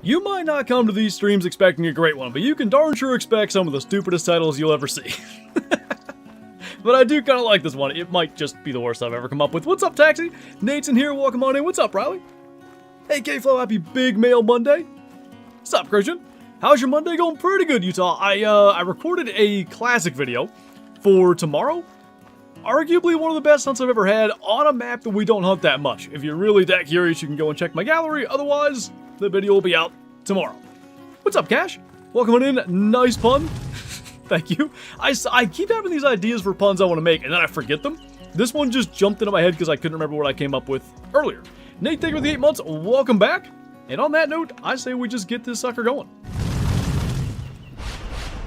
You might not come to these streams expecting a great one, but you can darn sure expect some of the stupidest titles you'll ever see. But I do kind of like this one. It might just be the worst I've ever come up with. What's up, Taxi? Nate's in here. Welcome on in. What's up, Riley? Hey, K-Flow. Happy Big Mail Monday. What's up, Christian? How's your Monday going? Pretty good, Utah. I recorded a classic video for tomorrow. Arguably one of the best hunts I've ever had on a map that we don't hunt that much. If you're really that curious, you can go and check my gallery. Otherwise, the video will be out tomorrow. What's up, Cash? Welcome on in. Nice pun. Thank you. I keep having these ideas for puns I want to make, and then I forget them. This one just jumped into my head because I couldn't remember what I came up with earlier. Nate, thank you for the 8 months. Welcome back. And on that note, I say we just get this sucker going.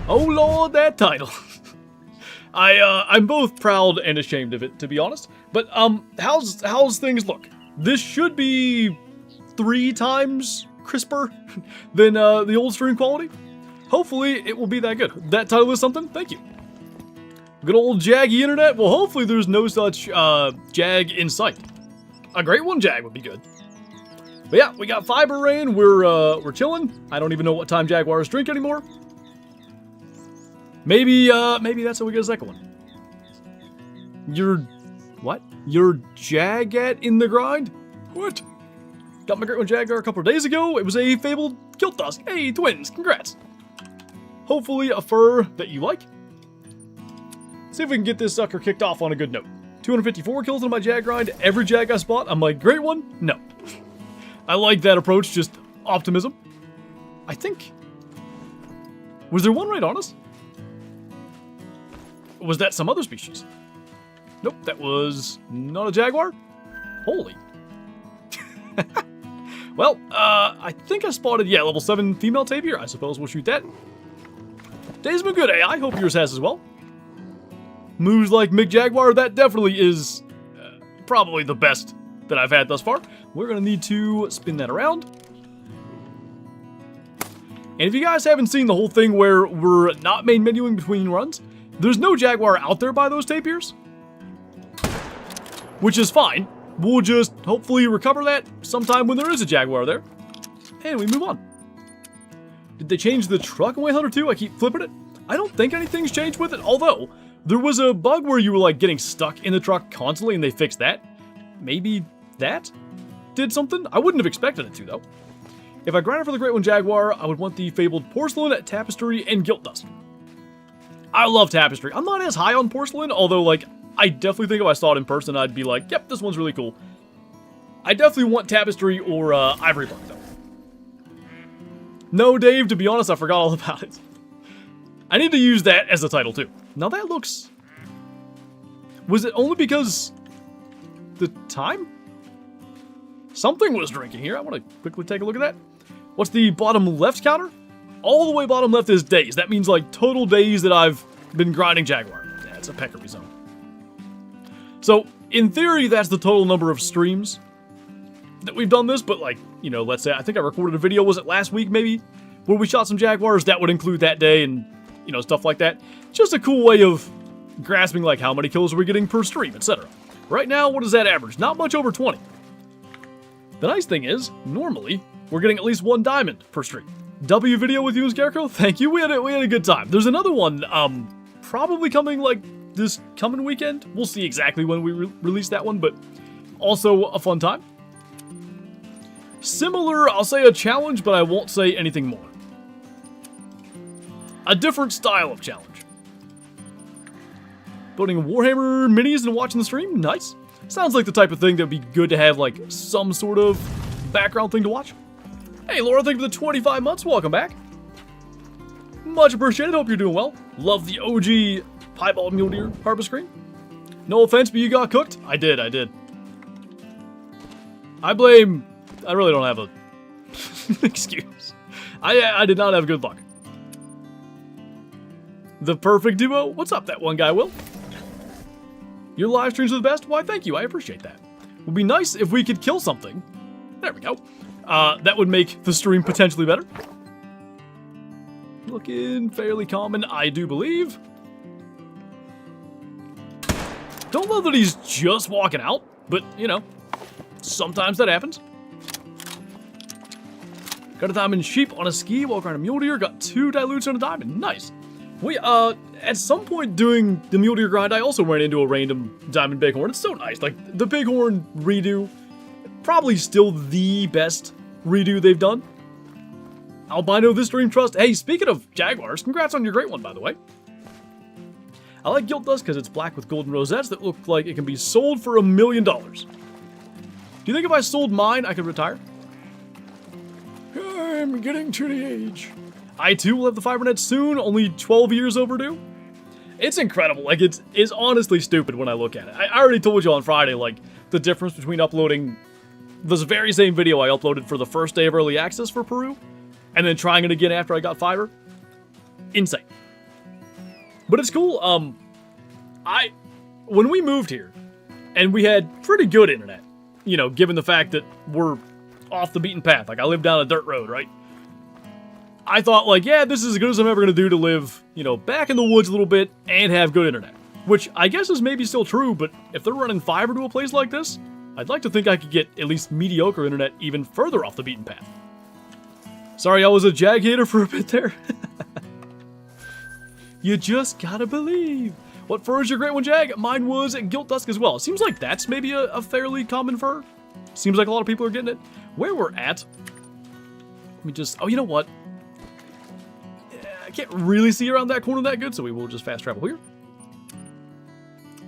Oh, Lord, that title. I'm both proud and ashamed of it, to be honest. But, how's things look? This should be 3 times crisper than the old stream quality. Hopefully, it will be that good. That title is something? Thank you. Good old Jaggy internet? Well, hopefully there's no such, Jag in sight. A great one Jag would be good. But yeah, we got fiber rain. We're chilling. I don't even know what time Jaguars drink anymore. Maybe that's how we get a second one. What? You're Jagat in the grind? What? Got my great one Jaguar a couple of days ago. It was a fabled kilt dusk. Hey, twins, congrats. Hopefully a fur that you like. See if we can get this sucker kicked off on a good note. 254 kills on my Jag grind. Every Jag I spot, I'm like, great one? No. I like that approach, just optimism. I think... Was there one right on us? Or was that some other species? Nope, that was not a Jaguar. Holy. Well, I think I spotted, yeah, level 7 female tapir. I suppose we'll shoot that. Day's been good, I hope yours has as well. Moves like Mick Jaguar, that definitely is probably the best that I've had thus far. We're going to need to spin that around. And if you guys haven't seen the whole thing where we're not main menuing between runs, there's no Jaguar out there by those tapirs. Which is fine. We'll just hopefully recover that sometime when there is a Jaguar there. And we move on. Did they change the truck in Way Hunter 2? I keep flipping it. I don't think anything's changed with it, although there was a bug where you were like getting stuck in the truck constantly and they fixed that. Maybe that did something? I wouldn't have expected it to, though. If I grinded for the Great One Jaguar, I would want the fabled porcelain, tapestry, and gilt dust. I love tapestry. I'm not as high on porcelain, although, like, I definitely think if I saw it in person, I'd be like, yep, this one's really cool. I definitely want tapestry or ivory bark, though. No, Dave, to be honest, I forgot all about it. I need to use that as the title, too. Now that looks... Was it only because... the time? Something was drinking here. I want to quickly take a look at that. What's the bottom left counter? All the way bottom left is days. That means, like, total days that I've been grinding Jaguar. Yeah, it's a peccary zone. So, in theory, that's the total number of streams that we've done this, but, like, you know, let's say, I think I recorded a video, was it last week, maybe? Where we shot some Jaguars. That would include that day and, you know, stuff like that. Just a cool way of grasping, like, how many kills are we getting per stream, etc. Right now, what is that average? Not much over 20. The nice thing is, normally, we're getting at least 1 diamond per stream. W video with you and Scarecrow? Thank you, we had a good time. There's another one, probably coming, like, this coming weekend. We'll see exactly when we release that one, but also a fun time. Similar, I'll say a challenge, but I won't say anything more. A different style of challenge. Building Warhammer minis and watching the stream? Nice. Sounds like the type of thing that would be good to have, like, some sort of background thing to watch. Hey, Laura, thank you for the 25 months. Welcome back. Much appreciated. Hope you're doing well. Love the OG piebald mule deer harvest screen. No offense, but you got cooked? I did. I really don't have a excuse. I did not have good luck. The perfect duo? What's up, that one guy, Will? Your live streams are the best? Why, thank you. I appreciate that. It would be nice if we could kill something. There we go. That would make the stream potentially better. Looking fairly common, I do believe. Don't love that he's just walking out, but, you know, sometimes that happens. Got a diamond sheep on a ski while grinding a mule deer. Got 2 dilutes on a diamond. Nice. We, at some point doing the mule deer grind, I also ran into a random diamond bighorn. It's so nice. Like, the bighorn redo, probably still the best redo they've done. Albino This Dream Trust. Hey, speaking of Jaguars, congrats on your great one, by the way. I like Gilt Dust because it's black with golden rosettes that look like it can be sold for $1 million. Do you think if I sold mine, I could retire? I'm getting to the age. I too will have the fiber net soon, only 12 years overdue. It's incredible. Like, it's honestly stupid when I look at it. I already told you on Friday, like, the difference between uploading this very same video I uploaded for the first day of early access for Peru, and then trying it again after I got fiber. Insane. But it's cool. When we moved here, and we had pretty good internet, you know, given the fact that we're off the beaten path. Like, I live down a dirt road, right? I thought, like, yeah, this is as good as I'm ever going to do to live, you know, back in the woods a little bit and have good internet. Which I guess is maybe still true, but if they're running fiber to a place like this, I'd like to think I could get at least mediocre internet even further off the beaten path. Sorry, I was a Jag hater for a bit there. You just gotta believe. What fur is your great one, Jag? Mine was Gilt Dusk as well. Seems like that's maybe a fairly common fur. Seems like a lot of people are getting it. Where we're at, let me just, oh, you know what? I can't really see around that corner that good, so we will just fast travel here.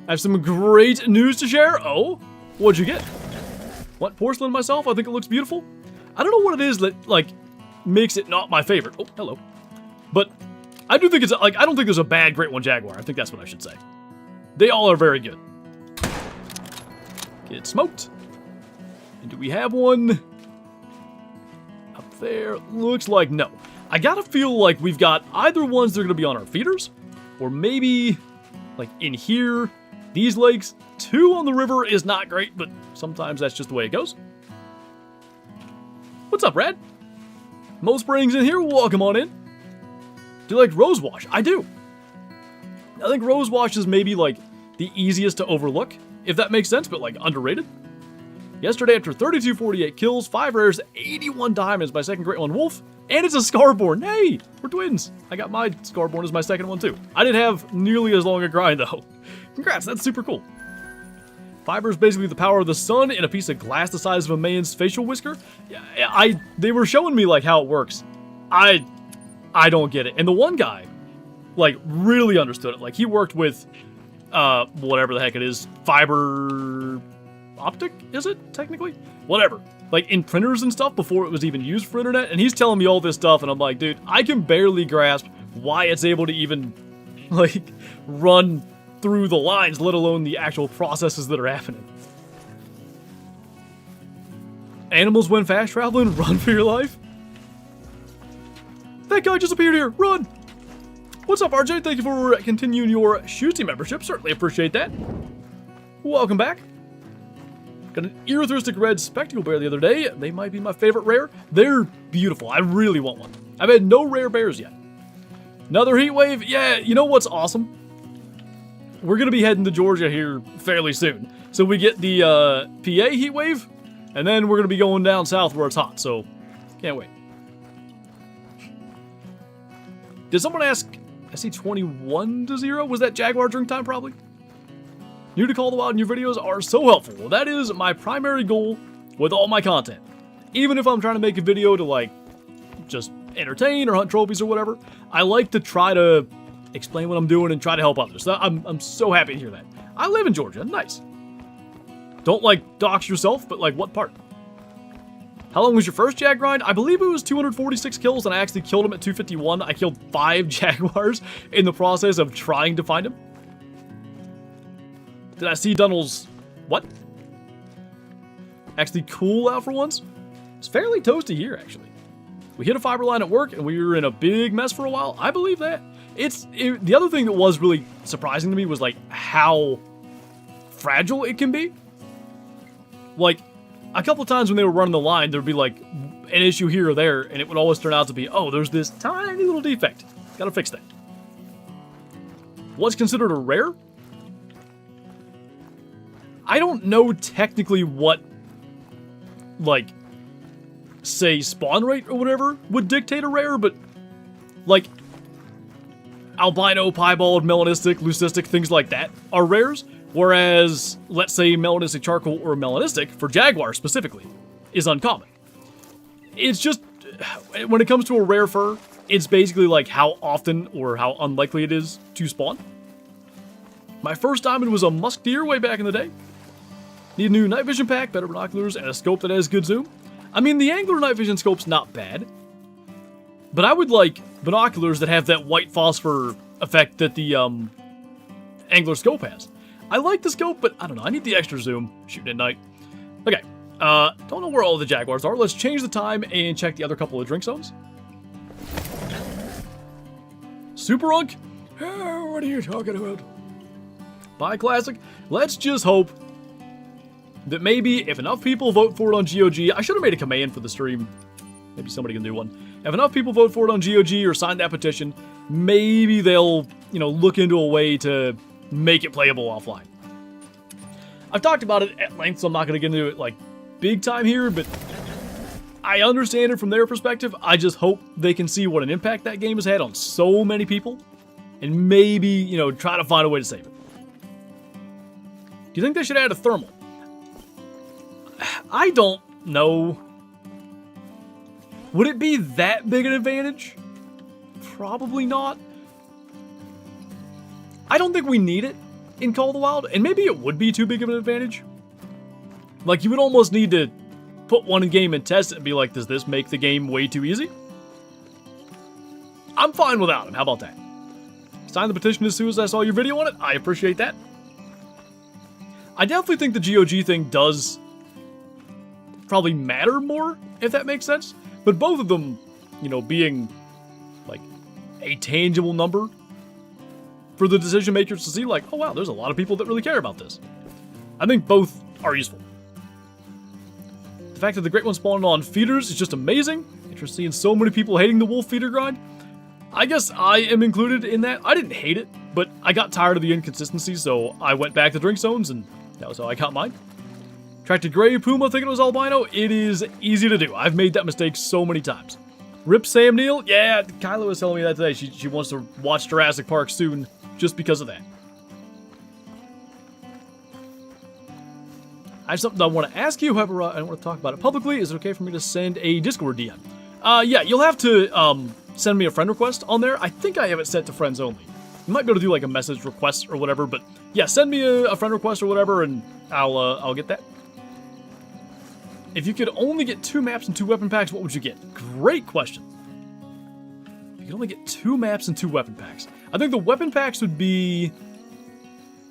I have some great news to share. Oh, what'd you get? What, porcelain myself? I think it looks beautiful. I don't know what it is that, like, makes it not my favorite. Oh, hello. But I do think it's, like, I don't think there's a bad Great One Jaguar. I think that's what I should say. They all are very good. Get smoked. And do we have one? Up there. Looks like no. I gotta feel like we've got either ones that are gonna be on our feeders, or maybe, like, in here. These lakes, 2 on the river is not great, but sometimes that's just the way it goes. What's up, Rad? Mo Springs in here, welcome on in. Do you like Rosewash? I do. I think Rosewash is maybe, like, the easiest to overlook, if that makes sense, but, like, underrated. Yesterday, after 3248 kills, 5 rares, 81 diamonds, my second Great One Wolf, and it's a Scarborn. Hey, we're twins. I got my Scarborn as my second one, too. I didn't have nearly as long a grind, though. Congrats, that's super cool. Fiber is basically the power of the sun in a piece of glass the size of a man's facial whisker. They were showing me, like, how it works. I don't get it. And the one guy, like, really understood it. Like, he worked with, whatever the heck it is, fiber optic, is it, technically? Whatever. Like, in printers and stuff before it was even used for internet, and he's telling me all this stuff, and I'm like, dude, I can barely grasp why it's able to even, like, run through the lines, let alone the actual processes that are happening. Animals when fast traveling, run for your life. That guy just appeared here, run! What's up, RJ? Thank you for continuing your Shooty membership, certainly appreciate that. Welcome back. Got an erythristic red spectacle bear the other day. They might be my favorite rare. They're beautiful. I really want one. I've had no rare bears yet. Another heat wave. Yeah, you know what's awesome? We're going to be heading to Georgia here fairly soon. So we get the PA heat wave, and then we're going to be going down south where it's hot. So, can't wait. Did someone ask, I see 21-0? Was that Jaguar drink time, probably? New to Call the Wild and your videos are so helpful. Well, that is my primary goal with all my content. Even if I'm trying to make a video to, like, just entertain or hunt trophies or whatever, I like to try to explain what I'm doing and try to help others. So I'm so happy to hear that. I live in Georgia. Nice. Don't, like, dox yourself, but, like, what part? How long was your first Jag grind? I believe it was 246 kills, and I actually killed him at 251. I killed 5 Jaguars in the process of trying to find him. Did I see Dunnell's... what? Actually cool out for once? It's fairly toasty here, actually. We hit a fiber line at work, and we were in a big mess for a while. I believe that. The other thing that was really surprising to me was, like, how fragile it can be. Like, a couple of times when they were running the line, there would be, like, an issue here or there, and it would always turn out to be, oh, there's this tiny little defect. Gotta fix that. What's considered a rare? I don't know technically what, like, say, spawn rate or whatever would dictate a rare, but, like, albino, piebald, melanistic, leucistic, things like that are rares, whereas, let's say, melanistic charcoal or melanistic, for Jaguar specifically, is uncommon. It's just, when it comes to a rare fur, it's basically like how often or how unlikely it is to spawn. My first diamond was a musk deer way back in the day. Need a new night vision pack, better binoculars, and a scope that has good zoom. I mean, the angler night vision scope's not bad, but I would like binoculars that have that white phosphor effect that the angler scope has. I like the scope, but I don't know, I need the extra zoom shooting at night. Okay, don't know where all the Jaguars are. Let's change the time and check the other couple of drink zones. Super Unk? What are you talking about? Bye, Classic. Let's just hope that maybe if enough people vote for it on GOG, I should have made a command for the stream. Maybe somebody can do one. If enough people vote for it on GOG or sign that petition, maybe they'll, you know, look into a way to make it playable offline. I've talked about it at length, so I'm not going to get into it, like, big time here, but I understand it from their perspective. I just hope they can see what an impact that game has had on so many people, and maybe, you know, try to find a way to save it. Do you think they should add a thermal? I don't know. Would it be that big an advantage? Probably not. I don't think we need it in Call of the Wild, and maybe it would be too big of an advantage. Like, you would almost need to put one in game and test it and be like, does this make the game way too easy? I'm fine without him. How about that? Signed the petition as soon as I saw your video on it. I appreciate that. I definitely think the GOG thing does probably matter more, if that makes sense. But both of them, you know, being like a tangible number for the decision makers to see, like, oh wow, there's a lot of people that really care about this. I think both are useful. The fact that the Great One spawned on feeders is just amazing. Interesting seeing so many people hating the wolf feeder grind. I guess I am included in that. I didn't hate it, but I got tired of the inconsistency, so I went back to drink zones, and that was how I got mine. Tracked a gray puma thinking it was albino. It is easy to do. I've made that mistake so many times. Rip Sam Neill? Yeah, Kyla was telling me that today. She wants to watch Jurassic Park soon just because of that. I have something I want to ask you, however, I don't want to talk about it publicly. Is it okay for me to send a Discord DM? Yeah, you'll have to send me a friend request on there. I think I have it set to friends only. You might be able to do like a message request or whatever, but yeah, send me a friend request or whatever, and I'll get that. If you could only get 2 maps and 2 weapon packs, what would you get? Great question. If you could only get 2 maps and 2 weapon packs, I think the weapon packs would be,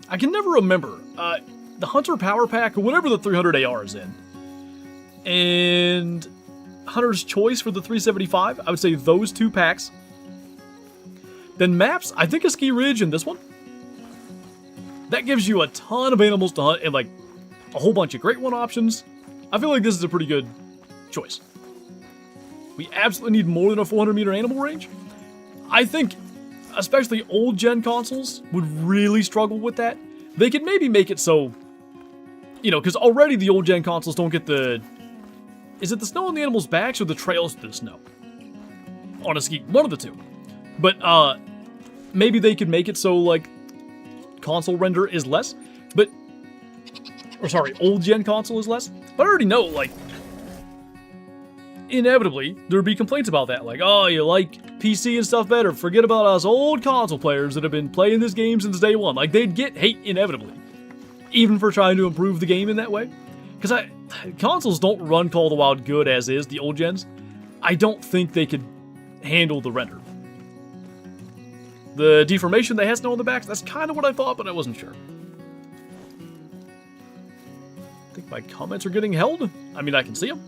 I can never remember, the Hunter Power Pack or whatever the 300 AR is in, and Hunter's Choice for the 375. I would say those 2 packs. Then maps, I think a Ski Ridge and this one. That gives you a ton of animals to hunt and like a whole bunch of Great One options. I feel like this is a pretty good choice. We absolutely need more than a 400 meter animal range. I think especially old gen consoles would really struggle with that. They could maybe make it so, you know, because already the old gen consoles don't get the, is it the snow on the animals' backs or the trails to the snow? On a ski, one of the two. But maybe they could make it so like console render is less, but, or sorry, old gen console is less. But I already know, like, inevitably, there would be complaints about that. Like, oh, you like PC and stuff better. Forget about us old console players that have been playing this game since day one. Like, they'd get hate inevitably. Even for trying to improve the game in that way. Because consoles don't run Call of the Wild good as is, the old gens. I don't think they could handle the render. The deformation that has snow on the backs, that's kind of what I thought, but I wasn't sure. I think my comments are getting held. I mean, I can see them.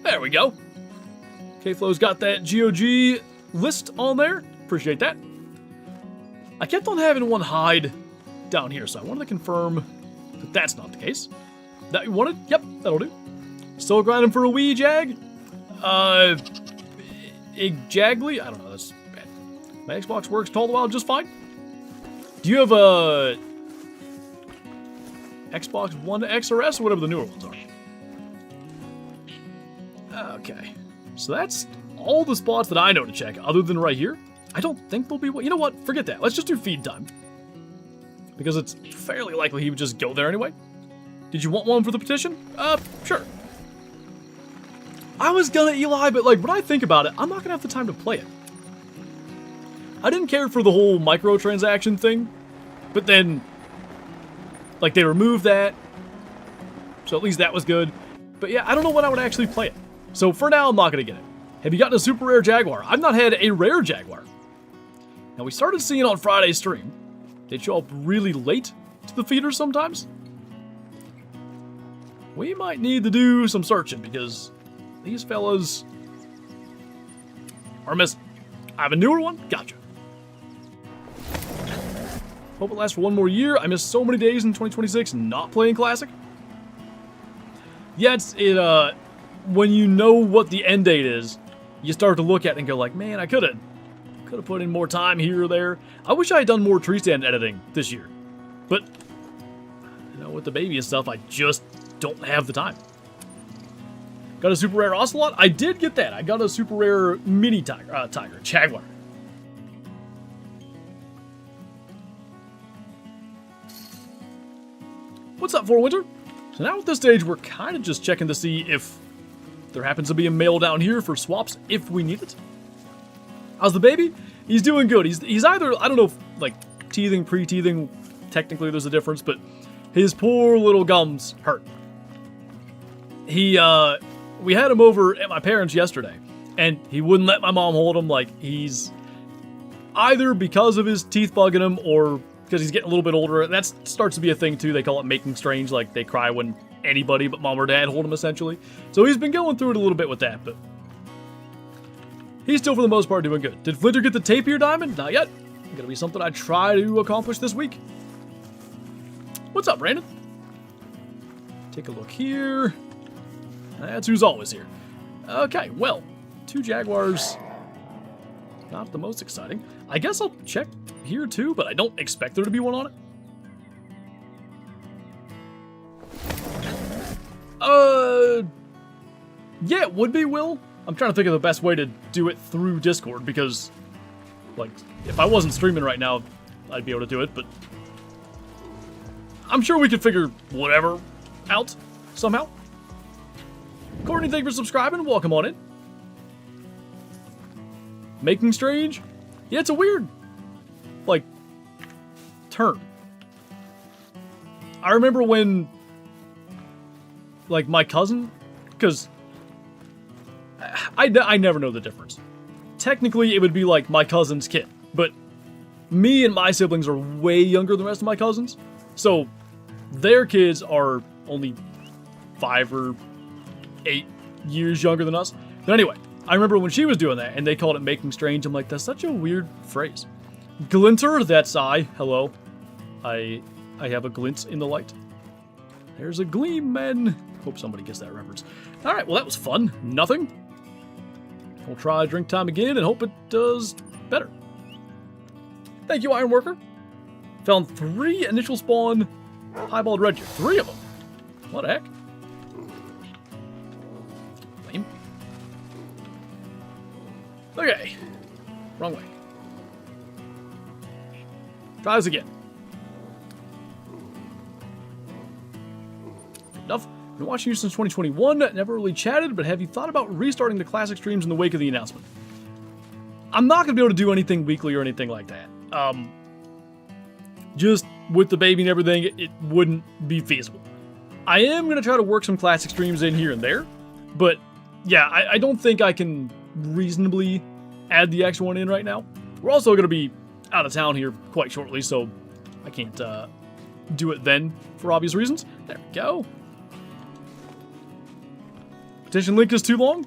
There we go. K-Flow's got that GOG list on there. Appreciate that. I kept on having one hide down here, so I wanted to confirm that that's not the case. That you wanted? Yep, that'll do. Still grinding for a wee Jag? Jagly? I don't know, that's bad. My Xbox works Call of the Wild just fine. Do you have a Xbox One X or S or whatever the newer ones are? Okay. So that's all the spots that I know to check, other than right here. I don't think there'll be one. You know what? Forget that. Let's just do feed time. Because it's fairly likely he would just go there anyway. Did you want one for the petition? Sure. I was gonna Eli, but like, when I think about it, I'm not gonna have the time to play it. I didn't care for the whole microtransaction thing, but then, like, they removed that, so at least that was good. But yeah, I don't know when I would actually play it. So for now, I'm not gonna get it. Have you gotten a super rare Jaguar? I've not had a rare Jaguar. Now, we started seeing on Friday's stream, they show up really late to the feeders sometimes. We might need to do some searching because these fellas are missing. I have a newer one. Gotcha. Hope it lasts for one more year. I missed so many days in 2026 not playing Classic. Yeah, when you know what the end date is, you start to look at it and go like, man, I could have put in more time here or there. I wish I had done more tree stand editing this year. But, you know, with the baby and stuff, I just don't have the time. Got a super rare Ocelot? I did get that. I got a super rare mini tiger, Jaguar. What's up, Winter? So now at this stage, we're kind of just checking to see if there happens to be a male down here for swaps if we need it. How's the baby? He's doing good. He's either, I don't know if, like, teething, pre-teething, technically there's a difference, but his poor little gums hurt. We had him over at my parents' yesterday, and he wouldn't let my mom hold him. Like, he's either because of his teeth bugging him or because he's getting a little bit older. That starts to be a thing, too. They call it making strange. Like, they cry when anybody but mom or dad hold him, essentially. So he's been going through it a little bit with that, but he's still, for the most part, doing good. Did Flinter get the tapier diamond? Not yet. Gonna be something I try to accomplish this week. What's up, Brandon? Take a look here. That's who's always here. Okay, well, 2 Jaguars. Not the most exciting. I guess I'll check here too, but I don't expect there to be one on it. Yeah, it would be, Will. I'm trying to think of the best way to do it through Discord because, like, if I wasn't streaming right now, I'd be able to do it, but I'm sure we could figure whatever out somehow. Courtney, thank you for subscribing. Welcome on in. Making strange? Yeah, it's a weird, like, term. I remember when, like, my cousin, because I never know the difference. Technically, it would be like my cousin's kid, but me and my siblings are way younger than the rest of my cousins, so their kids are only 5 or 8 years younger than us. But anyway, I remember when she was doing that, and they called it making strange. I'm like, that's such a weird phrase. Glinter, that's I. Hello. I have a glint in the light. There's a gleam, man. Hope somebody gets that reference. All right, well, that was fun. Nothing. We'll try drink time again and hope it does better. Thank you, Ironworker. Found 3 initial spawn highballed red deer. 3 of them. What the heck? Lame. Okay. Wrong way. Try this again. Good enough. Been watching you since 2021. Never really chatted, but have you thought about restarting the classic streams in the wake of the announcement? I'm not going to be able to do anything weekly or anything like that. Just with the baby and everything, it wouldn't be feasible. I am going to try to work some classic streams in here and there, but yeah, I don't think I can reasonably add the extra one in right now. We're also going to be out of town here quite shortly, so I can't do it then for obvious reasons. There we go. Petition link is too long?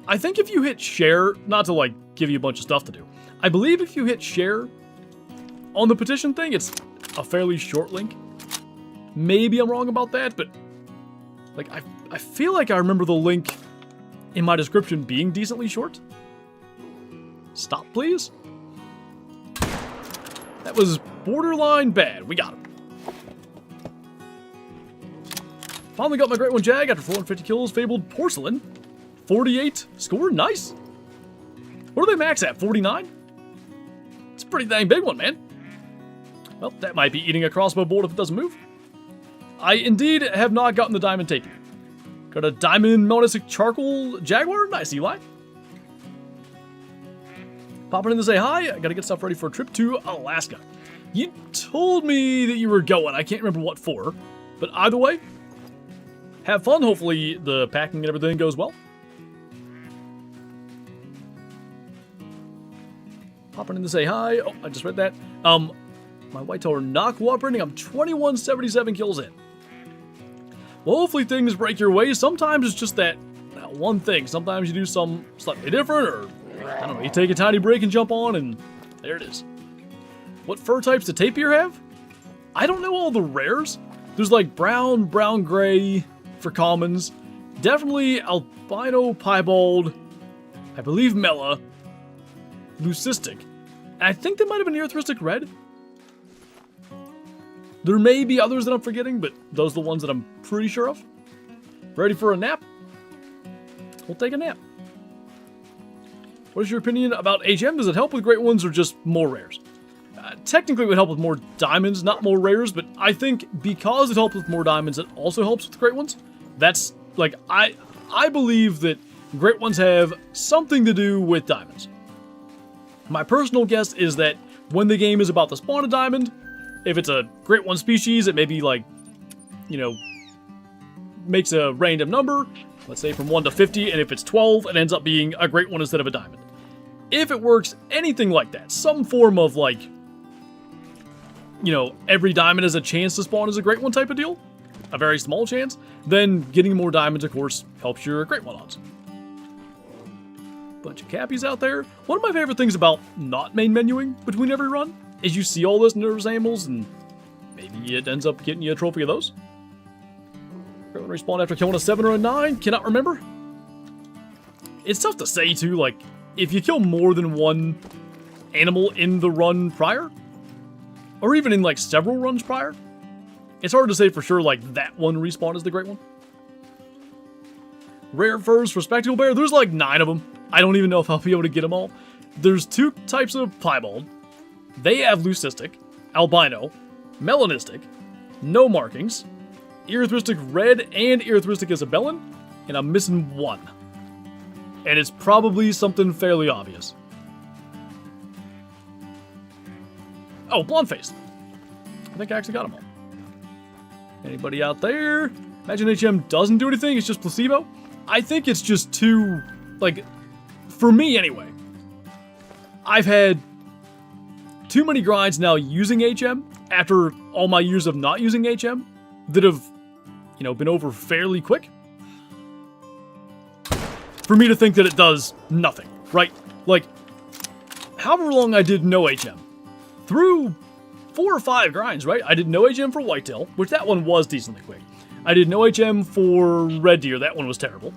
I think if you hit share, not to like give you a bunch of stuff to do, I believe if you hit share on the petition thing, it's a fairly short link. Maybe I'm wrong about that, but like I feel like I remember the link in my description being decently short. Stop, please. That was borderline bad. We got him. Finally got my great one Jag after 450 kills. Fabled Porcelain. 48 score. Nice. What do they max at? 49? It's a pretty dang big one, man. Well, that might be eating a crossbow bolt if it doesn't move. I indeed have not gotten the diamond tape. Got a diamond melanistic charcoal Jaguar. Nice, Eli. Popping in to say hi. I gotta get stuff ready for a trip to Alaska. You told me that you were going. I can't remember what for. But either way, have fun. Hopefully the packing and everything goes well. Popping in to say hi. Oh, I just read that. My whitetail are not cooperating. I'm 2177 kills in. Well, hopefully things break your way. Sometimes it's just that one thing. Sometimes you do something slightly different, or I don't know, you take a tiny break and jump on, and there it is. What fur types do tapir have? I don't know all the rares. There's like brown, brown-gray for commons. Definitely albino, piebald, I believe mela, leucistic. And I think they might have been erythristic red. There may be others that I'm forgetting, but those are the ones that I'm pretty sure of. Ready for a nap? We'll take a nap. What is your opinion about HM? Does it help with great ones or just more rares? Technically it would help with more diamonds, not more rares, but I think because it helps with more diamonds, it also helps with great ones. That's, like, I believe that great ones have something to do with diamonds. My personal guess is that when the game is about to spawn a diamond, if it's a great one species, it maybe, like, you know, makes a random number, let's say from 1 to 50, and if it's 12, it ends up being a great one instead of a diamond. If it works anything like that, some form of, like, you know, every diamond has a chance to spawn as a great one type of deal, a very small chance, then getting more diamonds, of course, helps your great one odds. Bunch of cappies out there. One of my favorite things about not main menuing between every run is you see all those nervous animals, and maybe it ends up getting you a trophy of those. Great one respawn after killing a 7 or a 9, cannot remember. It's tough to say too, like, if you kill more than one animal in the run prior, or even in like several runs prior, it's hard to say for sure like that one respawn is the great one. Rare furs for spectacle bear, there's like 9 of them. I don't even know if I'll be able to get them all. There's 2 types of piebald. They have leucistic, albino, melanistic, no markings, erythristic red, and erythristic isabellan, and I'm missing 1. And it's probably something fairly obvious. Oh, blonde-faced. I think I actually got them all. Anybody out there? Imagine HM doesn't do anything, it's just placebo? I think it's just too, like, for me anyway, I've had too many grinds now using HM after all my years of not using HM that have, you know, been over fairly quick, for me to think that it does nothing, right? Like, however long I did no HM, through 4 or 5 grinds, right? I did no HM for whitetail, which that one was decently quick. I did no HM for red deer, that one was terrible.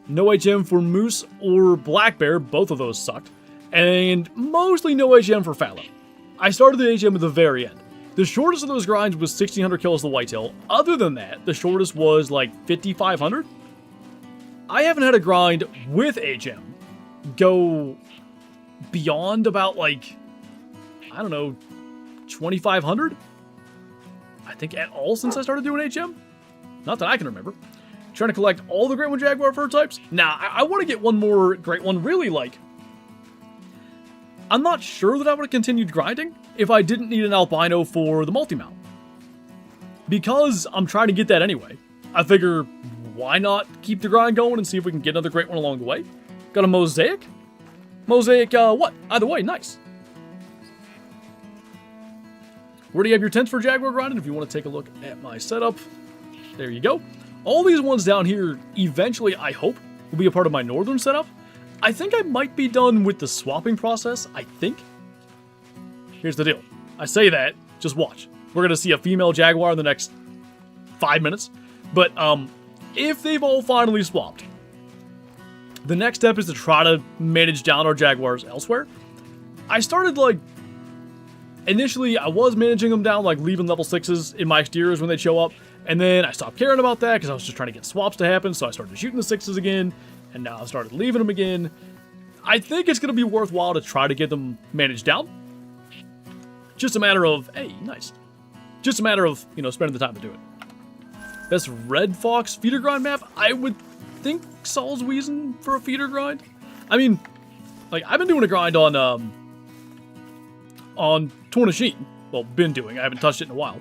No HM for moose or black bear, both of those sucked. And mostly no HM for fallow. I started the HM at the very end. The shortest of those grinds was 1600 kills the whitetail. Other than that, the shortest was like 5500. I haven't had a grind with HM go beyond about like, I don't know, 2500? I think at all since I started doing HM? Not that I can remember. Trying to collect all the Great One Jaguar fur types? Nah, I want to get one more Great One, really, like, I'm not sure that I would have continued grinding if I didn't need an albino for the multi-mount. Because I'm trying to get that anyway, I figure, why not keep the grind going and see if we can get another Great One along the way? Got a mosaic? Mosaic, what? Either way, nice. Where do you have your tents for Jaguar grinding? If you want to take a look at my setup, there you go. All these ones down here, eventually, I hope, will be a part of my northern setup. I think I might be done with the swapping process, I think. Here's the deal. I say that, just watch. We're going to see a female Jaguar in the next 5 minutes. But, if they've all finally swapped, the next step is to try to manage down our Jaguars elsewhere. I started, like, initially, I was managing them down, like, leaving level 6s in my exteriors when they show up. And then I stopped caring about that because I was just trying to get swaps to happen, so I started shooting the 6s again, and now I started leaving them again. I think it's going to be worthwhile to try to get them managed down. Just a matter of, hey, nice. Just a matter of, you know, spending the time to do it. Best Red Fox feeder grind map? I would think Saul's Weezin for a feeder grind. I mean, like, I've been doing a grind on Tornasheen. Well, been doing. I haven't touched it in a while.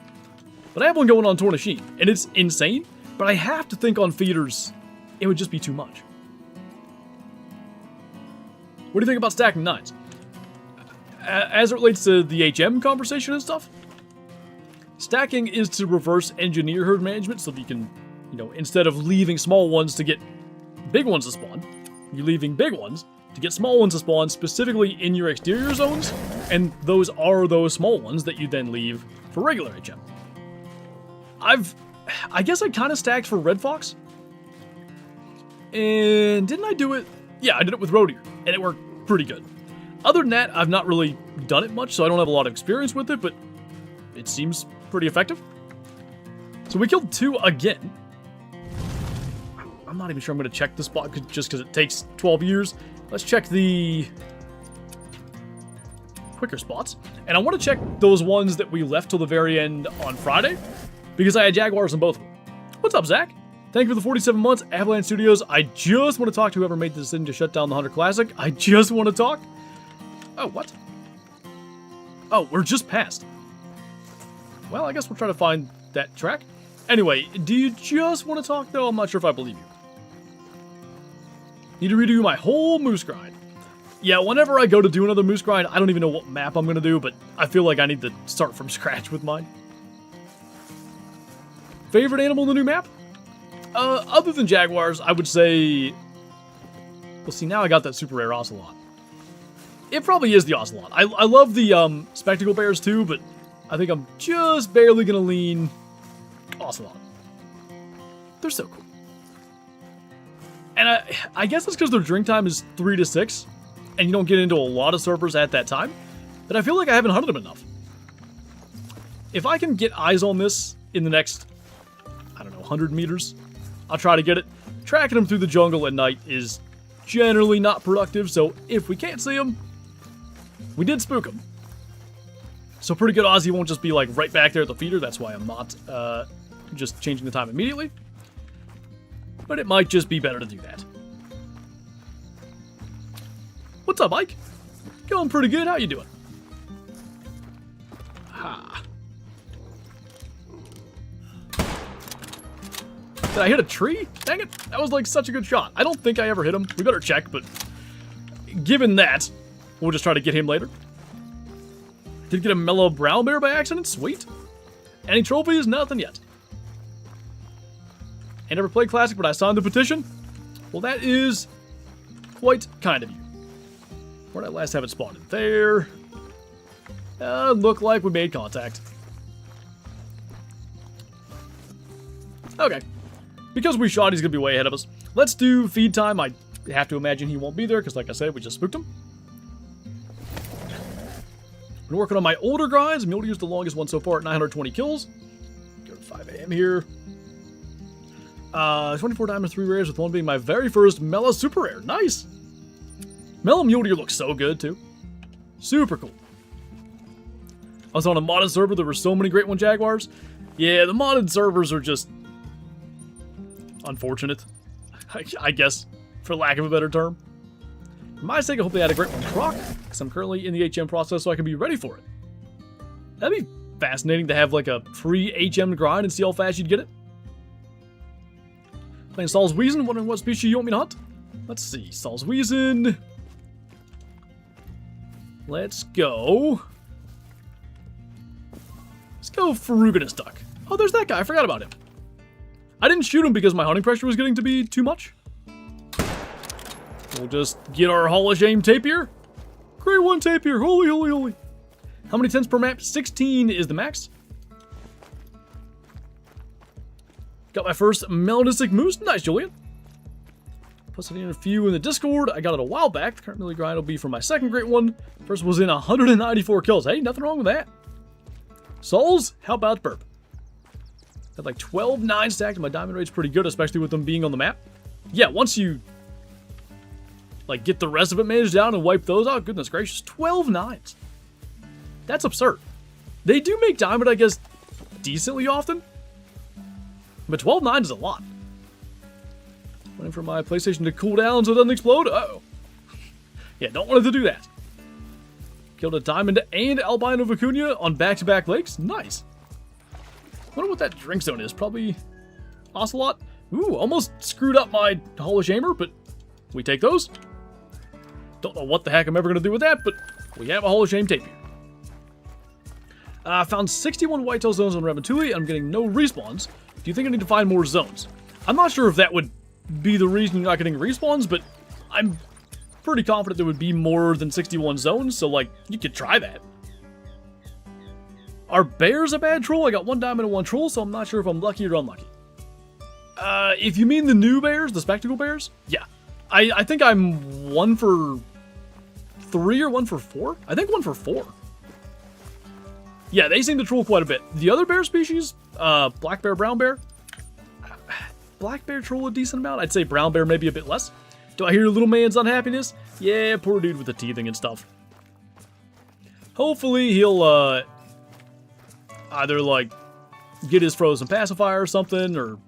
But I have one going on Tornasheen, and it's insane. But I have to think on feeders, it would just be too much. What do you think about stacking 9s? As it relates to the HM conversation and stuff, stacking is to reverse engineer herd management so that you can, you know, instead of leaving small ones to get big ones to spawn, you're leaving big ones to get small ones to spawn specifically in your exterior zones, and those are those small ones that you then leave for regular HM. I guess I kind of stacked for Red Fox, and didn't I do it? Yeah, I did it with Roadier, and it worked pretty good. Other than that, I've not really done it much, so I don't have a lot of experience with it, but it seems pretty effective. So we killed 2 again. I'm not even sure I'm going to check the spot just because it takes 12 years. Let's check the quicker spots. And I want to check those ones that we left till the very end on Friday, because I had Jaguars on both of them. What's up, Zach? Thank you for the 47 months, Avalanche Studios. I just want to talk to whoever made the decision to shut down the Hunter Classic. I just want to talk. Oh, what? Oh, we're just past. Well, I guess we'll try to find that track. Anyway, do you just want to talk, though? I'm not sure if I believe you. Need to redo my whole moose grind. Yeah, whenever I go to do another moose grind, I don't even know what map I'm going to do, but I feel like I need to start from scratch with mine. Favorite animal in the new map? Other than Jaguars, I would say... Well, see, now I got that super rare Ocelot. It probably is the Ocelot. I love the Spectacle Bears too, but I think I'm just barely going to lean Ocelot. They're so cool. And I guess it's because their drink time is 3 to 6, and you don't get into a lot of servers at that time, but I feel like I haven't hunted them enough. If I can get eyes on this in the next, I don't know, 100 meters, I'll try to get it. Tracking them through the jungle at night is generally not productive, so if we can't see them, we did spook them. So pretty good odds he won't just be like right back there at the feeder. That's why I'm not just changing the time immediately. But it might just be better to do that. What's up, Mike? Going pretty good. How you doing? Ha. Did I hit a tree? Dang it. That was like such a good shot. I don't think I ever hit him. We better check, but given that, we'll just try to get him later. Did get a mellow brown bear by accident? Sweet. Any trophies? Nothing yet. I never played Classic, but I signed the petition. Well, that is quite kind of you. Where'd I last have it spotted? There. Look like we made contact. Okay. Because we shot, he's going to be way ahead of us. Let's do feed time. I have to imagine he won't be there, because like I said, we just spooked him. Been working on my older grinds. Mule Deer's the longest one so far at 920 kills. Go to 5 a.m. here. 24 diamonds, 3 rares, with one being my very first Mellow Super Rare. Nice! Mellow Mule Deer looks so good, too. Super cool. I was on a modded server. There were so many Great One Jaguars. Yeah, the modded servers are just unfortunate, I guess, for lack of a better term. For my sake, I hope they had a Great One Croc, because I'm currently in the HM process, so I can be ready for it. That'd be fascinating to have like a free HM grind and see how fast you'd get it. Playing Saul's Weezin, wondering what species you want me to hunt? Let's see, Saul's Weezin. Let's go. Let's go Ferruginous Duck. Oh, there's that guy. I forgot about him. I didn't shoot him because my hunting pressure was getting to be too much. We'll just get our Hall of Shame Tapir. Great One Tapir. Holy, holy, holy. How many 10s per map? 16 is the max. Got my first Melanistic Moose. Nice, Julian. Posted in a few in the Discord. I got it a while back. The current melee grind will be for my second Great One. First was in 194 kills. Hey, nothing wrong with that. Souls, how about burp? Got like 12-9 stacked, and my diamond rate's pretty good, especially with them being on the map. Yeah, once you like get the rest of it managed down and wipe those out, goodness gracious, 12 9s. That's absurd. They do make diamond, I guess, decently often, but 12 9 is a lot. Waiting for my PlayStation to cool down so it doesn't explode. Uh-oh. Yeah, don't want it to do that. Killed a diamond and albino vicuña on back-to-back lakes. Nice. Wonder what that drink zone is. Probably ocelot. Ooh, almost screwed up my Hall of Shamer, but we take those. Don't know what the heck I'm ever going to do with that, but we have a Hall of Shame tape here. I found 61 whitetail zones on Ramatuli, and I'm getting no respawns. Do you think I need to find more zones? I'm not sure if that would be the reason you're not getting respawns, but I'm pretty confident there would be more than 61 zones, so, like, you could try that. Are bears a bad troll? I got 1 diamond and 1 troll, so I'm not sure if I'm lucky or unlucky. If you mean the new bears, the spectacle bears, yeah. I think I'm 1 for 3 or 1 for 4? I think 1 for 4. Yeah, they seem to troll quite a bit. The other bear species, black bear, brown bear, black bear troll a decent amount. I'd say brown bear maybe a bit less. Do I hear little man's unhappiness? Yeah, poor dude with the teething and stuff. Hopefully he'll either like get his frozen pacifier or something, or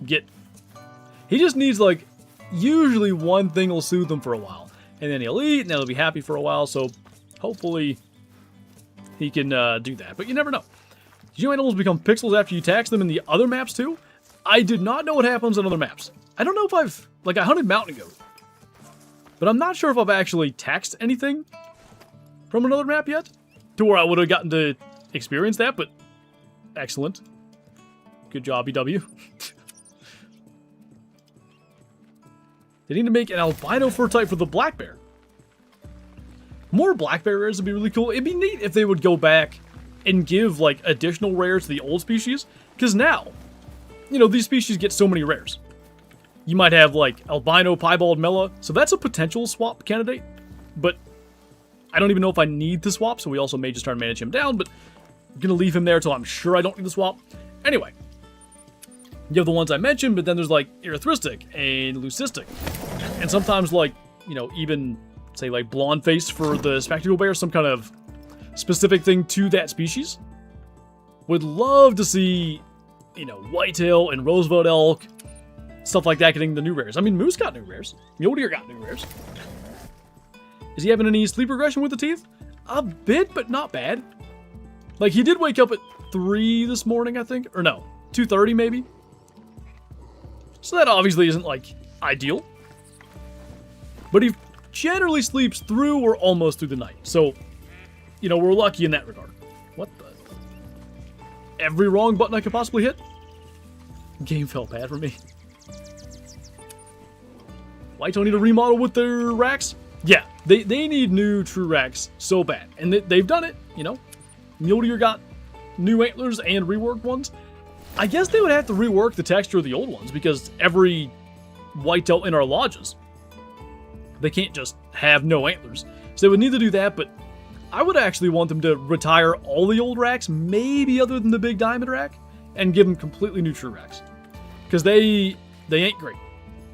get... He just needs like, usually one thing will soothe him for a while. And then he'll eat and then he'll be happy for a while, so hopefully he can do that. But you never know. Do you animals become pixels after you tax them in the other maps too? I did not know what happens on other maps. I don't know if I've... Like, I hunted mountain goat. But I'm not sure if I've actually taxed anything from another map yet, to where I would have gotten to experience that, but excellent. Good job, EW. They need to make an albino fur type for the black bear. More black bear rares would be really cool. It'd be neat if they would go back and give, like, additional rares to the old species, because now, you know, these species get so many rares. You might have, like, albino piebald mela, so that's a potential swap candidate, but I don't even know if I need to swap, so we also may just try to manage him down, but I'm going to leave him there until I'm sure I don't need to swap. Anyway, you have the ones I mentioned, but then there's, like, erythristic and leucistic, and sometimes, like, you know, even, say, like, blonde face for the spectacle bear, some kind of specific thing to that species. Would love to see, you know, whitetail and Roosevelt elk, stuff like that getting the new rares. I mean, moose got new rares. Mule deer got new rares. Is he having any sleep regression with the teeth? A bit, but not bad. Like, he did wake up at 3 this morning, I think. Or no, 2:30 maybe. So that obviously isn't, like, ideal. But he generally sleeps through or almost through the night. So, you know, we're lucky in that regard. What the? Every wrong button I could possibly hit? Game felt bad for me. Whitetail need a remodel with their racks? Yeah, they need new true racks so bad. And they've done it, you know. Mule deer got new antlers and reworked ones. I guess they would have to rework the texture of the old ones, because every whitetail in our lodges, they can't just have no antlers. So they would need to do that, but I would actually want them to retire all the old racks, maybe other than the big diamond rack, and give them completely new true racks. Because they ain't great.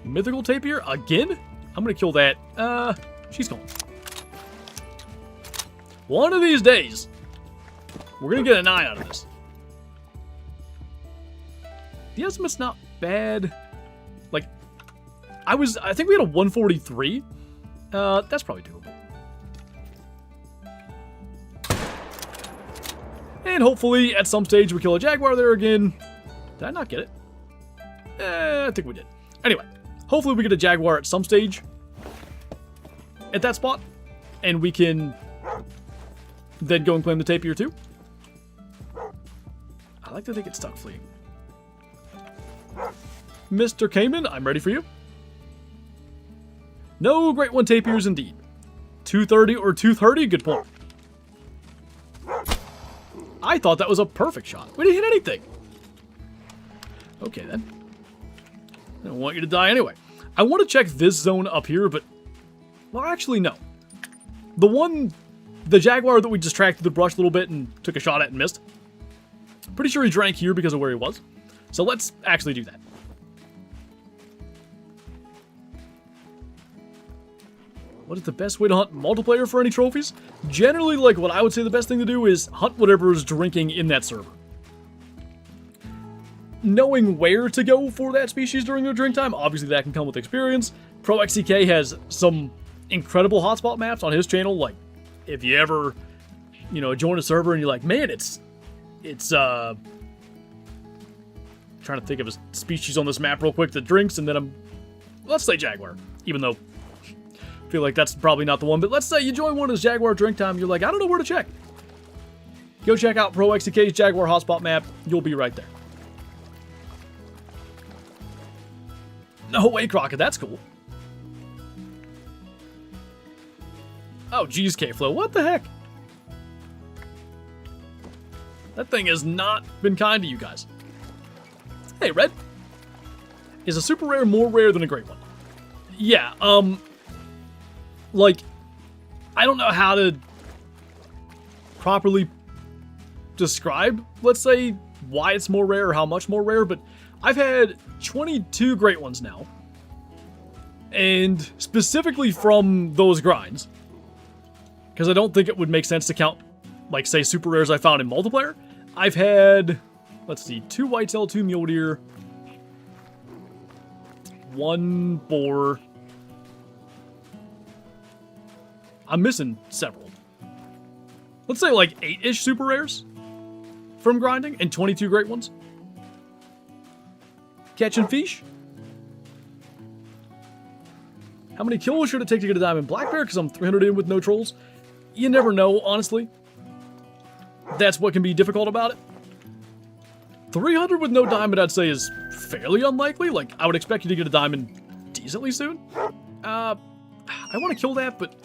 Mythical tapir again? I'm gonna kill that. She's gone. One of these days, we're gonna get a 9 out of this. The estimate's not bad. Like, I think we had a 143. That's probably doable. And hopefully, at some stage, we kill a jaguar there again. Did I not get it? I think we did. Anyway, hopefully we get a jaguar at some stage at that spot, and we can then go and claim the tapir too. I like that they get stuck fleeing. Mr. Cayman, I'm ready for you. No great one tapirs indeed. 230 or 230, good point. I thought that was a perfect shot. We didn't hit anything. Okay then. I don't want you to die anyway. I want to check this zone up here, but... Well, actually, no. The jaguar that we just tracked through the brush a little bit and took a shot at and missed. Pretty sure he drank here because of where he was. So let's actually do that. What is the best way to hunt multiplayer for any trophies? Generally, like, what I would say the best thing to do is hunt whatever is drinking in that server. Knowing where to go for that species during their drink time, obviously that can come with experience. ProXCK has some incredible hotspot maps on his channel. Like, if you ever, you know, join a server and you're like, man, it's trying to think of a species on this map real quick that drinks, and then let's say Jaguar, even though I feel like that's probably not the one, but let's say you join one of his Jaguar drink time, you're like, I don't know where to check. Go check out ProXCK's Jaguar hotspot map, you'll be right there. No way, Crockett, that's cool. Oh, geez, K-Flow, what the heck? That thing has not been kind to you guys. Hey, Red. Is a super rare more rare than a great one? Yeah, like, I don't know how to properly describe, let's say, why it's more rare or how much more rare, but I've had 22 great ones now. And specifically from those grinds, because I don't think it would make sense to count, like, say, super rares I found in multiplayer. I've had, let's see, 2 whitetail, 2 mule deer, 1 boar. I'm missing several. Let's say like 8-ish super rares from grinding and 22 great ones. Catching fish. How many kills should it take to get a diamond black bear? Because I'm 300 in with no trolls. You never know, honestly. That's what can be difficult about it. 300 with no diamond, I'd say, is fairly unlikely. Like, I would expect you to get a diamond decently soon. I want to kill that, but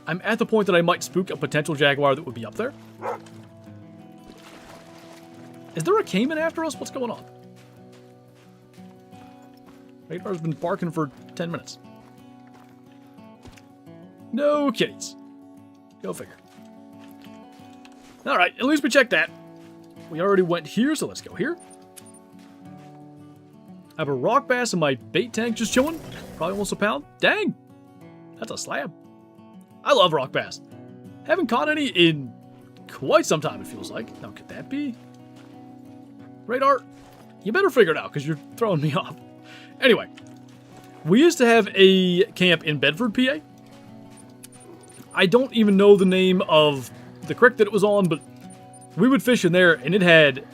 I'm at the point that I might spook a potential Jaguar that would be up there. Is there a Kane after us? What's going on? Radar's been barking for 10 minutes. No kitties. Go figure. Alright, at least we checked that. We already went here, so let's go here. I have a rock bass in my bait tank just chilling. Probably almost a pound. Dang! That's a slab. I love rock bass. Haven't caught any in quite some time, it feels like. Now, could that be? Radar, you better figure it out, because you're throwing me off. Anyway, we used to have a camp in Bedford, PA. I don't even know the name of the creek that it was on, but we would fish in there, and it had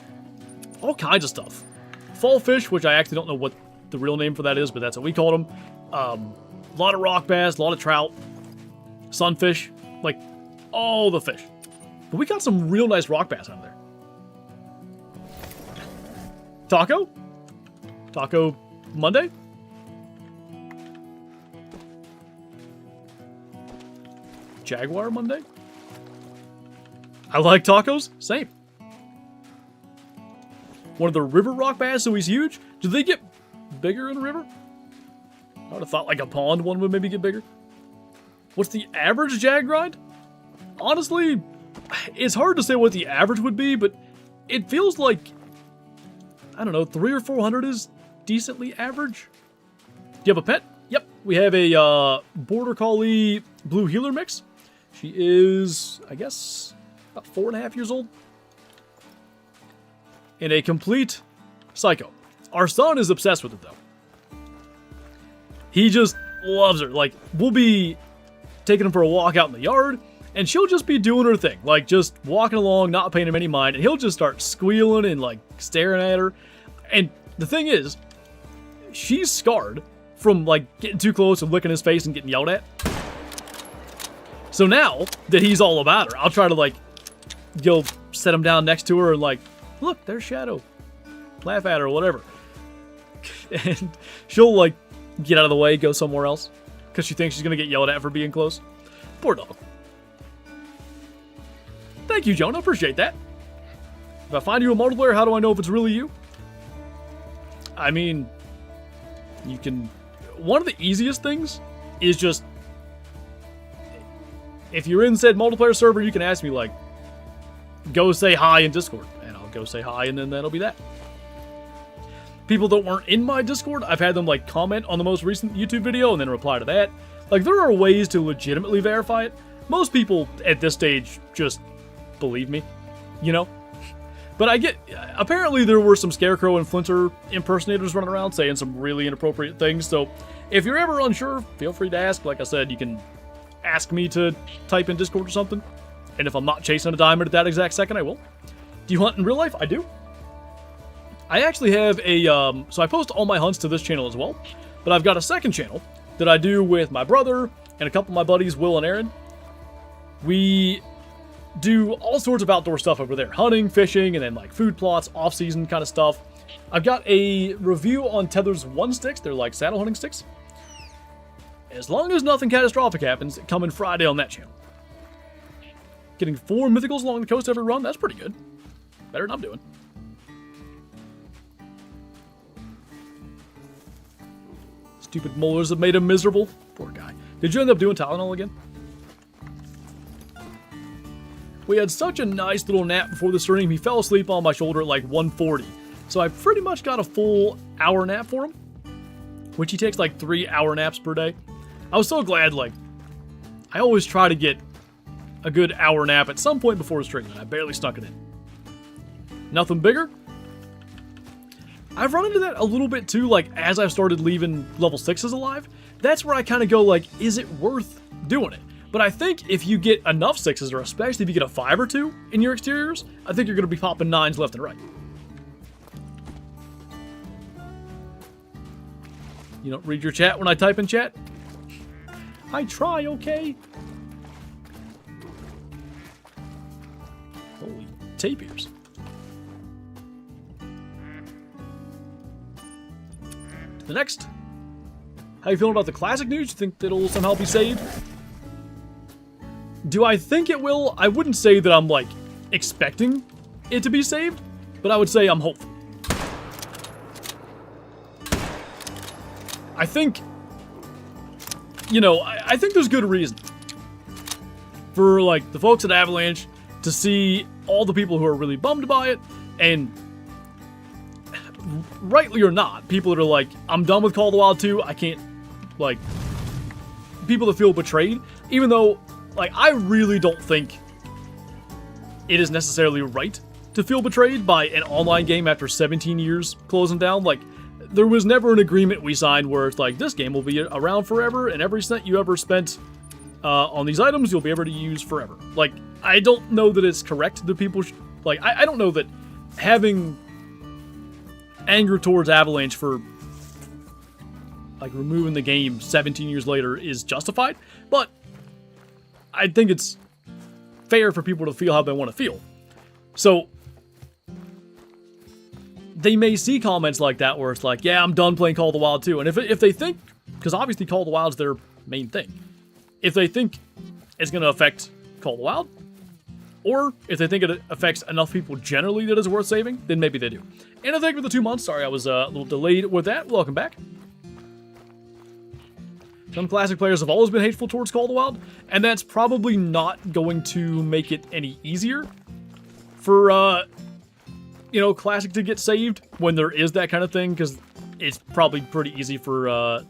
all kinds of stuff. Fall fish, which I actually don't know what the real name for that is, but that's what we called them. A lot of rock bass, a lot of trout, sunfish, like all the fish. But we got some real nice rock bass out of there. Taco? Taco Monday? Jaguar Monday? I like tacos. Same. One of the river rock bass, so he's huge. Do they get bigger in the river? I would have thought like a pond one would maybe get bigger. What's the average jag grind? Honestly, it's hard to say what the average would be, but it feels like, I don't know, 300 or 400 is decently average. Do you have a pet? Yep, we have a Border Collie Blue Heeler mix. She is, I guess, about 4.5 years old. And a complete psycho. Our son is obsessed with it, though. He just loves her. Like, we'll be taking him for a walk out in the yard, and she'll just be doing her thing. Like, just walking along, not paying him any mind, and he'll just start squealing and, like, staring at her. And the thing is, she's scarred from, like, getting too close and licking his face and getting yelled at. So now that he's all about her, I'll try to, like, go set him down next to her and, like, look, there's Shadow. Laugh at her or whatever. And she'll, like, get out of the way, go somewhere else. Because she thinks she's going to get yelled at for being close. Poor dog. Thank you, Jonah. Appreciate that. If I find you a multiplayer, how do I know if it's really you? I mean, you can... One of the easiest things is just... If you're in said multiplayer server, you can ask me, like, go say hi in Discord. And I'll go say hi, and then that'll be that. people that weren't in my Discord, I've had them like comment on the most recent YouTube video and then reply to that. Like, there are ways to legitimately verify it. Most people at this stage just believe me, you know? But apparently there were some Scarecrow and Flinter impersonators running around saying some really inappropriate things, so if you're ever unsure, feel free to ask. Like I said, you can ask me to type in Discord or something, and if I'm not chasing a diamond at that exact second, I will. Do you hunt in real life? I do. I actually have a, so I post all my hunts to this channel as well, but I've got a second channel that I do with my brother and a couple of my buddies, Will and Aaron. We do all sorts of outdoor stuff over there. Hunting, fishing, and then like food plots, off-season kind of stuff. I've got a review on Tether's One sticks. They're like saddle hunting sticks. As long as nothing catastrophic happens, coming Friday on that channel. Getting 4 mythicals along the coast every run, that's pretty good. Better than I'm doing. Stupid molars have made him miserable. Poor guy. Did you end up doing Tylenol again? We had such a nice little nap before the stream. He fell asleep on my shoulder at like 1:40. So I pretty much got a full hour nap for him, which he takes like 3-hour naps per day. I was so glad, like, I always try to get a good hour nap at some point before the stream, and I barely snuck it in. Nothing bigger? I've run into that a little bit too, like, as I've started leaving level 6s alive. That's where I kind of go, like, is it worth doing it? But I think if you get enough 6s, or especially if you get a 5 or 2 in your exteriors, I think you're going to be popping 9s left and right. You don't read your chat when I type in chat? I try, okay? Holy tapirs. The next. How you feeling about the classic news? You think it'll somehow be saved? Do I think it will? I wouldn't say that I'm, like, expecting it to be saved, but I would say I'm hopeful. I think, you know, I think there's good reason for, like, the folks at Avalanche to see all the people who are really bummed by it, and rightly or not, people that are like, I'm done with Call of the Wild 2, I can't, like, people that feel betrayed, even though, like, I really don't think it is necessarily right to feel betrayed by an online game after 17 years closing down. Like, there was never an agreement we signed where it's like, this game will be around forever, and every cent you ever spent on these items, you'll be able to use forever. Like, I don't know that it's correct that people like, I don't know that having anger towards Avalanche for, like, removing the game 17 years later is justified, but I think it's fair for people to feel how they want to feel. So, they may see comments like that where it's like, yeah, I'm done playing Call of the Wild 2. And if they think, because obviously Call of the Wild's their main thing, if they think it's going to affect Call of the Wild, or if they think it affects enough people generally that it's worth saving, then maybe they do. And I think for the 2 months, sorry I was a little delayed with that, welcome back. Some classic players have always been hateful towards Call of the Wild, and that's probably not going to make it any easier for, you know, Classic to get saved when there is that kind of thing, because it's probably pretty easy for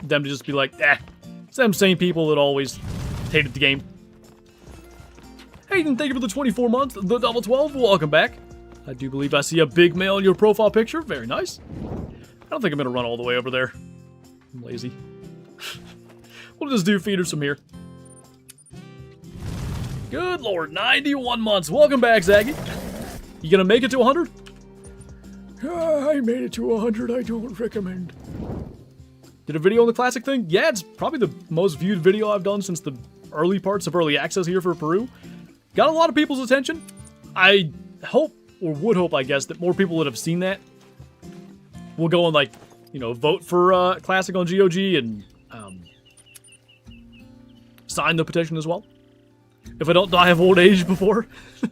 them to just be like, it's them same people that always hated the game. Hayden, thank you for the 24 months, the double 12, welcome back. I do believe I see a big male in your profile picture, very nice. I don't think I'm going to run all the way over there. I'm lazy. We'll just do feeders from here. Good lord, 91 months. Welcome back, Jaggy. You gonna make it to 100? I made it to 100, I don't recommend. Did a video on the classic thing? Yeah, it's probably the most viewed video I've done since the early parts of early access here for Peru. Got a lot of people's attention. I hope, or would hope, I guess, that more people that have seen that will go and, like, you know, vote for classic on GOG and sign the petition as well. If I don't die of old age before. Do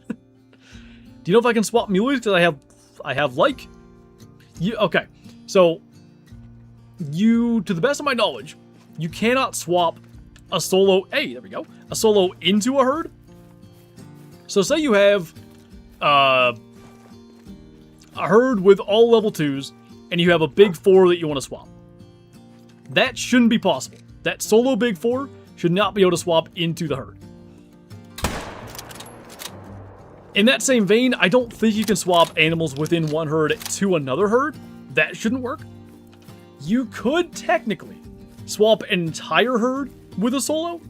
you know if I can swap muleys? Because I have like... Okay, so you, to the best of my knowledge, you cannot swap a solo... Hey, there we go. A solo into a herd. So say you have a herd with all level 2s, and you have a big 4 that you want to swap. That shouldn't be possible. That solo big 4 should not be able to swap into the herd. In that same vein, I don't think you can swap animals within one herd to another herd. That shouldn't work. You could technically swap an entire herd with a solo,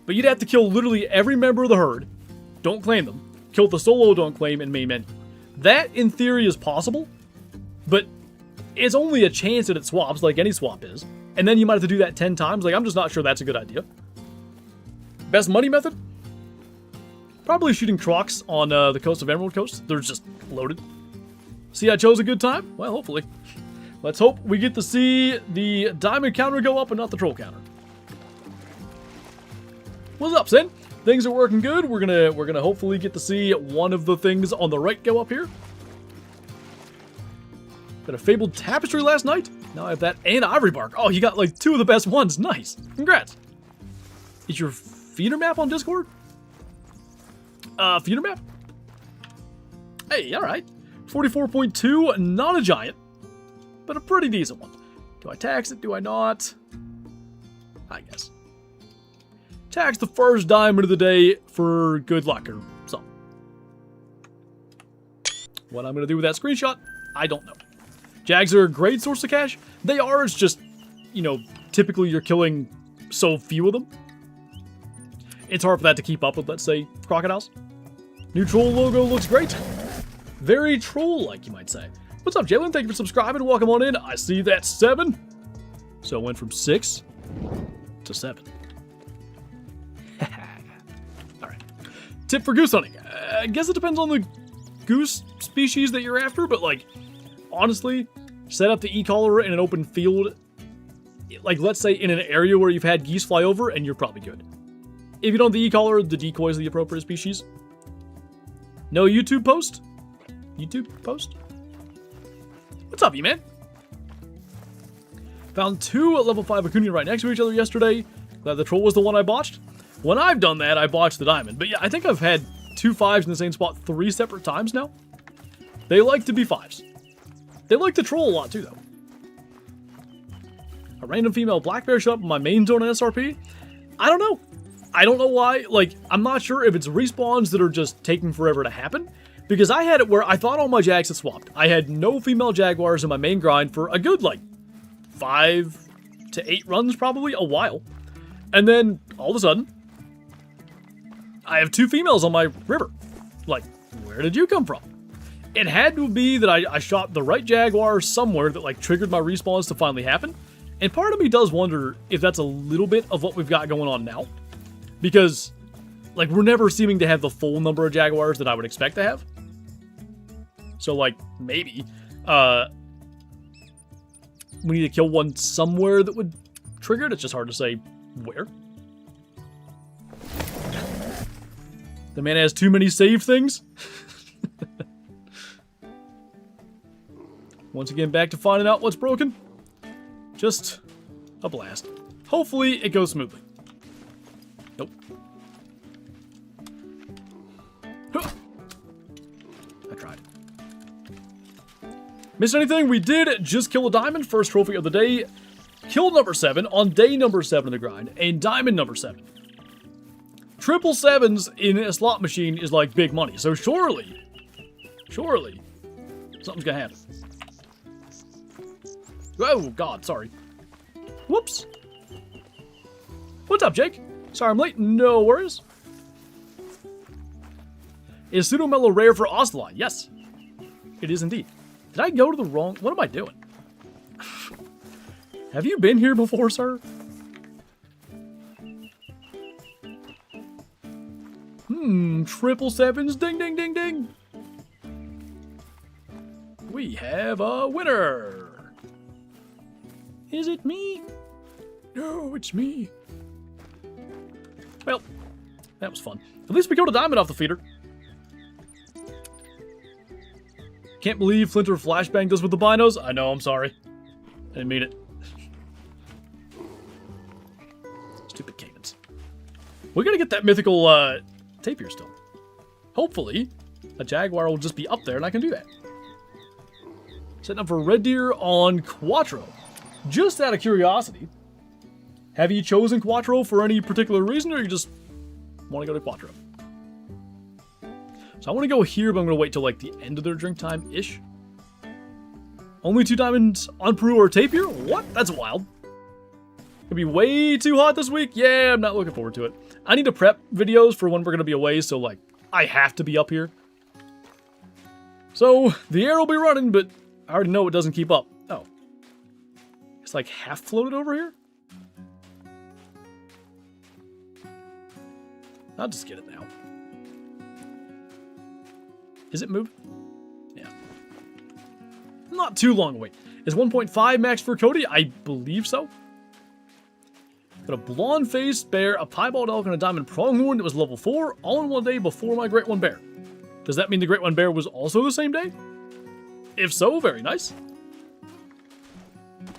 but you'd have to kill literally every member of the herd. Don't claim them. Kill the solo, don't claim, and main menu. That, in theory, is possible, but it's only a chance that it swaps, like any swap is. And then you might have to do that 10 times. Like, I'm just not sure that's a good idea. Best money method? Probably shooting crocs on the coast of Emerald Coast. They're just loaded. See, I chose a good time? Well, hopefully. Let's hope we get to see the diamond counter go up and not the troll counter. What's up, Sin? Things are working good. We're gonna hopefully get to see one of the things on the right go up here. Got a fabled tapestry last night. Now I have that and ivory bark. Oh, you got like 2 of the best ones. Nice. Congrats. Is your feeder map on Discord? Feeder map? Hey, alright. 44.2, not a giant, but a pretty decent one. Do I tax it? Do I not? I guess. Tax the first diamond of the day for good luck or something. What I'm going to do with that screenshot, I don't know. Jags are a great source of cash. They are, it's just, you know, typically you're killing so few of them. It's hard for that to keep up with, let's say, crocodiles. New troll logo looks great. Very troll-like, you might say. What's up, Jalen? Thank you for subscribing. Welcome on in. I see that 7. So it went from 6 to 7. Alright. Tip for goose hunting. I guess it depends on the goose species that you're after, but, like, honestly, set up the e-collar in an open field. Like, let's say in an area where you've had geese fly over, and you're probably good. If you don't have the e-collar, the decoy is the appropriate species. No YouTube post? YouTube post? What's up, man? Found 2 level 5 Acuna right next to each other yesterday. Glad the troll was the one I botched. When I've done that, I botched the diamond. But yeah, I think I've had 2 5s in the same spot 3 separate times now. They like to be 5s. They like to troll a lot too, though. A random female black bear showed up in my main zone on SRP. I don't know. I don't know why. Like, I'm not sure if it's respawns that are just taking forever to happen. Because I had it where I thought all my Jags had swapped. I had no female Jaguars in my main grind for a good, like, 5 to 8 runs, probably, a while. And then, all of a sudden, I have 2 females on my river. Like, where did you come from? It had to be that I shot the right Jaguar somewhere that, like, triggered my respawns to finally happen. And part of me does wonder if that's a little bit of what we've got going on now. Because, like, we're never seeming to have the full number of Jaguars that I would expect to have. So, like, maybe, we need to kill one somewhere that would trigger it. It's just hard to say where. The man has too many save things. Once again, back to finding out what's broken. Just a blast. Hopefully, it goes smoothly. Nope. I tried. Missed anything? We did just kill a diamond. First trophy of the day. Kill number 7 on day number 7 of the grind. And diamond number 7. Triple 7s in a slot machine is like big money. So surely, something's gonna happen. Oh, God, sorry. Whoops. What's up, Jake? Sorry I'm late. No worries. Is Pseudo-Mellow rare for Ocelot? Yes. It is indeed. Did I go to the wrong... What am I doing? Have you been here before, sir? Triple 7s. Ding, ding, ding, ding. We have a winner. Is it me? No, it's me. Well, that was fun. At least we got a diamond off the feeder. Can't believe Flinter flashbanged us with the binos. I know, I'm sorry. I didn't mean it. Stupid Caymans. We're gonna get that mythical tapir still. Hopefully, a Jaguar will just be up there and I can do that. Setting up for Red Deer on Quattro. Just out of curiosity, have you chosen Quattro for any particular reason, or you just want to go to Quattro? So I want to go here, but I'm going to wait till like the end of their drink time-ish. Only 2 diamonds on Peru or Tapir? What? That's wild. It'll be way too hot this week. Yeah, I'm not looking forward to it. I need to prep videos for when we're going to be away, so like, I have to be up here. So, the air will be running, but I already know it doesn't keep up. Oh. It's like half floated over here? I'll just get it now. Is it moved? Yeah. Not too long away. Is 1.5 max for Cody? I believe so. Got a blonde-faced bear, a piebald elk, and a diamond pronghorn that was level 4 all in one day before my Great One Bear. Does that mean the Great One Bear was also the same day? If so, very nice.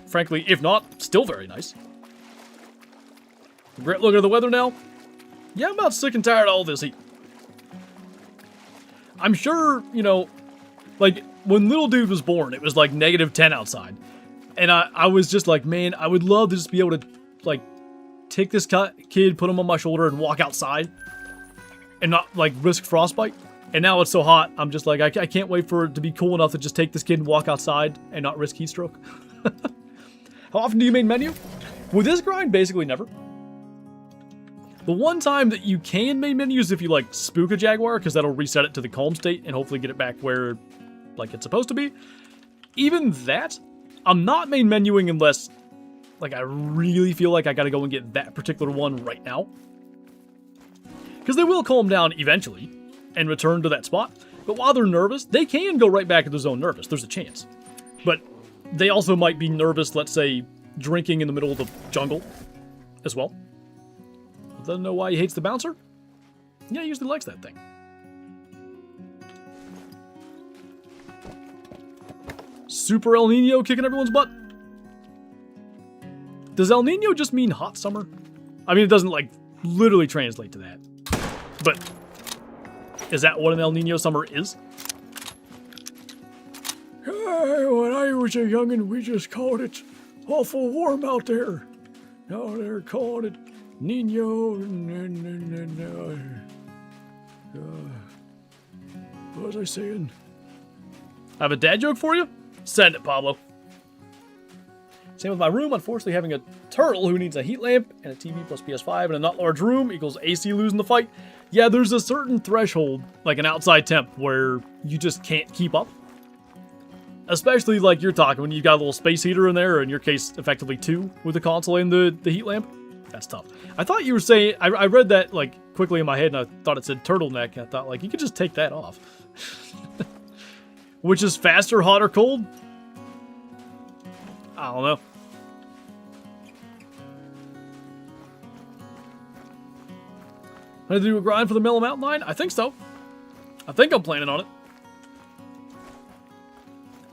Frankly, if not, still very nice. Great look at the weather now. Yeah, I'm about sick and tired of all this heat. I'm sure, you know, like, when little dude was born, it was like -10 outside. And I was just like, man, I would love to just be able to, like, take this kid, put him on my shoulder, and walk outside. And not, like, risk frostbite. And now it's so hot, I'm just like, I can't wait for it to be cool enough to just take this kid and walk outside and not risk heat stroke. How often do you main menu? With this grind, basically never. The one time that you can main menu is if you, like, spook a Jaguar, because that'll reset it to the calm state and hopefully get it back where, like, it's supposed to be. Even that, I'm not main menuing unless, like, I really feel like I gotta go and get that particular one right now. Because they will calm down eventually and return to that spot. But while they're nervous, they can go right back into zone nervous. There's a chance. But they also might be nervous, let's say, drinking in the middle of the jungle as well. Doesn't know why he hates the bouncer? Yeah, he usually likes that thing. Super El Nino kicking everyone's butt. Does El Nino just mean hot summer? I mean, it doesn't, like, literally translate to that. But is that what an El Nino summer is? When I was a youngin', we just called it awful warm out there. Now they're calling it Nino. What was I saying? I have a dad joke for you? Send it, Pablo. Same with my room. Unfortunately, having a turtle who needs a heat lamp and a TV plus PS5 and a not large room equals AC losing the fight. Yeah, there's a certain threshold, like an outside temp, where you just can't keep up. Especially like you're talking when you've got a little space heater in there, or in your case, effectively 2 with the console and the heat lamp. That's tough. I thought you were saying, I read that like quickly in my head and I thought it said turtleneck. And I thought like, you could just take that off. Which is faster, hot, or cold? I don't know. Gonna do a grind for the Mellow Mountain line? I think so. I think I'm planning on it.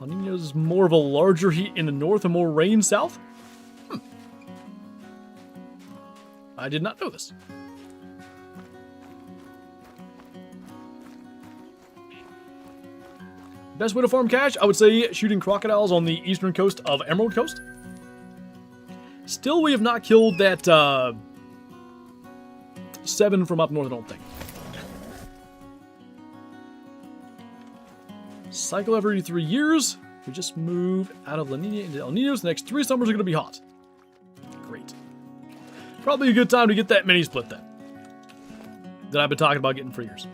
El Nino's more of a larger heat in the north and more rain south? I did not know this. Best way to farm cash? I would say shooting crocodiles on the eastern coast of Emerald Coast. Still, we have not killed that 7 from up north, I don't think. Cycle every 3 years. We just moved out of La Nina into El Nino. The next 3 summers are going to be hot. Great. Probably a good time to get that mini split then. That I've been talking about getting for years.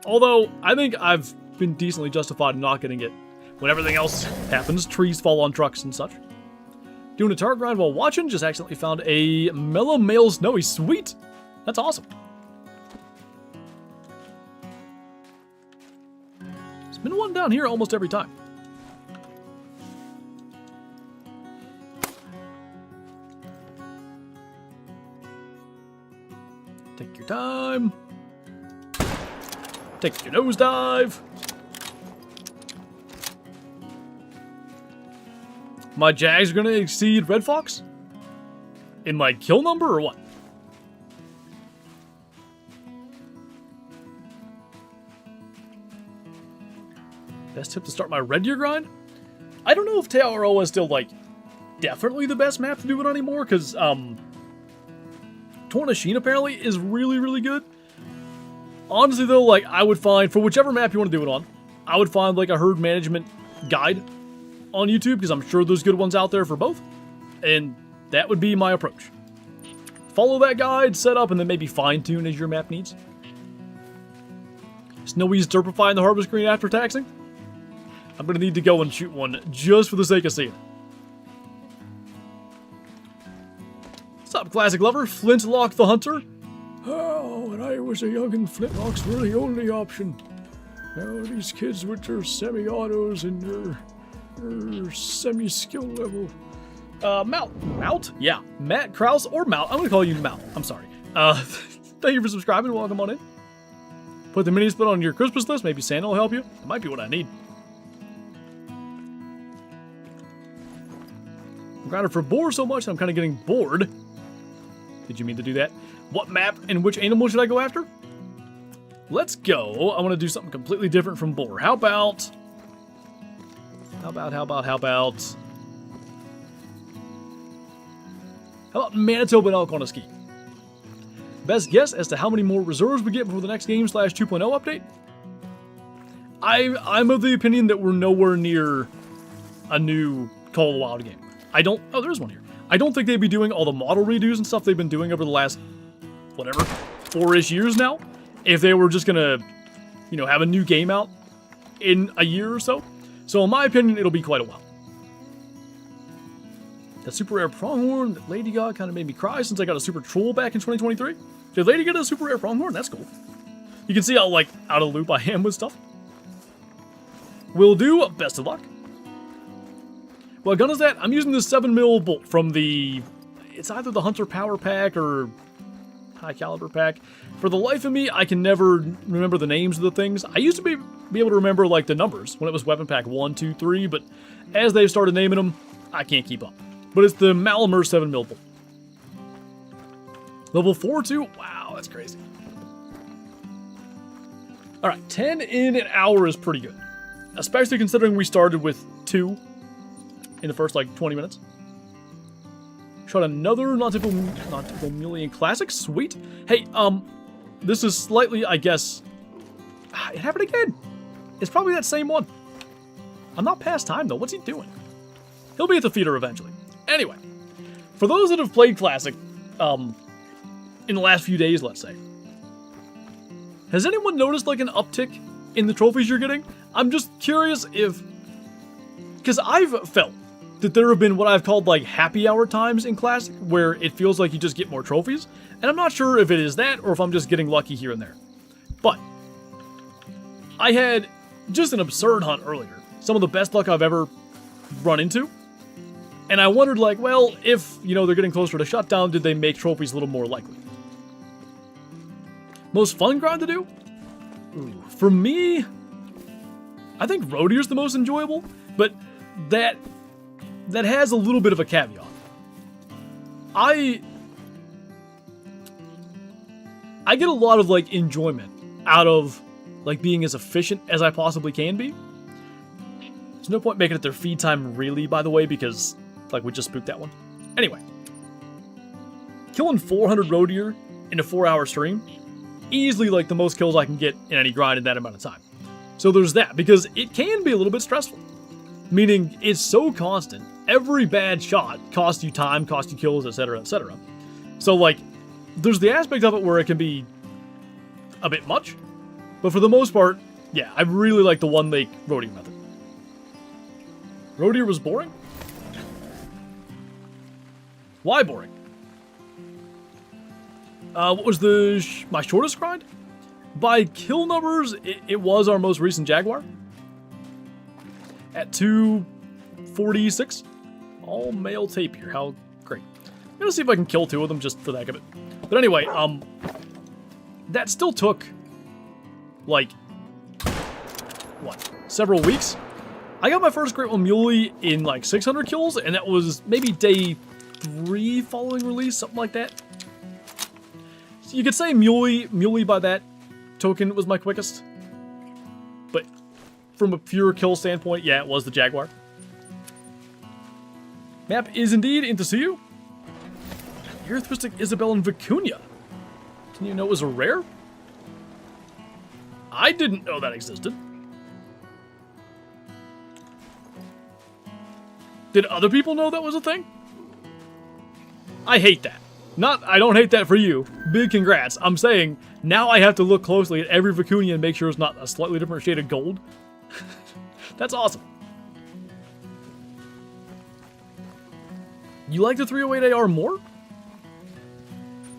Although, I think I've been decently justified in not getting it when everything else happens. Trees fall on trucks and such. Doing a target grind while watching. Just accidentally found a Mellow Male Snowy. Sweet. That's awesome. There's been one down here almost every time. Take your time. Take your nosedive. My Jags are going to exceed Red Fox? In my kill number or what? Best tip to start my Red Deer grind? I don't know if Te'aroa is still, like, definitely the best map to do it on anymore, because, Tornasheen apparently is really, really good. Honestly, though, like, I would find, for whichever map you want to do it on, I would find, like, a herd management guide on YouTube, because I'm sure there's good ones out there for both, and that would be my approach. Follow that guide, set up, and then maybe fine-tune as your map needs. Snowy's derpifying the harvest green after taxing? I'm going to need to go and shoot one just for the sake of seeing it. What's up, classic lover? Flintlock the Hunter? Oh, when I was a youngin', flintlocks were the only option. Now these kids with their semi-autos and their semi-skill level. Mout? Yeah, Matt Krause or Mout. I'm going to call you Mout. I'm sorry. Thank you for subscribing. Welcome on in. Put the mini split on your Christmas list. Maybe Santa will help you. It might be what I need. I'm grinding for boar so much I'm kind of getting bored. Did you mean to do that? What map and which animal should I go after? Let's go. I want to do something completely different from boar. How about Manitoba elk on a ski? Best guess as to how many more reserves we get before the next game / 2.0 update? I'm of the opinion that we're nowhere near a new Call of the Wild game. Oh, there's one here. I don't think they'd be doing all the model redos and stuff they've been doing over the last, whatever, 4-ish years now, if they were just gonna, have a new game out in a year or so. So in my opinion, it'll be quite a while. That super rare pronghorn that Lady got kind of made me cry since I got a super troll back in 2023. Did Lady get a super rare pronghorn? That's cool. You can see how, like, out of the loop I am with stuff. Will do. Best of luck. What gun is that? I'm using the 7mm bolt from the... It's either the Hunter Power Pack or High Caliber Pack. For the life of me, I can never remember the names of the things. I used to be able to remember, like, the numbers when it was Weapon Pack 1, 2, 3, but as they've started naming them, I can't keep up. But it's the Malamer 7mm bolt. Level 4 too? Wow, that's crazy. Alright, 10 in an hour is pretty good. Especially considering we started with 2 in the first, like, 20 minutes. Shot another non-typical Mulian Classic. Sweet. Hey, this is slightly, I guess... It happened again. It's probably that same one. I'm not past time, though. What's he doing? He'll be at the feeder eventually. Anyway, for those that have played Classic, in the last few days, let's say, has anyone noticed, like, an uptick in the trophies you're getting? I'm just curious if... Because I've felt that there have been what I've called, like, happy hour times in Classic, where it feels like you just get more trophies, and I'm not sure if it is that, or if I'm just getting lucky here and there. But, I had just an absurd hunt earlier. Some of the best luck I've ever run into. And I wondered, like, well, if, they're getting closer to shutdown, did they make trophies a little more likely? Most fun grind to do? Ooh, for me, I think Road Deer's the most enjoyable, but that has a little bit of a caveat. I get a lot of, like, enjoyment out of, like, being as efficient as I possibly can be. There's no point making it their feed time, really, by the way, because, like, we just spooked that one. Anyway. Killing 400 road deer in a 4-hour stream, easily, like, the most kills I can get in any grind in that amount of time. So there's that, because it can be a little bit stressful. Meaning, it's so constant. Every bad shot costs you time, costs you kills, etc., etc. So, like, there's the aspect of it where it can be a bit much. But for the most part, yeah, I really like the one lake road deer method. Road deer was boring? Why boring? What was my shortest grind? By kill numbers, it was our most recent Jaguar. At 246. All male tapir. How great. I'm gonna see if I can kill 2 of them just for the heck of it. But anyway, that still took, like, what? Several weeks? I got my first Great One Muley in, like, 600 kills, and that was maybe day 3 following release, something like that. So you could say Muley by that token was my quickest. But from a pure kill standpoint, yeah, it was the Jaguar. Map is indeed into see you. Erythristic Isabel and Vicuña. Didn't you know it was a rare? I didn't know that existed. Did other people know that was a thing? I hate that. I don't hate that for you. Big congrats. I'm saying, now I have to look closely at every Vicuña and make sure it's not a slightly different shade of gold. That's awesome. You like the 308 AR more?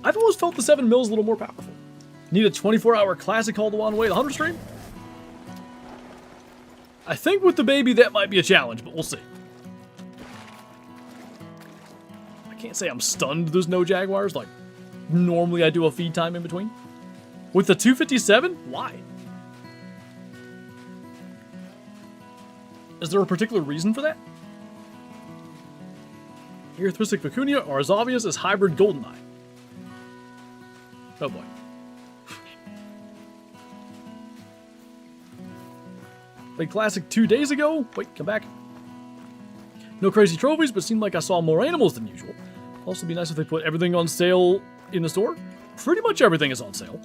I've always felt the 7mm is a little more powerful. Need a 24-hour classic all the way to 100 stream? I think with the baby that might be a challenge, but we'll see. I can't say I'm stunned there's no Jaguars, like normally I do a feed time in between. With the 257? Why? Is there a particular reason for that? Erythristic Vicuña are as obvious as hybrid Goldeneye. Oh boy. Played Classic 2 days ago. Wait, come back. No crazy trophies, but seemed like I saw more animals than usual. Also, be nice if they put everything on sale in the store. Pretty much everything is on sale.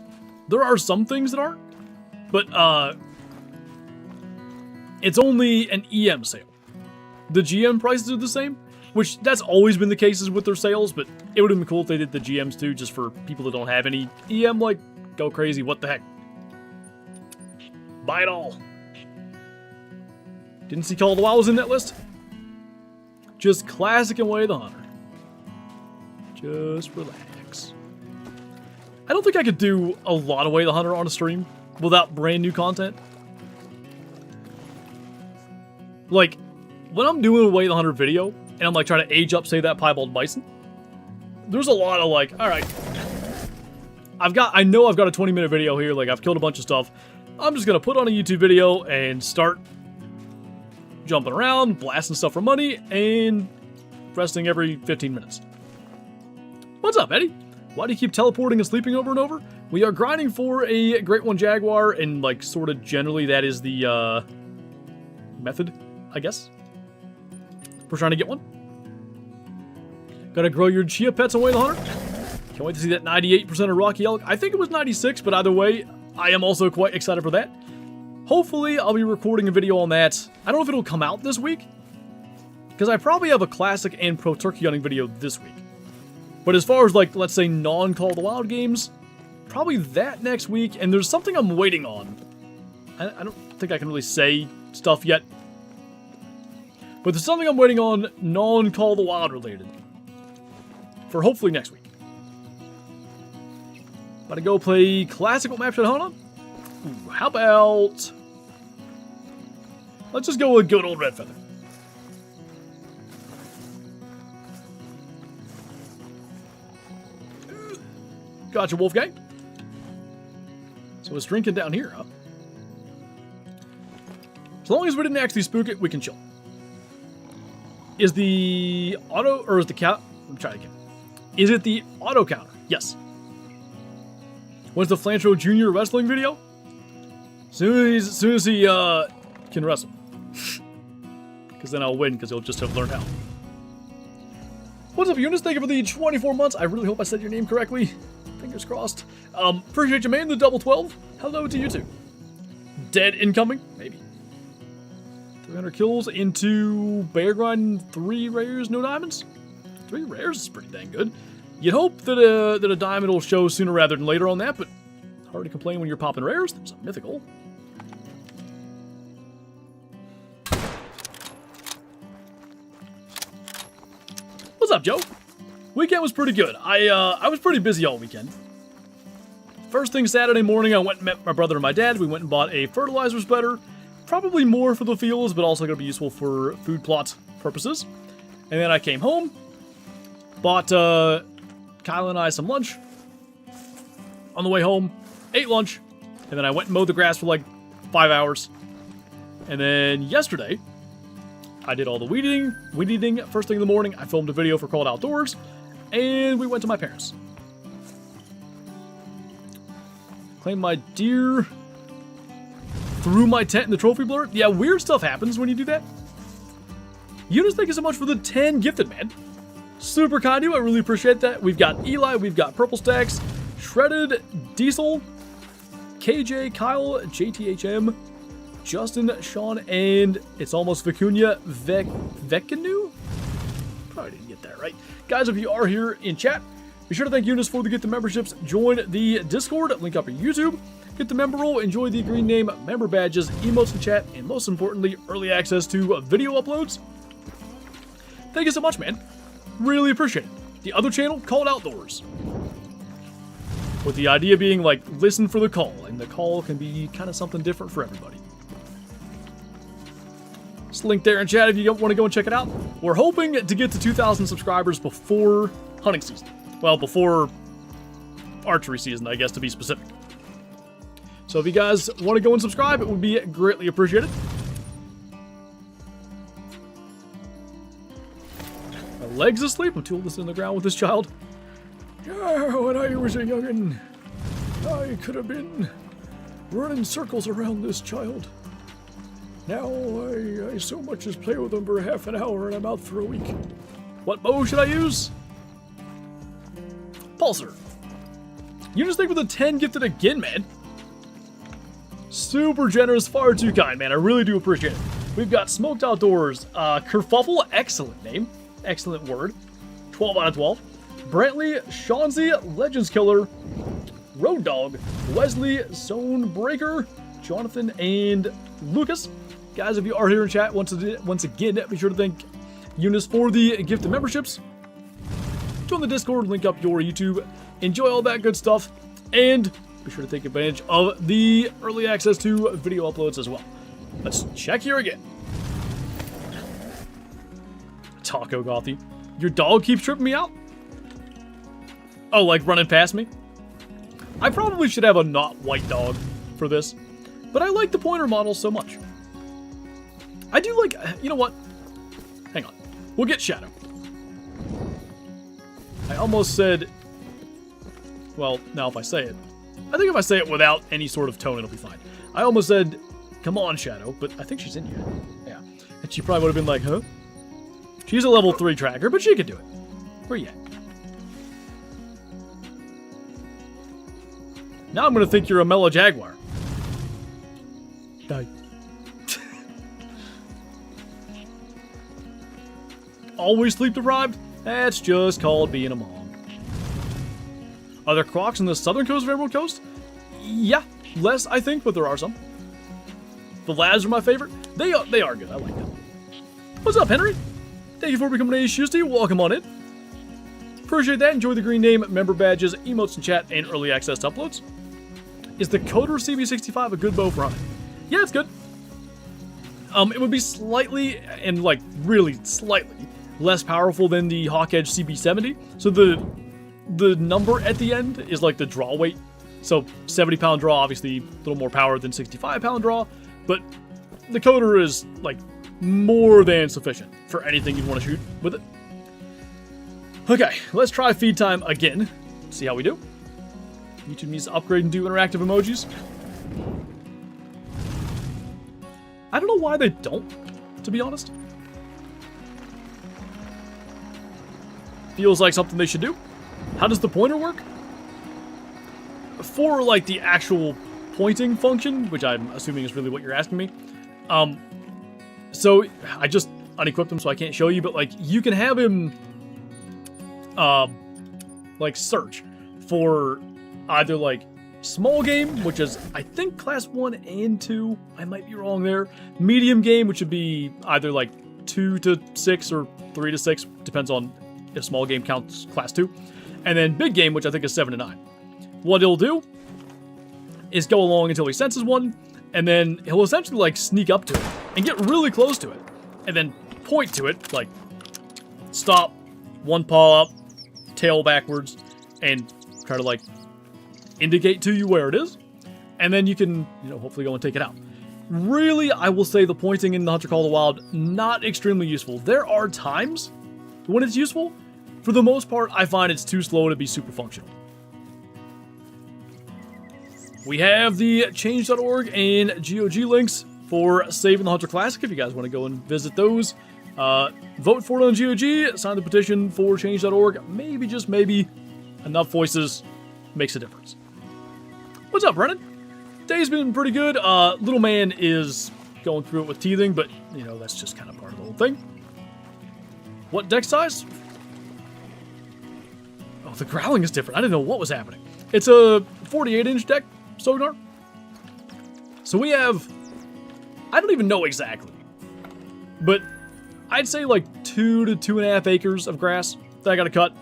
There are some things that aren't, but it's only an EM sale. The GM prices are the same, which that's always been the cases with their sales, but it would have been cool if they did the GMs too, just for people that don't have any EM, like, go crazy, what the heck. Buy it all. Didn't see Call of the Wild was in that list? Just classic and Way the Hunter. Just relax. I don't think I could do a lot of Way the Hunter on a stream without brand new content. Like, when I'm doing a Way the Hunter video, and I'm like trying to age up, say, that piebald bison, there's a lot of like, alright, I know I've got a 20-minute video here, like I've killed a bunch of stuff. I'm just gonna put on a YouTube video and start jumping around, blasting stuff for money, and resting every 15 minutes. What's up, Eddie? Why do you keep teleporting and sleeping over and over? We are grinding for a Great One Jaguar, and like sort of generally that is the method, I guess. We're trying to get one. Gotta grow your chia pets away the hunter. Can't wait to see that 98% of Rocky Elk. I think it was 96, but either way, I am also quite excited for that. Hopefully, I'll be recording a video on that. I don't know if it'll come out this week, because I probably have a classic and pro turkey hunting video this week. But as far as, like, let's say non-Call of the Wild games, probably that next week, and there's something I'm waiting on. I don't think I can really say stuff yet. But there's something I'm waiting on non-Call of the Wild related for hopefully next week. About to go play classical map shot Hana. Ooh, how about... let's just go with good old Red Feather. Gotcha, Wolfgang. So it's drinking down here, huh? As long as we didn't actually spook it, we can chill. Is the auto, or is the count? I'm trying again. Is it the auto counter? Yes. When's the Flinter Junior wrestling video? Soon as he can wrestle. Because then I'll win, because he'll just have learned how. What's up, Eunice? Thank you for the 24 months. I really hope I said your name correctly. Fingers crossed. Appreciate you, man. The double 12. Hello to you too. Dead incoming? Maybe. 300 kills into bear grind, 3 rares, no diamonds? 3 rares is pretty dang good. You'd hope that a diamond will show sooner rather than later on that, but hard to complain when you're popping rares. There's a mythical. What's up, Joe? Weekend was pretty good. I was pretty busy all weekend. First thing Saturday morning, I went and met my brother and my dad. We went and bought a fertilizer spreader. Probably more for the fields, but also going to be useful for food plot purposes. And then I came home, bought Kyle and I some lunch. On the way home, ate lunch, and then I went and mowed the grass for like 5 hours. And then yesterday, I did all the weed eating first thing in the morning. I filmed a video for Called Outdoors, and we went to my parents. Claimed my deer through my tent in the trophy blur. Yeah, weird stuff happens when you do that. Eunice, thank you so much for the 10 gifted, man. Super kind of you. I really appreciate that. We've got Eli. We've got Purple Stacks, Shredded, Diesel, KJ, Kyle, JTHM, Justin, Sean, and it's almost Vicuña Vekanu? Probably didn't get that right. Guys, if you are here in chat, be sure to thank Eunice for the gift of memberships. Join the Discord, link up your YouTube, get the member role, enjoy the green name, member badges, emotes in chat, and most importantly, early access to video uploads. Thank you so much, man. Really appreciate it. The other channel, Called Outdoors. With the idea being, like, listen for the call, and the call can be kind of something different for everybody. Just link there in chat if you want to go and check it out. We're hoping to get to 2,000 subscribers before hunting season. Well, before archery season, I guess, to be specific. So if you guys want to go and subscribe, it would be greatly appreciated. My leg's asleep. I'm too old to sit on the ground with this child. Yeah, when I was a youngin', I could have been running circles around this child. Now I so much as play with him for half an hour and I'm out for a week. What bow should I use? Pulsar. You just think with a 10 gifted again, man. Super generous, far too kind, man. I really do appreciate it. We've got Smoked Outdoors, Kerfuffle, excellent name, excellent word. 12 out of 12. Brantley, Shawnzy, Legends Killer, Road Dog, Wesley, Zone Breaker, Jonathan, and Lucas. Guys, if you are here in chat, once again, be sure to thank Eunice for the gift of memberships. Join the Discord, link up your YouTube, enjoy all that good stuff, and be sure to take advantage of the early access to video uploads as well. Let's check here again. Taco Gothy. Your dog keeps tripping me out? Oh, like running past me? I probably should have a not white dog for this, but I like the pointer model so much. I do like, you know what? Hang on. We'll get Shadow. I almost said, well, now if I say it, I think if I say it without any sort of tone, it'll be fine. I almost said, come on, Shadow, but I think she's in here. Yeah. And she probably would have been like, huh? She's a level 3 tracker, but she could do it. Where you at? Now I'm going to think you're a mellow Jaguar. Die. Always sleep deprived? That's just called being a mom. Are there crocs on the southern coast of Emerald Coast? Yeah, less I think, but there are some. The labs are my favorite. They are good. I like them. What's up, Henry? Thank you for becoming a Tuesday. Welcome on in. Appreciate that. Enjoy the green name, member badges, emotes in chat, and early access to uploads. Is the Coder CB65 a good bow for hunting? Yeah, it's good. It would be slightly, and like really slightly, less powerful than the Hawkedge CB70. So the number at the end is like the draw weight. So 70-pound draw, obviously a little more power than 65-pound draw, but the Coder is like more than sufficient for anything you'd want to shoot with it. Okay, let's try feed time again. See how we do. YouTube needs to upgrade and do interactive emojis. I don't know why they don't, to be honest. Feels like something they should do. How does the pointer work? For like the actual pointing function, which I'm assuming is really what you're asking me. So I just unequipped him so I can't show you, but like you can have him like search for either like small game, which is I think class 1 and 2. I might be wrong there. Medium game, which would be either like 2 to 6 or 3 to 6, depends on if small game counts class 2. And then big game, which I think is 7 to 9. What he'll do is go along until he senses one, and then he'll essentially like sneak up to it and get really close to it, and then point to it, like stop, one paw up, tail backwards, and try to like indicate to you where it is, and then you can, you know, hopefully go and take it out. Really, I will say the pointing in the Hunter Call of the Wild, not extremely useful. There are times when it's useful. For the most part, I find it's too slow to be super functional. We have the change.org and GOG links for Saving the Hunter Classic if you guys want to go and visit those. Vote for it on GOG, sign the petition for change.org. Maybe, just maybe, enough voices makes a difference. What's up, Brennan? Day's been pretty good. Little man is going through it with teething, but, you know, that's just kind of part of the whole thing. What deck size? Oh, the growling is different. I didn't know what was happening. It's a 48-inch deck, Sognar. So we have, I don't even know exactly, but I'd say like 2 to 2.5 acres of grass that I gotta cut,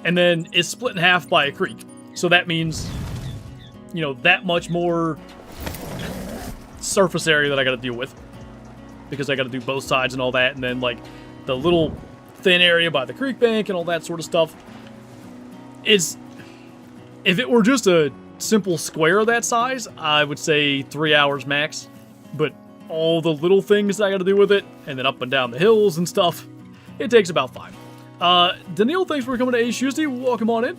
and then it's split in half by a creek. So that means, you know, that much more surface area that I gotta deal with, because I gotta do both sides and all that, and then like the little thin area by the creek bank and all that sort of stuff. Is, if it were just a simple square of that size, I would say 3 hours max, but all the little things I gotta do with it, and then up and down the hills and stuff, it takes about 5. Daniil, thanks for coming to Ace Tuesday. Welcome on in.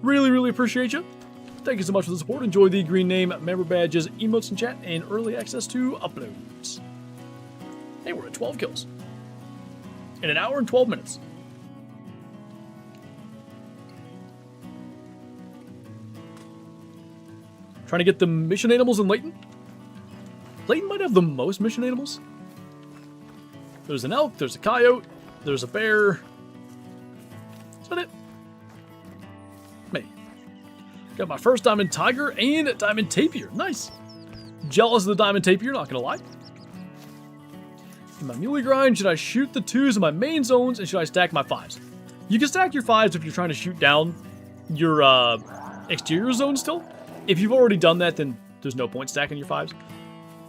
Really, really appreciate you. Thank you so much for the support. Enjoy the green name, member badges, emotes in chat, and early access to uploads. Hey, we're at 12 kills. In an hour and 12 minutes. Trying to get the mission animals in Layton. Layton might have the most mission animals. There's an elk, there's a coyote, there's a bear. Is that it? Me. Got my first diamond tiger and diamond tapir. Nice. Jealous of the diamond tapir, not gonna lie. In my muley grind, should I shoot the 2s in my main zones and should I stack my 5s? You can stack your 5s if you're trying to shoot down your exterior zone still. If you've already done that, then there's no point stacking your 5s.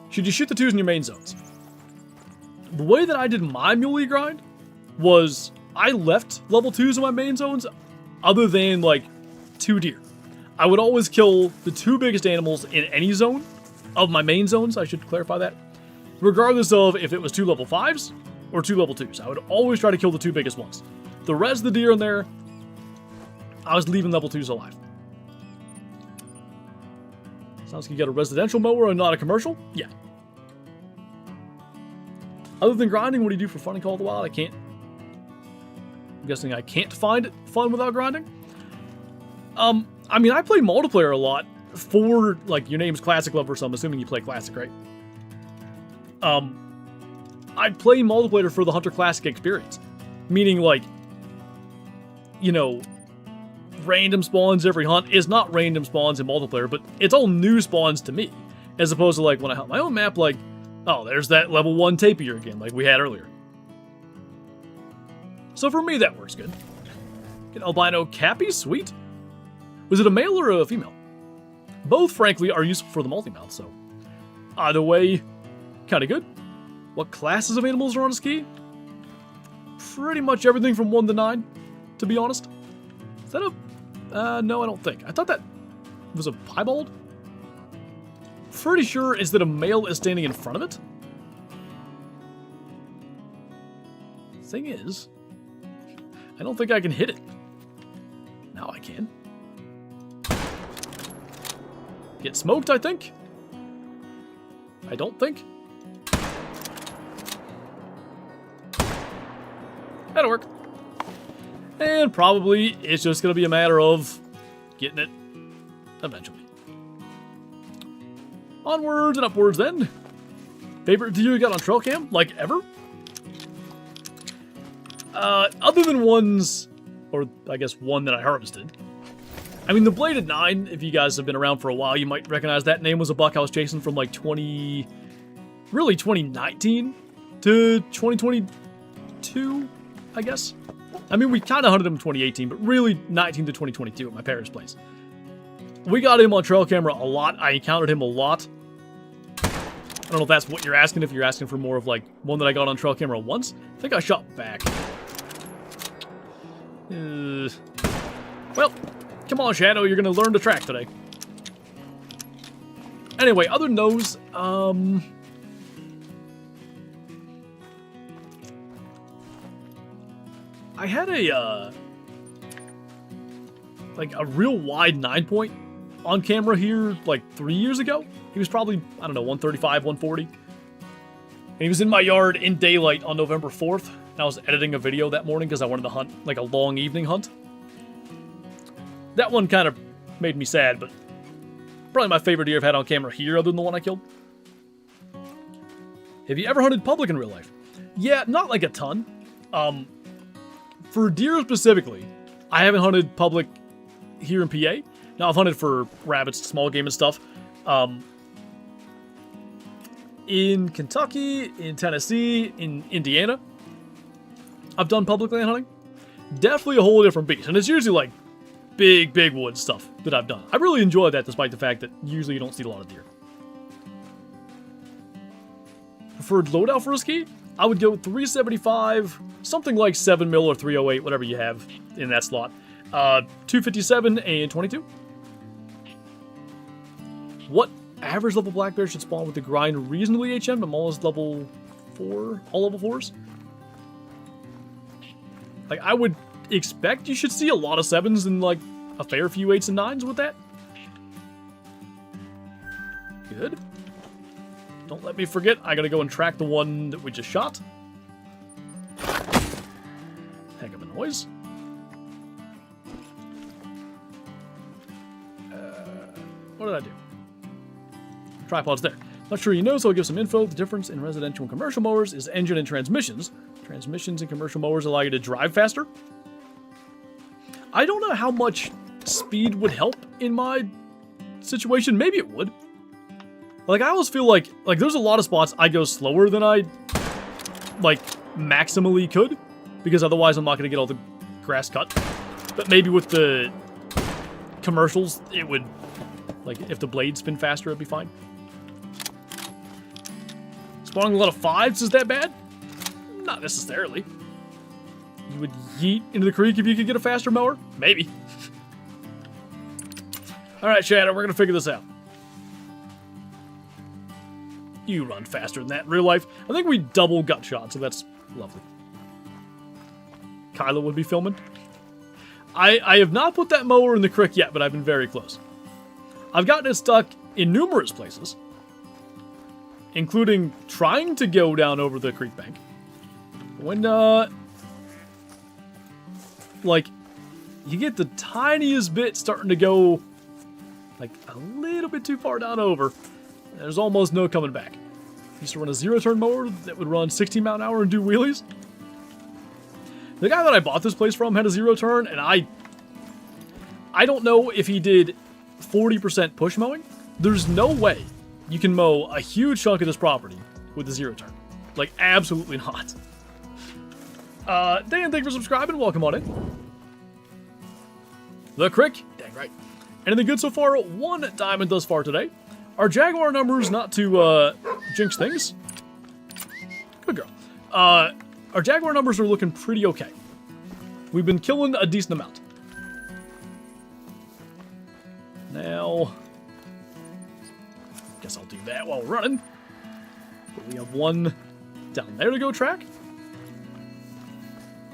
Should you shoot the 2s in your main zones? The way that I did my muley grind was I left level 2s in my main zones other than like 2 deer. I would always kill the 2 biggest animals in any zone of my main zones, I should clarify that. Regardless of if it was 2 level 5s or 2 level 2s. I would always try to kill the 2 biggest ones. The rest of the deer in there, I was leaving level 2s alive. Sounds like you got a residential mower and not a commercial? Yeah. Other than grinding, what do you do for fun in Call of the Wild? I can't. I'm guessing I can't find it fun without grinding. I mean, I play multiplayer a lot for, like, your name's Classic Lover, so I'm assuming you play Classic, right? I play multiplayer for the Hunter Classic experience. Meaning, like, you know, random spawns every hunt is not random spawns in multiplayer, but it's all new spawns to me. As opposed to, like, when I hunt my own map, like, oh, there's that level 1 tapir again, like we had earlier. So for me, that works good. Get albino cappy, sweet. Was it a male or a female? Both, frankly, are useful for the multi-mouth, so either way, kind of good. What classes of animals are on a ski? Pretty much everything from 1 to 9, to be honest. Is that a... no, I don't think. I thought that was a piebald. Pretty sure is that a male is standing in front of it. Thing is, I don't think I can hit it. Now I can. Get smoked, I think. I don't think. That'll work. And probably it's just going to be a matter of getting it eventually. Onwards and upwards then. Favorite deer you got on trail cam? Like ever? Other than ones, or I guess one that I harvested. I mean, the Bladed 9, if you guys have been around for a while, you might recognize that name was a buck I was chasing from like 2019 to 2022, I guess. I mean, we kind of hunted him in 2018, but really 19 to 2022 at my parents' place. We got him on trail camera a lot. I encountered him a lot. I don't know if that's what you're asking, if you're asking for more of like one that I got on trail camera once. I think I shot back. Well, come on, Shadow, you're going to learn to track today. Anyway, other than those, I had a, like a real wide 9-point on camera here like 3 years ago. He was probably, I don't know, 135, 140. And he was in my yard in daylight on November 4th. and I was editing a video that morning because I wanted to hunt, like, a long evening hunt. That one kind of made me sad, but probably my favorite deer I've had on camera here other than the one I killed. Have you ever hunted public in real life? Yeah, not like a ton. For deer specifically, I haven't hunted public here in PA. Now, I've hunted for rabbits, small game and stuff. In Kentucky, in Tennessee, in Indiana, I've done public land hunting. Definitely a whole different beast. And it's usually like big wood stuff that I've done. I really enjoy that despite the fact that usually you don't see a lot of deer. Preferred loadout for a ski? I would go 375, something like 7mm or 308, whatever you have in that slot. 257 and 22. What average level black bear should spawn with the grind reasonably HM, but almost level 4, all level 4s? Like, I would expect you should see a lot of 7s and, like, a fair few 8s and 9s with that. Good. Don't let me forget, I gotta go and track the one that we just shot. Heck of a noise. What did I do? Tripod's there. Not sure you know, so I'll give some info. The difference in residential and commercial mowers is engine and transmissions. Transmissions in commercial mowers allow you to drive faster. I don't know how much speed would help in my situation. Maybe it would. Like, I always feel like there's a lot of spots I go slower than I, like, maximally could. Because otherwise I'm not going to get all the grass cut. But maybe with the commercials, it would, like, if the blades spin faster, it'd be fine. Spawning a lot of 5s, is that bad? Not necessarily. You would yeet into the creek if you could get a faster mower? Maybe. Alright, Shadow, we're going to figure this out. You run faster than that in real life. I think we double gut shot, so that's lovely. Kyla would be filming. I have not put that mower in the creek yet, but I've been very close. I've gotten it stuck in numerous places, including trying to go down over the creek bank. When, like, you get the tiniest bit starting to go, like, a little bit too far down over, there's almost no coming back. I used to run a zero-turn mower that would run 16 miles an hour and do wheelies. The guy that I bought this place from had a zero-turn, and I don't know if he did 40% push mowing. There's no way you can mow a huge chunk of this property with a zero-turn. Like, absolutely not. Dan, thank you for subscribing. Welcome on in. The Crick. Dang right. Anything good so far? 1 diamond thus far today. Our Jaguar numbers, not to jinx things. Good girl. Our Jaguar numbers are looking pretty okay. We've been killing a decent amount. Now, guess I'll do that while we're running. But we have one down there to go track.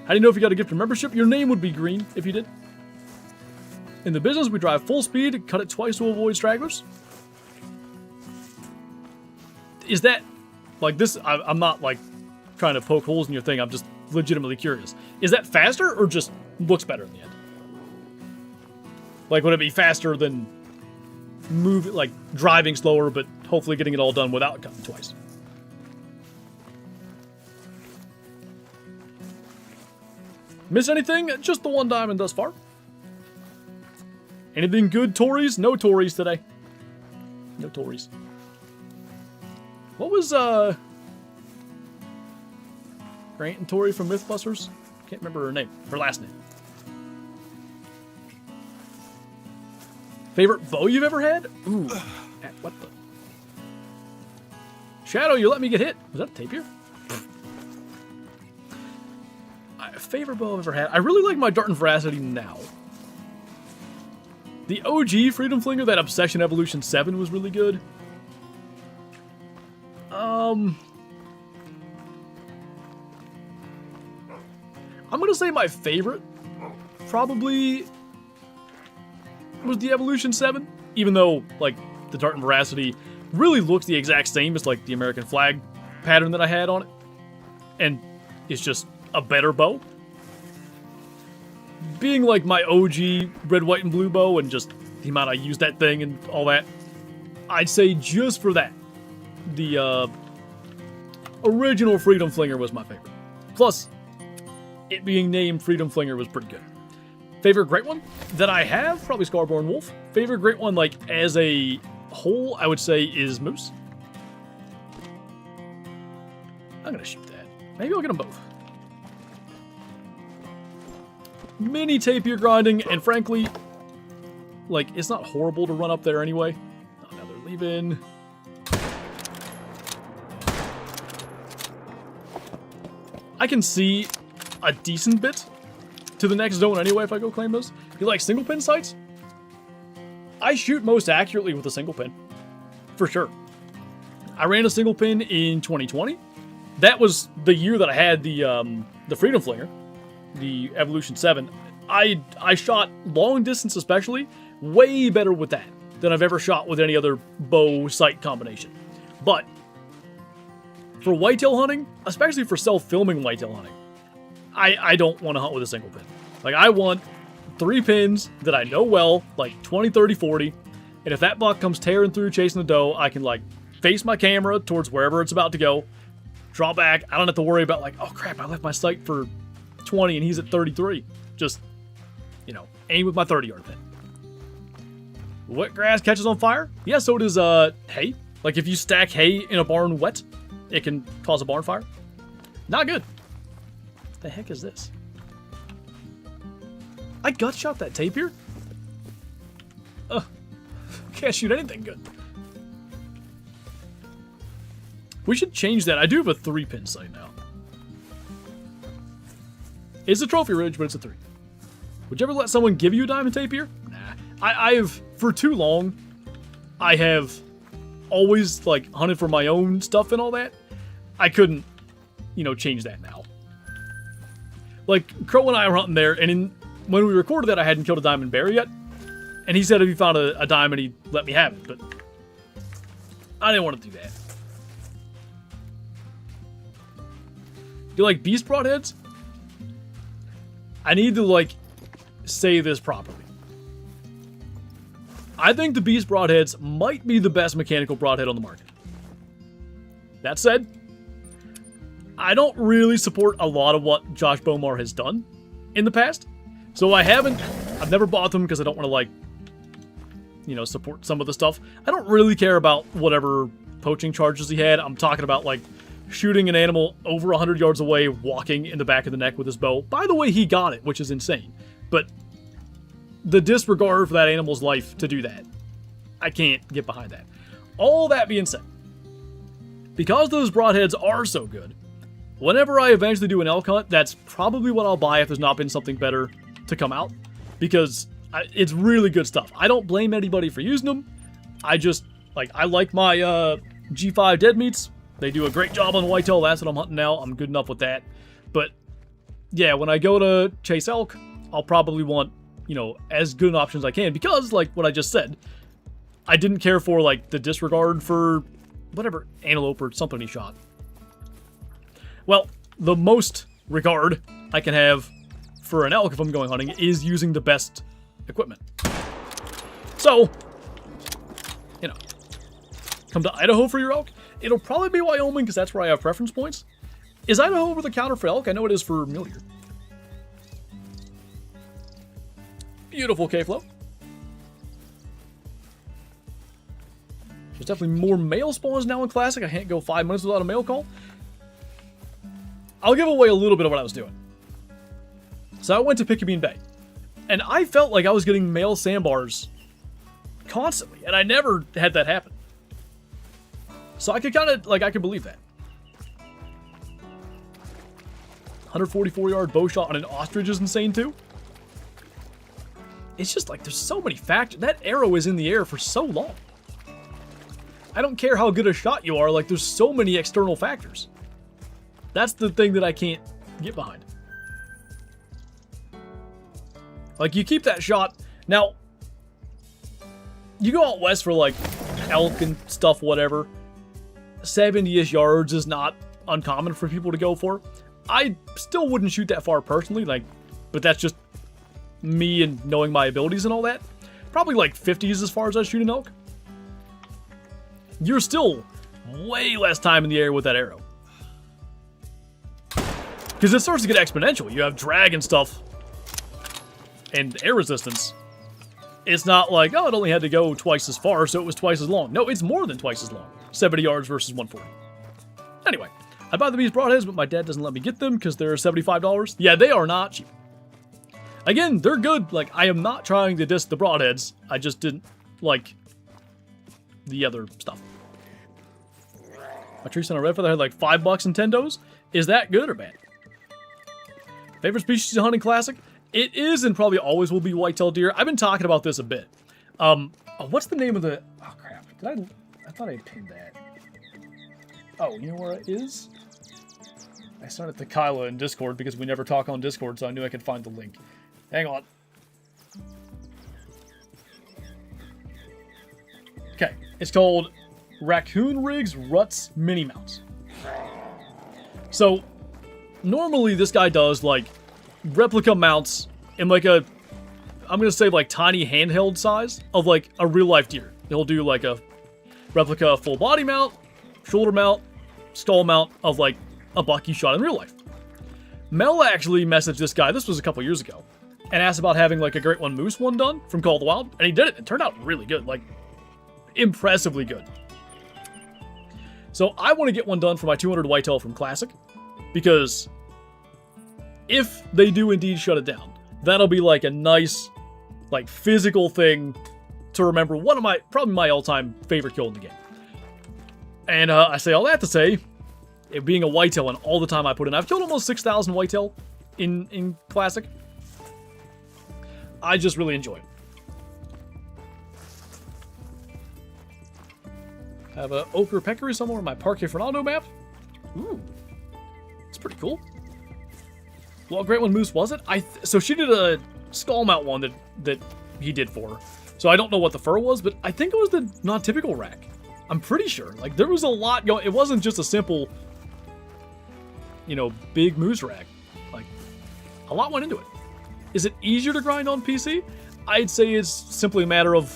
How do you know if you got a gift or membership? Your name would be green if you did. In the business, we drive full speed, cut it twice to avoid stragglers. Is that, like this, I'm not like trying to poke holes in your thing, I'm just legitimately curious. Is that faster or just looks better in the end? Like, would it be faster than like driving slower, but hopefully getting it all done without cutting twice? Miss anything? Just the 1 diamond thus far. Anything good, Tories? No Tories today. No Tories. What was, Grant and Tori from Mythbusters? Can't remember her name. Her last name. Favorite bow you've ever had? Ooh. What the? Shadow, you let me get hit. Was that a tapier? Favorite bow I've ever had. I really like my Dart and Veracity now. The OG Freedom Flinger, that Obsession Evolution 7 was really good. I'm gonna say my favorite probably was the Evolution 7, even though, like, the Dart and Veracity really looks the exact same as, like, the American flag pattern that I had on it. And it's just a better bow. Being like my OG red, white, and blue bow and just the amount I use that thing and all that, I'd say just for that, the original Freedom Flinger was my favorite. Plus, it being named Freedom Flinger was pretty good. Favorite great one that I have, probably Scarborn Wolf. Favorite great one, like, as a whole, I would say is Moose. I'm gonna shoot that. Maybe I'll get them both. Mini tapir grinding, and frankly, like, it's not horrible to run up there anyway. Oh, now they're leaving. I can see a decent bit to the next zone anyway if I go claim those. You like single pin sights? I shoot most accurately with a single pin, for sure. I ran a single pin in 2020. That was the year that I had the Freedom Flinger, the Evolution 7. I shot long distance especially way better with that than I've ever shot with any other bow sight combination. But for whitetail hunting, especially for self-filming whitetail hunting, I don't want to hunt with a single pin. Like, I want 3 pins that I know well, like 20, 30, 40, and if that buck comes tearing through chasing the doe, I can, like, face my camera towards wherever it's about to go, draw back. I don't have to worry about, like, oh crap, I left my sight for 20 and he's at 33. Just, you know, aim with my 30-yard pin. Wet grass catches on fire? Yeah, so does hay. Like, if you stack hay in a barn wet, it can cause a barn fire. Not good. What the heck is this? I gut shot that tapir? Can't shoot anything good. We should change that. I do have a 3-pin sight now. It's a trophy ridge, but it's a 3. Would you ever let someone give you a diamond tapir? Nah. I've, for too long, I have always, like, hunted for my own stuff and all that. I couldn't, you know, change that now. Like, Crow and I were hunting there, and when we recorded that, I hadn't killed a diamond bear yet. And he said if he found a diamond, he'd let me have it, but I didn't want to do that. You like beast broadheads? I need to, like, say this properly. I think the beast broadheads might be the best mechanical broadhead on the market. That said, I don't really support a lot of what Josh Bomar has done in the past. So I've never bought them because I don't want to, like, you know, support some of the stuff. I don't really care about whatever poaching charges he had. I'm talking about, like, shooting an animal over 100 yards away, walking in the back of the neck with his bow. By the way, he got it, which is insane. But the disregard for that animal's life to do that, I can't get behind that. All that being said, because those broadheads are so good, whenever I eventually do an elk hunt, that's probably what I'll buy if there's not been something better to come out, because it's really good stuff. I don't blame anybody for using them. I just, like, I like my G5 dead meats. They do a great job on whitetail. That's what I'm hunting now. I'm good enough with that. But yeah, when I go to chase elk, I'll probably want, you know, as good an option as I can, because, like what I just said, I didn't care for, like, the disregard for whatever antelope or something he shot. Well, the most regard I can have for an elk if I'm going hunting is using the best equipment. So, you know, come to Idaho for your elk. It'll probably be Wyoming because that's where I have preference points. Is Idaho over the counter for elk? I know it is for mule deer. Beautiful K-Flow. There's definitely more male spawns now in Classic. I can't go 5 minutes without a male call. I'll give away a little bit of what I was doing. So I went to Picayune Bay, and I felt like I was getting male sandbars constantly, and I never had that happen. So I could kind of, like, I could believe that. 144-yard bow shot on an ostrich is insane too. It's just like there's so many factors. That arrow is in the air for so long. I don't care how good a shot you are, like, there's so many external factors. That's the thing that I can't get behind. Like, you keep that shot. Now, you go out west for, like, elk and stuff, whatever. 70-ish yards is not uncommon for people to go for. I still wouldn't shoot that far personally, like, but that's just me and knowing my abilities and all that. Probably like 50s as far as I shoot an elk. You're still way less time in the air with that arrow. Because it starts to get exponential. You have drag and stuff. And air resistance. It's not like, oh, it only had to go twice as far, so it was twice as long. No, it's more than twice as long. 70 yards versus 140. Anyway, I buy the Beast broadheads, but my dad doesn't let me get them because they're $75. Yeah, they are not cheap. Again, they're good. Like, I am not trying to diss the broadheads. I just didn't like the other stuff. My tree center red feather had like $5 in Nintendos. Is that good or bad? Favorite species of hunting classic? It is and probably always will be whitetail deer. I've been talking about this a bit. What's the name of the... Oh, crap. I thought I pinned that. Oh, you know where it is? I sent it to Kyla in Discord because we never talk on Discord, so I knew I could find the link. Hang on. Okay. It's called Raccoon Rigs Ruts Mini Mounts. So, normally this guy does, like, replica mounts in, like, a... I'm gonna say, like, tiny handheld size of, like, a real-life deer. He'll do, like, a replica full body mount, shoulder mount, skull mount of, like, a buck you shot in real life. Mel actually messaged this guy, this was a couple years ago, and asked about having, like, a Great One Moose one done from Call of the Wild, and he did it. It turned out really good, like, impressively good. So I want to get one done for my 200 whitetail from Classic, because if they do indeed shut it down, that'll be like a nice, like, physical thing to remember. One of my, probably my all-time favorite kill in the game. And I say all that to say, it being a whitetail and all the time I put in, I've killed almost 6,000 whitetail in Classic. I just really enjoy it. I have a ochre peccary somewhere on my Parque Fernando map. Ooh, it's pretty cool. What Great One Moose was it? So she did a skull mount one that he did for her. So I don't know what the fur was, but I think it was the non-typical rack. I'm pretty sure. Like, there was a lot going. It wasn't just a simple, you know, big moose rack. Like, a lot went into it. Is it easier to grind on PC? I'd say it's simply a matter of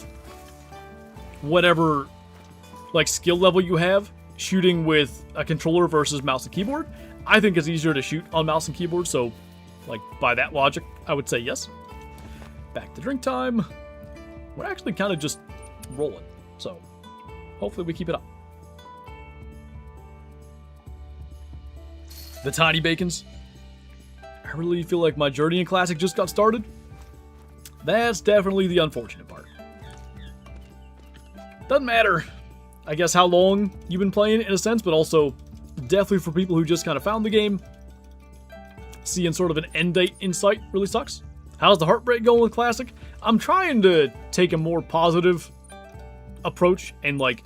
whatever, like, skill level you have shooting with a controller versus mouse and keyboard. I think it's easier to shoot on mouse and keyboard, so, like, by that logic, I would say yes. Back to drink time. We're actually kind of just rolling, so hopefully we keep it up. The tiny bacons. I really feel like my journey in Classic just got started. That's definitely the unfortunate part. Doesn't matter, I guess, how long you've been playing in a sense, but also definitely for people who just kind of found the game, seeing sort of an end date in sight really sucks. How's the heartbreak going with Classic? I'm trying to take a more positive approach and, like,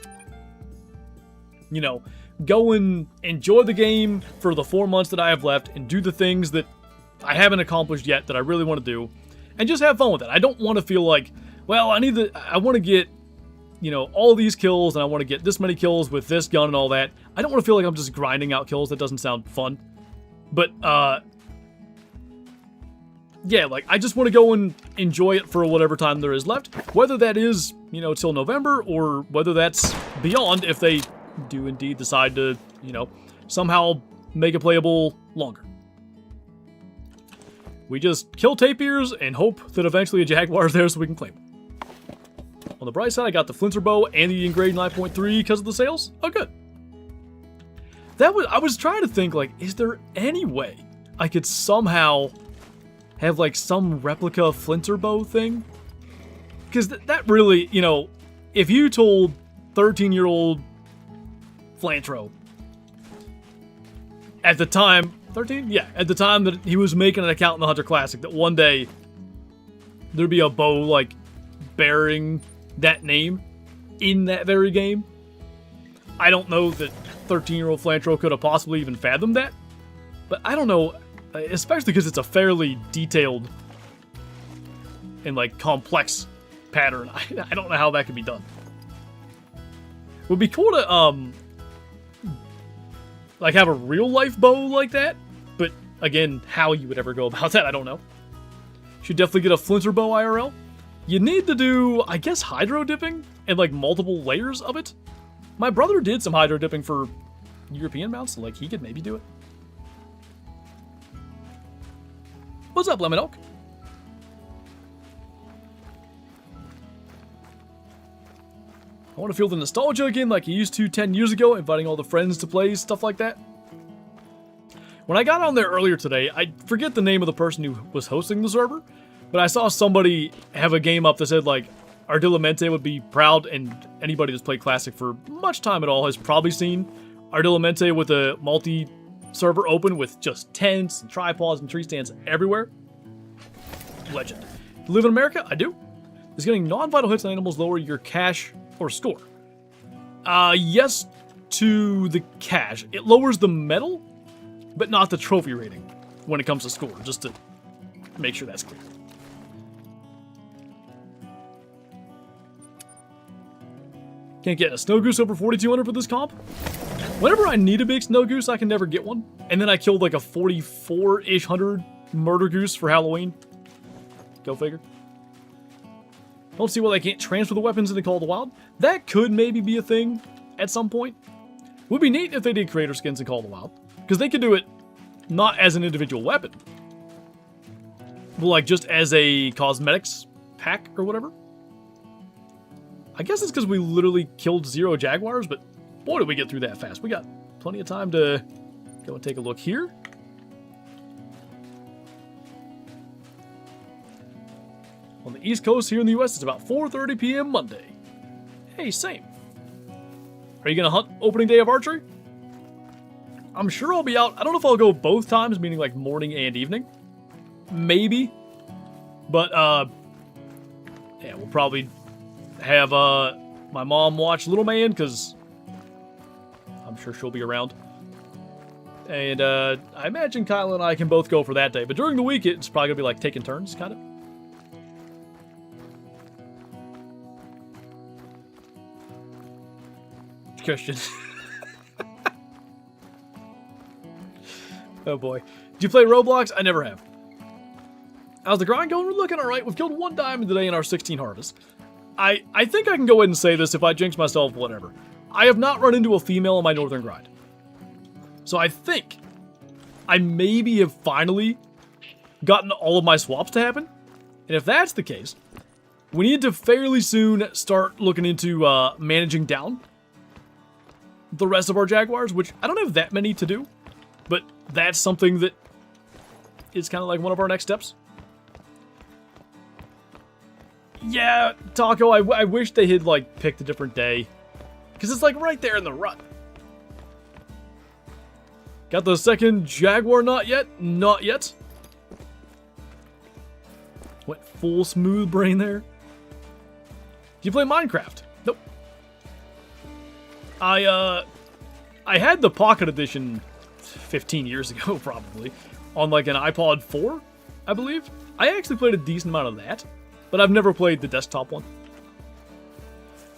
you know, go and enjoy the game for the 4 months that I have left and do the things that I haven't accomplished yet that I really want to do and just have fun with it. I don't want to feel like, well, I want to get, you know, all these kills and I want to get this many kills with this gun and all that. I don't want to feel like I'm just grinding out kills. That doesn't sound fun. But, yeah, like, I just want to go and enjoy it for whatever time there is left. Whether that is, you know, till November or whether that's beyond if they do indeed decide to, you know, somehow make it playable longer. We just kill tapirs and hope that eventually a Jaguar is there so we can claim it. On the bright side, I got the Flinter bow and the engraved 9.3 because of the sales. Oh, good. I was trying to think, like, is there any way I could somehow have, like, some replica Flinter bow thing? Because that really, you know, if you told 13-year-old Flantro at the time, 13? Yeah, at the time that he was making an account in the Hunter Classic, that one day there'd be a bow, like, bearing that name in that very game. I don't know that 13-year-old Flantro could have possibly even fathomed that, but I don't know, especially because it's a fairly detailed and, like, complex pattern. I don't know how that could be done. It would be cool to, like, have a real-life bow like that, but again, how you would ever go about that, I don't know. Should definitely get a Flinter bow IRL. You need to do, I guess, hydro dipping and like multiple layers of it. My brother did some hydro dipping for European mounts, so like he could maybe do it. What's up, Lemon Oak? I want to feel the nostalgia again like I used to 10 years ago, inviting all the friends to play, stuff like that. When I got on there earlier today, I forget the name of the person who was hosting the server, but I saw somebody have a game up that said, like, Ardillamente would be proud, and anybody that's played Classic for much time at all has probably seen Ardillamente with a multi-server open with just tents and tripods and tree stands everywhere. Legend. You live in America? I do. Is getting non-vital hits on animals lower your cash or score? Yes to the cash. It lowers the medal, but not the trophy rating when it comes to score, just to make sure that's clear. Can't get a snow goose over 4,200 for this comp. Whenever I need a big snow goose, I can never get one. And then I killed like a 44-ish hundred murder goose for Halloween. Go figure. Don't see why they can't transfer the weapons into Call of the Wild. That could maybe be a thing at some point. Would be neat if they did creator skins in Call of the Wild. Because they could do it not as an individual weapon, but like just as a cosmetics pack or whatever. I guess it's because we literally killed 0 Jaguars, but boy did we get through that fast. We got plenty of time to go and take a look here. On the East Coast here in the US, it's about 4:30 p.m. Monday. Hey, same. Are you going to hunt opening day of archery? I'm sure I'll be out. I don't know if I'll go both times, meaning like morning and evening. Maybe. But, yeah, we'll probably have my mom watch Little Man, because I'm sure she'll be around. And I imagine Kyle and I can both go for that day. But during the week, it's probably going to be like taking turns, kind of. Christian. Oh boy. Did you play Roblox? I never have. How's the grind going? We're looking alright. We've killed 1 diamond today in our 16 harvest. I think I can go ahead and say this. If I jinx myself, whatever. I have not run into a female on my northern grind. So I think I maybe have finally gotten all of my swaps to happen. And if that's the case, we need to fairly soon start looking into managing down the rest of our Jaguars, which I don't have that many to do, but that's something that is kind of like one of our next steps. Yeah, Taco, I wish they had, like, picked a different day, because it's, like, right there in the rut. Got the second Jaguar not yet? Not yet. Went full smooth brain there. Do you play Minecraft? Nope. I had the Pocket Edition 15 years ago, probably, on like an iPod 4, I believe. I actually played a decent amount of that, but I've never played the desktop one.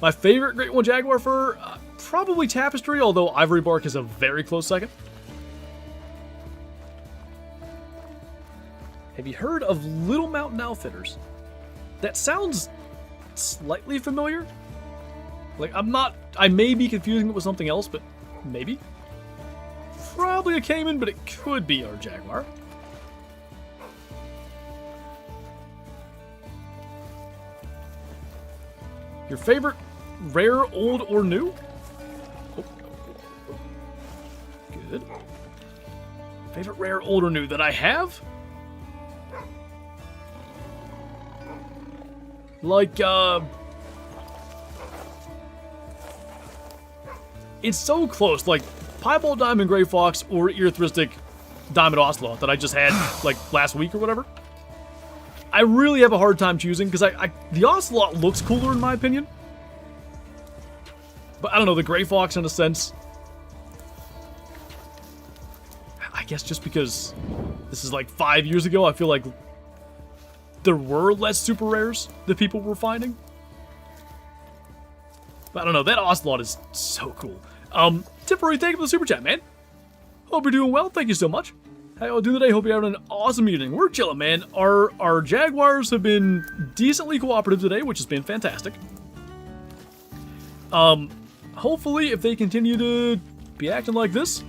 My favorite Great One Jaguar fur, probably Tapestry, although Ivory Bark is a very close second. Have you heard of Little Mountain Outfitters? That sounds slightly familiar. Like, I may be confusing it with something else, but maybe. Probably a Cayman, but it could be our Jaguar. Your favorite rare, old, or new? Oh. Good. Favorite rare, old, or new that I have? Like, it's so close, like Piebald Diamond Gray Fox or Earthristic Diamond Ocelot that I just had like last week or whatever. I really have a hard time choosing because the Ocelot looks cooler in my opinion. But I don't know, the Gray Fox in a sense. I guess just because this is like 5 years ago, I feel like there were less super rares that people were finding. But I don't know, that Ocelot is so cool. Tippery, thank you for the super chat, man. Hope you're doing well, thank you so much. How y'all doing today? Hope you're having an awesome evening. We're chilling, man. Our Jaguars have been decently cooperative today, which has been fantastic. Hopefully, if they continue to be acting like this,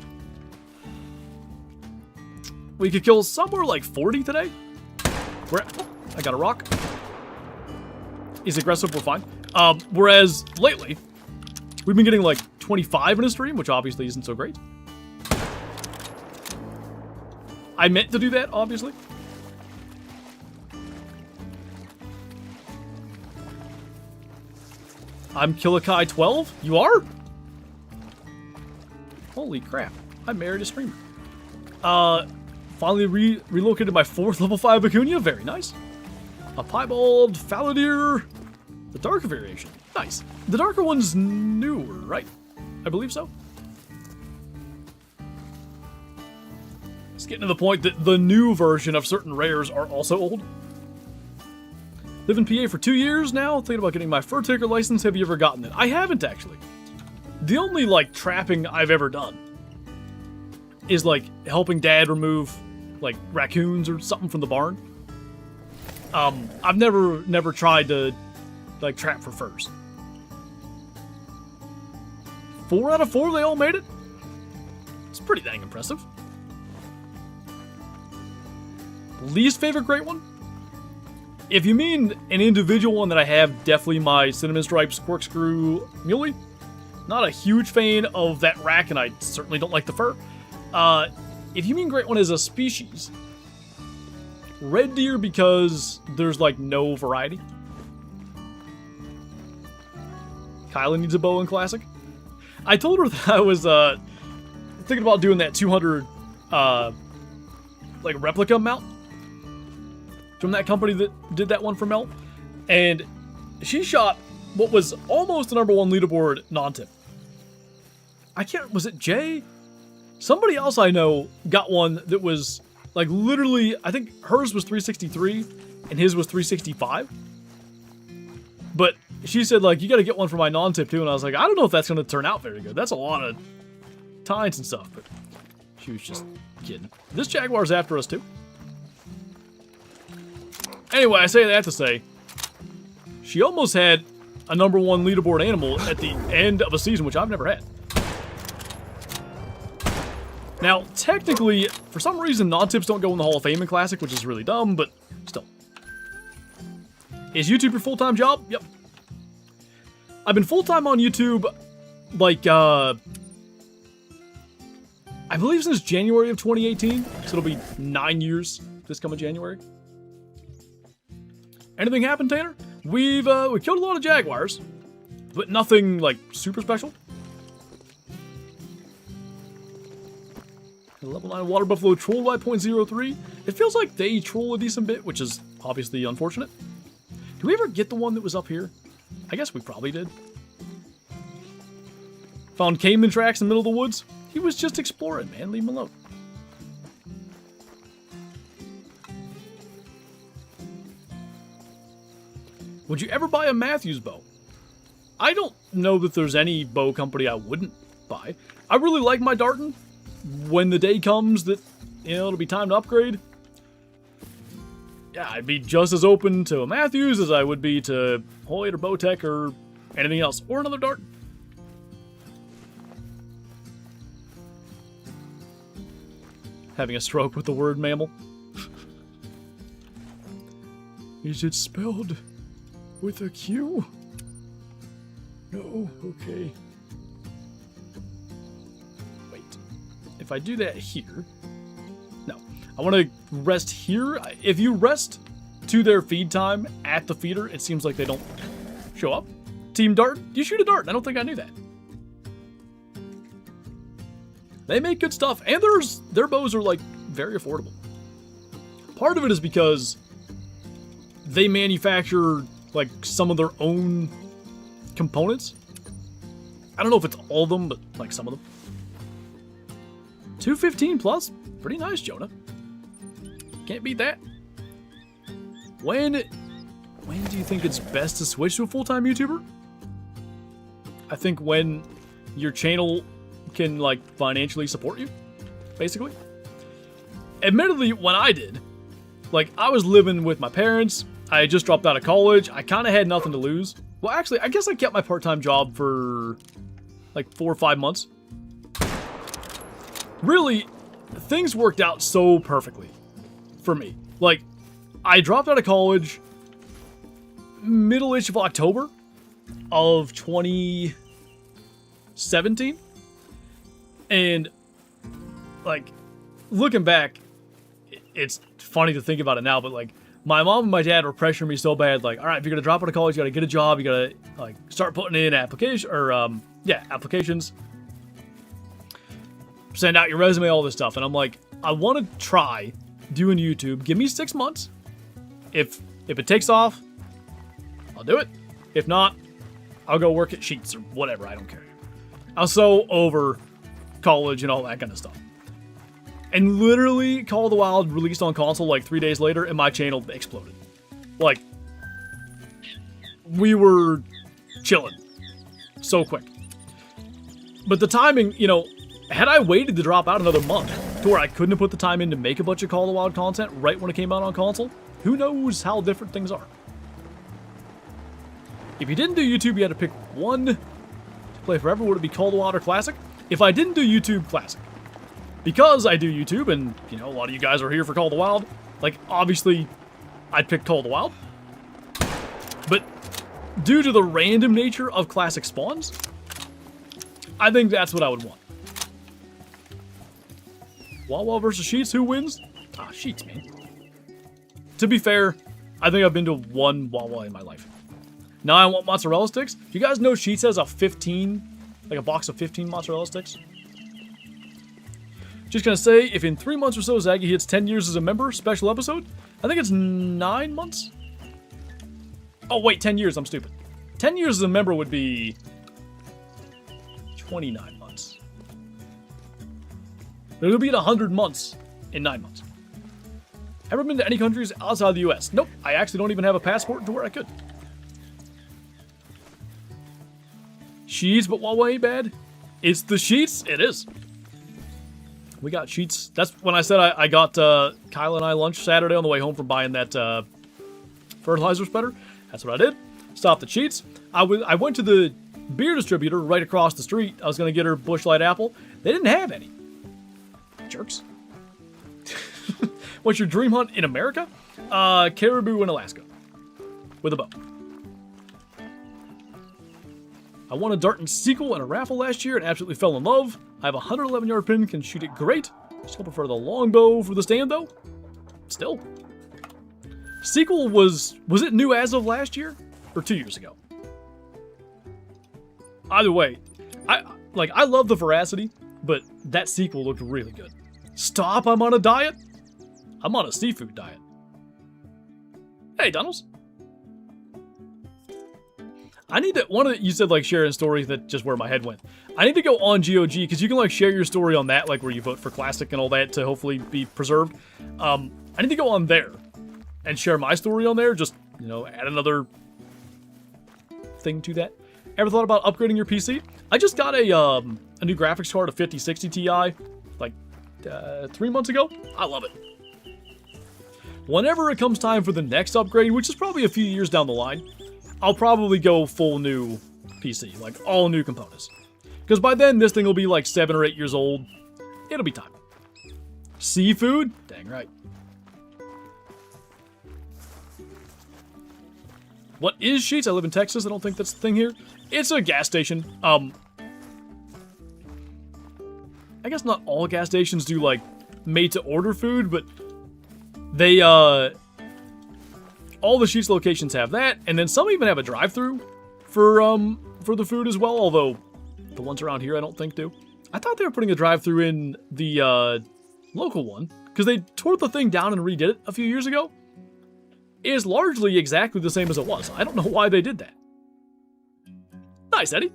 we could kill somewhere like 40 today. I got a rock. He's aggressive, we're fine. Whereas, lately, we've been getting like 25 in a stream, which obviously isn't so great. I meant to do that, obviously. I'm Killakai 12? You are? Holy crap. I married a streamer. Finally relocated my 4th level 5 Vicuña. Very nice. A Piebald, Faladier, the darker variation. Nice. The darker one's newer, right? I believe so. It's getting to the point that the new version of certain rares are also old. Live in PA for 2 years now, thinking about getting my fur taker license. Have you ever gotten it? I haven't, actually. The only, like, trapping I've ever done is, like, helping Dad remove, like, raccoons or something from the barn. I've never tried to, like, trap for furs. 4 out of 4, they all made it? It's pretty dang impressive. Least favorite great one? If you mean an individual one that I have, definitely my Cinnamon Stripes Corkscrew Muley. Not a huge fan of that rack, and I certainly don't like the fur. If you mean great one as a species, Red Deer, because there's like no variety. Kyla needs a bow in Classic. I told her that I was thinking about doing that 200 like replica mount from that company that did that one for Mel, and she shot what was almost the #1 leaderboard non-tip. Was it Jay? Somebody else I know got one that was like literally, I think hers was 363 and his was 365. But she said like, you gotta get one for my non-tip too, and I was like, I don't know if that's gonna turn out very good. That's a lot of tines and stuff, but she was just kidding. This Jaguar's after us too. Anyway, I say that to say, she almost had a #1 leaderboard animal at the end of a season, which I've never had. Now, technically, for some reason, non-tips don't go in the Hall of Fame in Classic, which is really dumb, but still. Is YouTube your full-time job? Yep. I've been full-time on YouTube, like, I believe since January of 2018, so it'll be 9 years this coming January. Anything happened, Tanner? We killed a lot of Jaguars, but nothing, like, super special. Level 9 Water Buffalo trolled by 0.03. It feels like they troll a decent bit, which is obviously unfortunate. Did we ever get the one that was up here? I guess we probably did. Found Kane tracks in the middle of the woods. He was just exploring, man. Leave him alone. Would you ever buy a Matthews bow? I don't know that there's any bow company I wouldn't buy. I really like my Darton. When the day comes that, you know, it'll be time to upgrade, yeah, I'd be just as open to a Matthews as I would be to Hoyt or Bowtech or anything else, or another Darton. Having a stroke with the word mammal. Is it spelled with a Q? No, okay. If I do that here, no, I want to rest here. If you rest to their feed time at the feeder, it seems like they don't show up. Team Dart, you shoot a dart. I don't think I knew that. They make good stuff, and their bows are like very affordable. Part of it is because they manufacture like some of their own components. I don't know if it's all of them, but like some of them. 215 plus, pretty nice, Jonah. Can't beat that. When do you think it's best to switch to a full-time YouTuber? I think when your channel can like financially support you, basically. admittedly, when I did, like, I was living with my parents. I had just dropped out of college. I kind of had nothing to lose. Well, actually, I guess I kept my part-time job for like 4 or 5 months. Really, things worked out so perfectly for me. Like, I dropped out of college middle-ish of October of 2017. And, like, looking back, it's funny to think about it now, but, like, my mom and my dad were pressuring me so bad, like, all right, if you're gonna drop out of college, you gotta get a job, you gotta, like, start putting in applications, send out your resume, all this stuff. And I'm like, I want to try doing YouTube. Give me 6 months. If it takes off, I'll do it. If not, I'll go work at Sheets or whatever. I don't care. I was so over college and all that kind of stuff. And literally, Call of the Wild released on console like 3 days later, and my channel exploded. Like, we were chilling so quick. But the timing, you know, had I waited to drop out another month to where I couldn't have put the time in to make a bunch of Call of the Wild content right when it came out on console, who knows how different things are. If you didn't do YouTube, you had to pick one to play forever. Would it be Call of the Wild or Classic? If I didn't do YouTube, Classic. Because I do YouTube, and, you know, a lot of you guys are here for Call of the Wild, like, obviously, I'd pick Call of the Wild. But due to the random nature of Classic spawns, I think that's what I would want. Wawa versus Sheets, who wins? Ah, Sheets, man. To be fair, I think I've been to one Wawa in my life. Now I want mozzarella sticks. Do you guys know Sheets has a 15, like a box of 15 mozzarella sticks? Just gonna say, if in 3 months or so Jaggy hits 10 years as a member, special episode, I think it's 9 months? Oh wait, 10 years, I'm stupid. 10 years as a member would be 29 months. It'll be at 100 months in 9 months. Ever been to any countries outside the US? Nope, I actually don't even have a passport to where I could. Sheets, but Huawei ain't bad. It's the Sheets, it is. We got Sheets. That's when I said I got Kyle and I lunch Saturday on the way home from buying that fertilizer spreader. That's what I did. Stopped at Sheets. I went to the beer distributor right across the street. I was going to get her Busch Light Apple. They didn't have any. Jerks. What's your dream hunt in America? Caribou in Alaska. With a bow. I won a Darton sequel in a raffle last year and absolutely fell in love. I have a 111-yard pin, can shoot it great. Still prefer the longbow for the stand, though. Still. Sequel was it new as of last year? Or 2 years ago? Either way, I love the veracity, but that sequel looked really good. Stop, I'm on a diet? I'm on a seafood diet. Hey, Donalds. I need to, you said like sharing stories, that just where my head went. I need to go on GOG, because you can like share your story on that, like where you vote for Classic and all that to hopefully be preserved. I need to go on there and share my story on there, just, you know, add another thing to that. Ever thought about upgrading your PC? I just got a new graphics card, a 5060 Ti, like 3 months ago. I love it. Whenever it comes time for the next upgrade, which is probably a few years down the line, I'll probably go full new PC, like all new components. Because by then, this thing will be like 7 or 8 years old. It'll be time. Seafood? Dang right. What is Sheets? I live in Texas. I don't think that's the thing here. It's a gas station. I guess not all gas stations do like made-to-order food, but they, all the Sheets locations have that, and then some even have a drive-thru for the food as well, although the ones around here I don't think do. I thought they were putting a drive-thru in the local one, because they tore the thing down and redid it a few years ago. It is largely exactly the same as it was. I don't know why they did that. Nice, Eddie.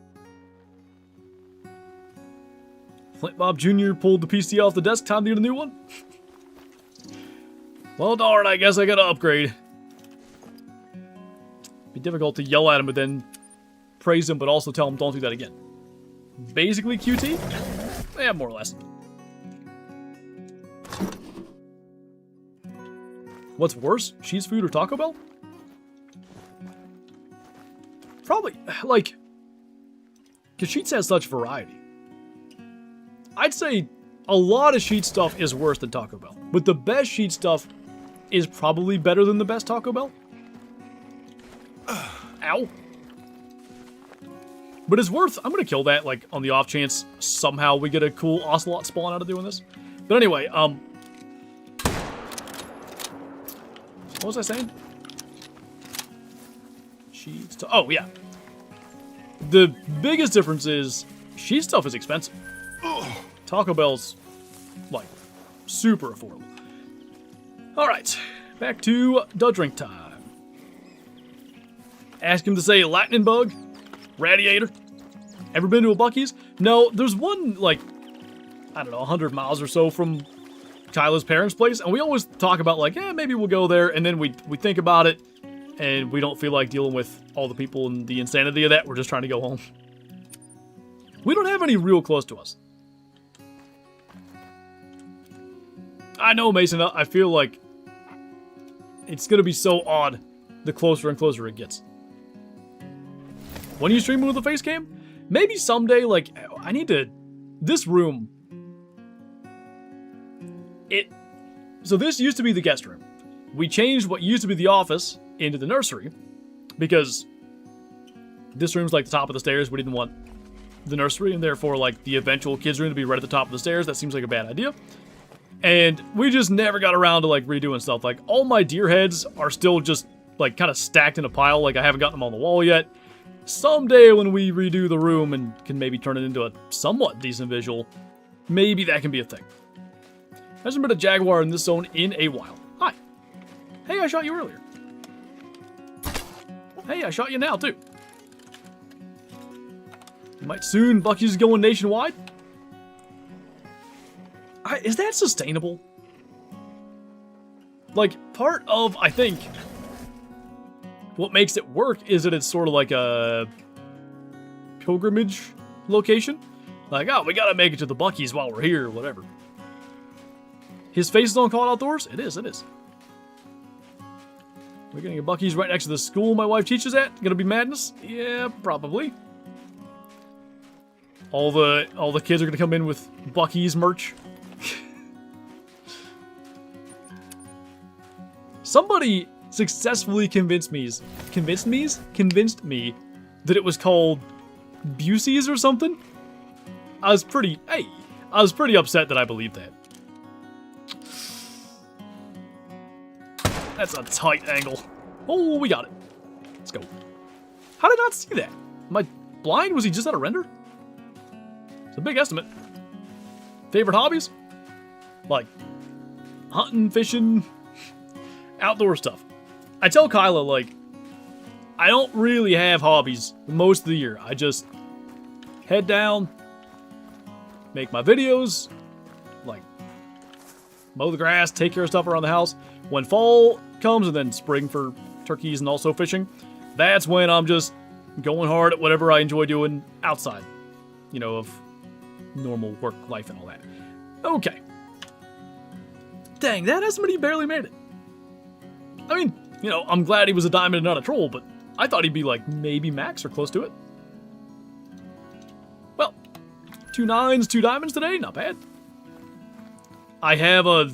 Flint Bob Jr. pulled the PC off the desk, time to get a new one. Well, darn, I guess I gotta upgrade. Be difficult to yell at him, but then praise him, but also tell him don't do that again. Basically, QT? Yeah, more or less. What's worse, Sheetz food or Taco Bell? Probably, like, because Sheetz has such variety. I'd say a lot of Sheetz stuff is worse than Taco Bell. But the best Sheetz stuff is probably better than the best Taco Bell. Ow. But it's worth, I'm going to kill that, like, on the off chance somehow we get a cool Ocelot spawn out of doing this. But anyway, what was I saying? Sheetz, oh, yeah. The biggest difference is Sheetz stuff is expensive. Taco Bell's, like, super affordable. Alright, back to the drink time. Ask him to say lightning bug, radiator. Ever been to a Buc-ee's? No, there's one, like, I don't know, 100 miles or so from Kyla's parents' place, and we always talk about, like, maybe we'll go there, and then we think about it, and we don't feel like dealing with all the people and the insanity of that. We're just trying to go home. We don't have any real close to us. I know, Mason, I feel like it's going to be so odd the closer and closer it gets. When are you streaming with a face cam? Maybe someday, like, I need to... This room... So this used to be the guest room. We changed what used to be the office into the nursery because this room's like the top of the stairs. We didn't want the nursery and therefore like the eventual kids room to be right at the top of the stairs. That seems like a bad idea. And we just never got around to like redoing stuff. Like all my deer heads are still just like kind of stacked in a pile. Like I haven't gotten them on the wall yet. Someday when we redo the room and can maybe turn it into a somewhat decent visual, maybe that can be a thing. Hasn't been a Jaguar in this zone in a while. Hi. Hey, I shot you earlier. Hey, I shot you now, too. You might soon. Buc-ee's going nationwide. Is that sustainable? Like, part of, I think, what makes it work is that it's sort of like a pilgrimage location. Like, oh, we gotta make it to the Buc-ee's while we're here, or whatever. His face is on Call Outdoors? It is, it is. We're getting a Buc-ee's right next to the school my wife teaches at. Gonna be madness? Yeah, probably. All the kids are gonna come in with Buc-ee's merch. Somebody successfully convinced me that it was called Busey's or something. I was pretty upset that I believed that. That's a tight angle. Oh, we got it. Let's go. How did I not see that? Am I blind? Was he just at a render? It's a big estimate. Favorite hobbies? Like hunting, fishing, outdoor stuff. I tell Kyla, like, I don't really have hobbies most of the year. I just head down, make my videos, like mow the grass, take care of stuff around the house. When fall comes and then spring for turkeys and also fishing, that's when I'm just going hard at whatever I enjoy doing outside, you know, of normal work life and all that. Okay. Dang, that estimate barely made it. I mean, you know, I'm glad he was a diamond and not a troll, but I thought he'd be like maybe max or close to it. Well, 2 9s, 2 diamonds today, not bad. I have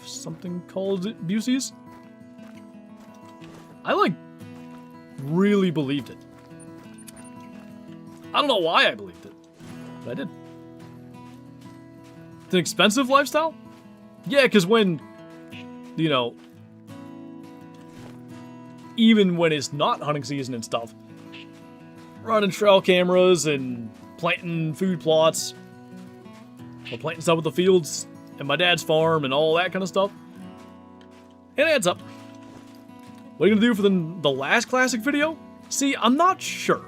something called Busey's. I like really believed it. I don't know why I believed it, but I did. It's an expensive lifestyle? Yeah, because when, you know, even when it's not hunting season and stuff, running trail cameras and planting food plots, or planting stuff with the fields and my dad's farm and all that kind of stuff, it adds up. What are you gonna do for the last classic video? See, I'm not sure.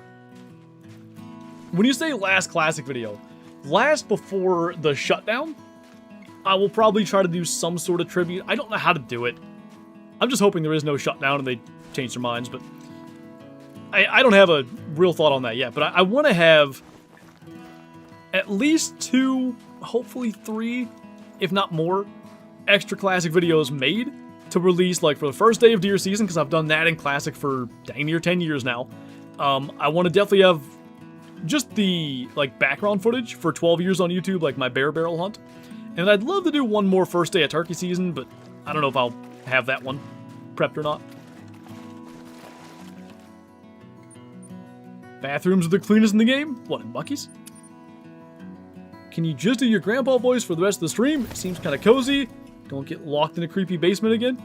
When you say last classic video, last before the shutdown, I will probably try to do some sort of tribute. I don't know how to do it. I'm just hoping there is no shutdown and they change their minds, but I don't have a real thought on that yet. But I want to have at least 2, hopefully 3, if not more, extra Classic videos made to release, like, for the first day of deer season, because I've done that in Classic for dang near 10 years now. I want to definitely have just the, like, background footage for 12 years on YouTube, like my bear barrel hunt. And I'd love to do one more first day of turkey season, but I don't know if I'll have that one prepped or not. Bathrooms are the cleanest in the game? What, in Buc-ee's? Can you just do your grandpa voice for the rest of the stream? It seems kind of cozy. Don't get locked in a creepy basement again.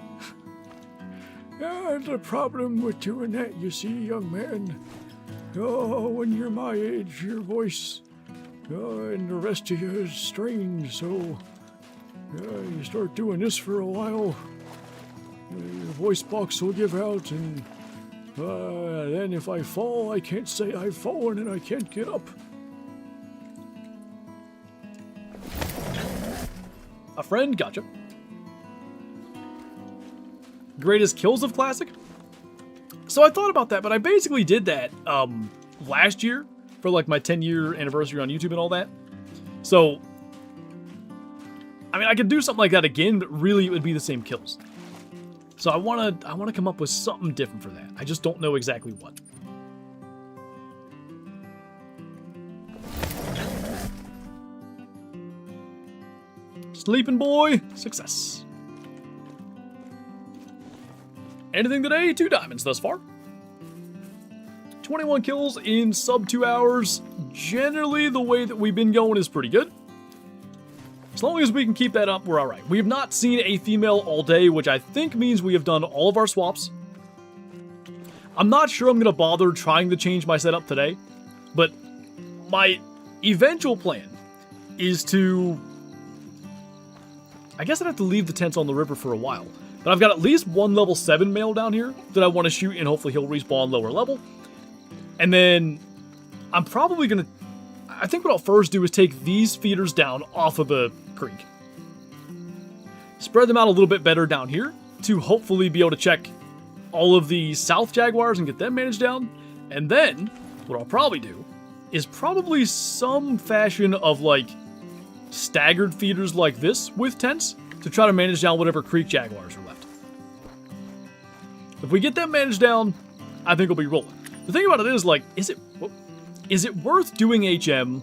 Yeah, the problem with doing that, you see, young man. Oh, when you're my age, your voice and the rest of you is strange, so you start doing this for a while, your voice box will give out, and then if I fall, I can't say I've fallen and I can't get up. A friend? Gotcha. Greatest kills of Classic? So I thought about that, but I basically did that last year for like my 10-year anniversary on YouTube and all that. So, I mean, I could do something like that again, but really it would be the same kills. So I want to come up with something different for that. I just don't know exactly what. Sleeping boy, success. Anything today? 2 diamonds thus far. 21 kills in sub 2 hours. Generally, the way that we've been going is pretty good. As long as we can keep that up, we're alright. We have not seen a female all day, which I think means we have done all of our swaps. I'm not sure I'm going to bother trying to change my setup today, but my eventual plan is to... I guess I'd have to leave the tents on the river for a while, but I've got at least one level 7 male down here that I want to shoot, and hopefully he'll respawn lower level. And then I'm probably going to... I think what I'll first do is take these feeders down off of the creek. Spread them out a little bit better down here to hopefully be able to check all of the south jaguars and get them managed down. And then what I'll probably do is probably some fashion of like staggered feeders like this with tents to try to manage down whatever creek jaguars are left. If we get them managed down, I think we'll be rolling. The thing about it is, like, is it worth doing HM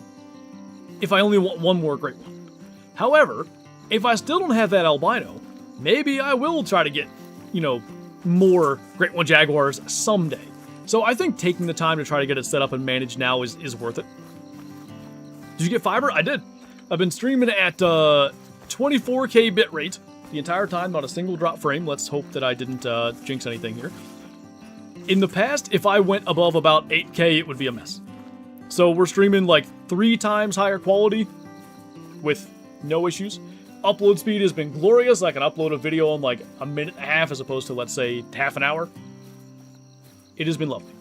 if I only want one more great one? However, if I still don't have that albino, maybe I will try to get, you know, more great one jaguars someday. So I think taking the time to try to get it set up and managed now is worth it. Did you get fiber? I did. I've been streaming at 24K bitrate the entire time, not a single drop frame. Let's hope that I didn't jinx anything here. In the past, if I went above about 8K, it would be a mess. So we're streaming like 3 times higher quality with no issues. Upload speed has been glorious. I can upload a video in like a minute and a half as opposed to, let's say, half an hour. It has been lovely.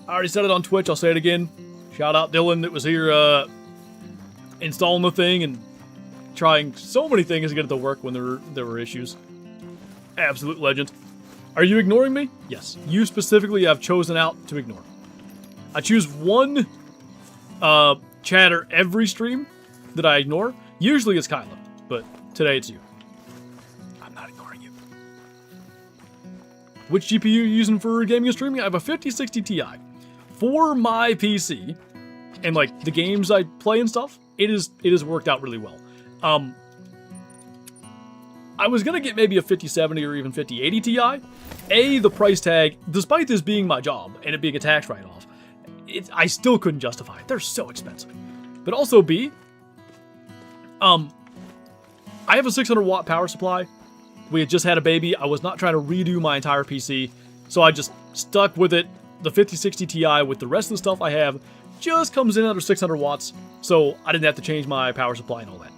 I already said it on Twitch. I'll say it again. Shout out Dylan that was here installing the thing and trying so many things to get it to work when there were issues. Absolute legend. Are you ignoring me? Yes. You specifically have chosen out to ignore. I choose one chatter every stream that I ignore. Usually it's Kyla, but today it's you. I'm not ignoring you. Which GPU are you using for gaming and streaming? I have a 5060 Ti. For my PC, and like the games I play and stuff, it has worked out really well. I was gonna get maybe a 5070 or even 5080 Ti. The price tag, despite this being my job and it being a tax write-off, I still couldn't justify it. They're so expensive. But also B, I have a 600 watt power supply. We had just had a baby. I was not trying to redo my entire PC, so I just stuck with it. The 5060 Ti with the rest of the stuff I have just comes in under 600 watts, so I didn't have to change my power supply and all that.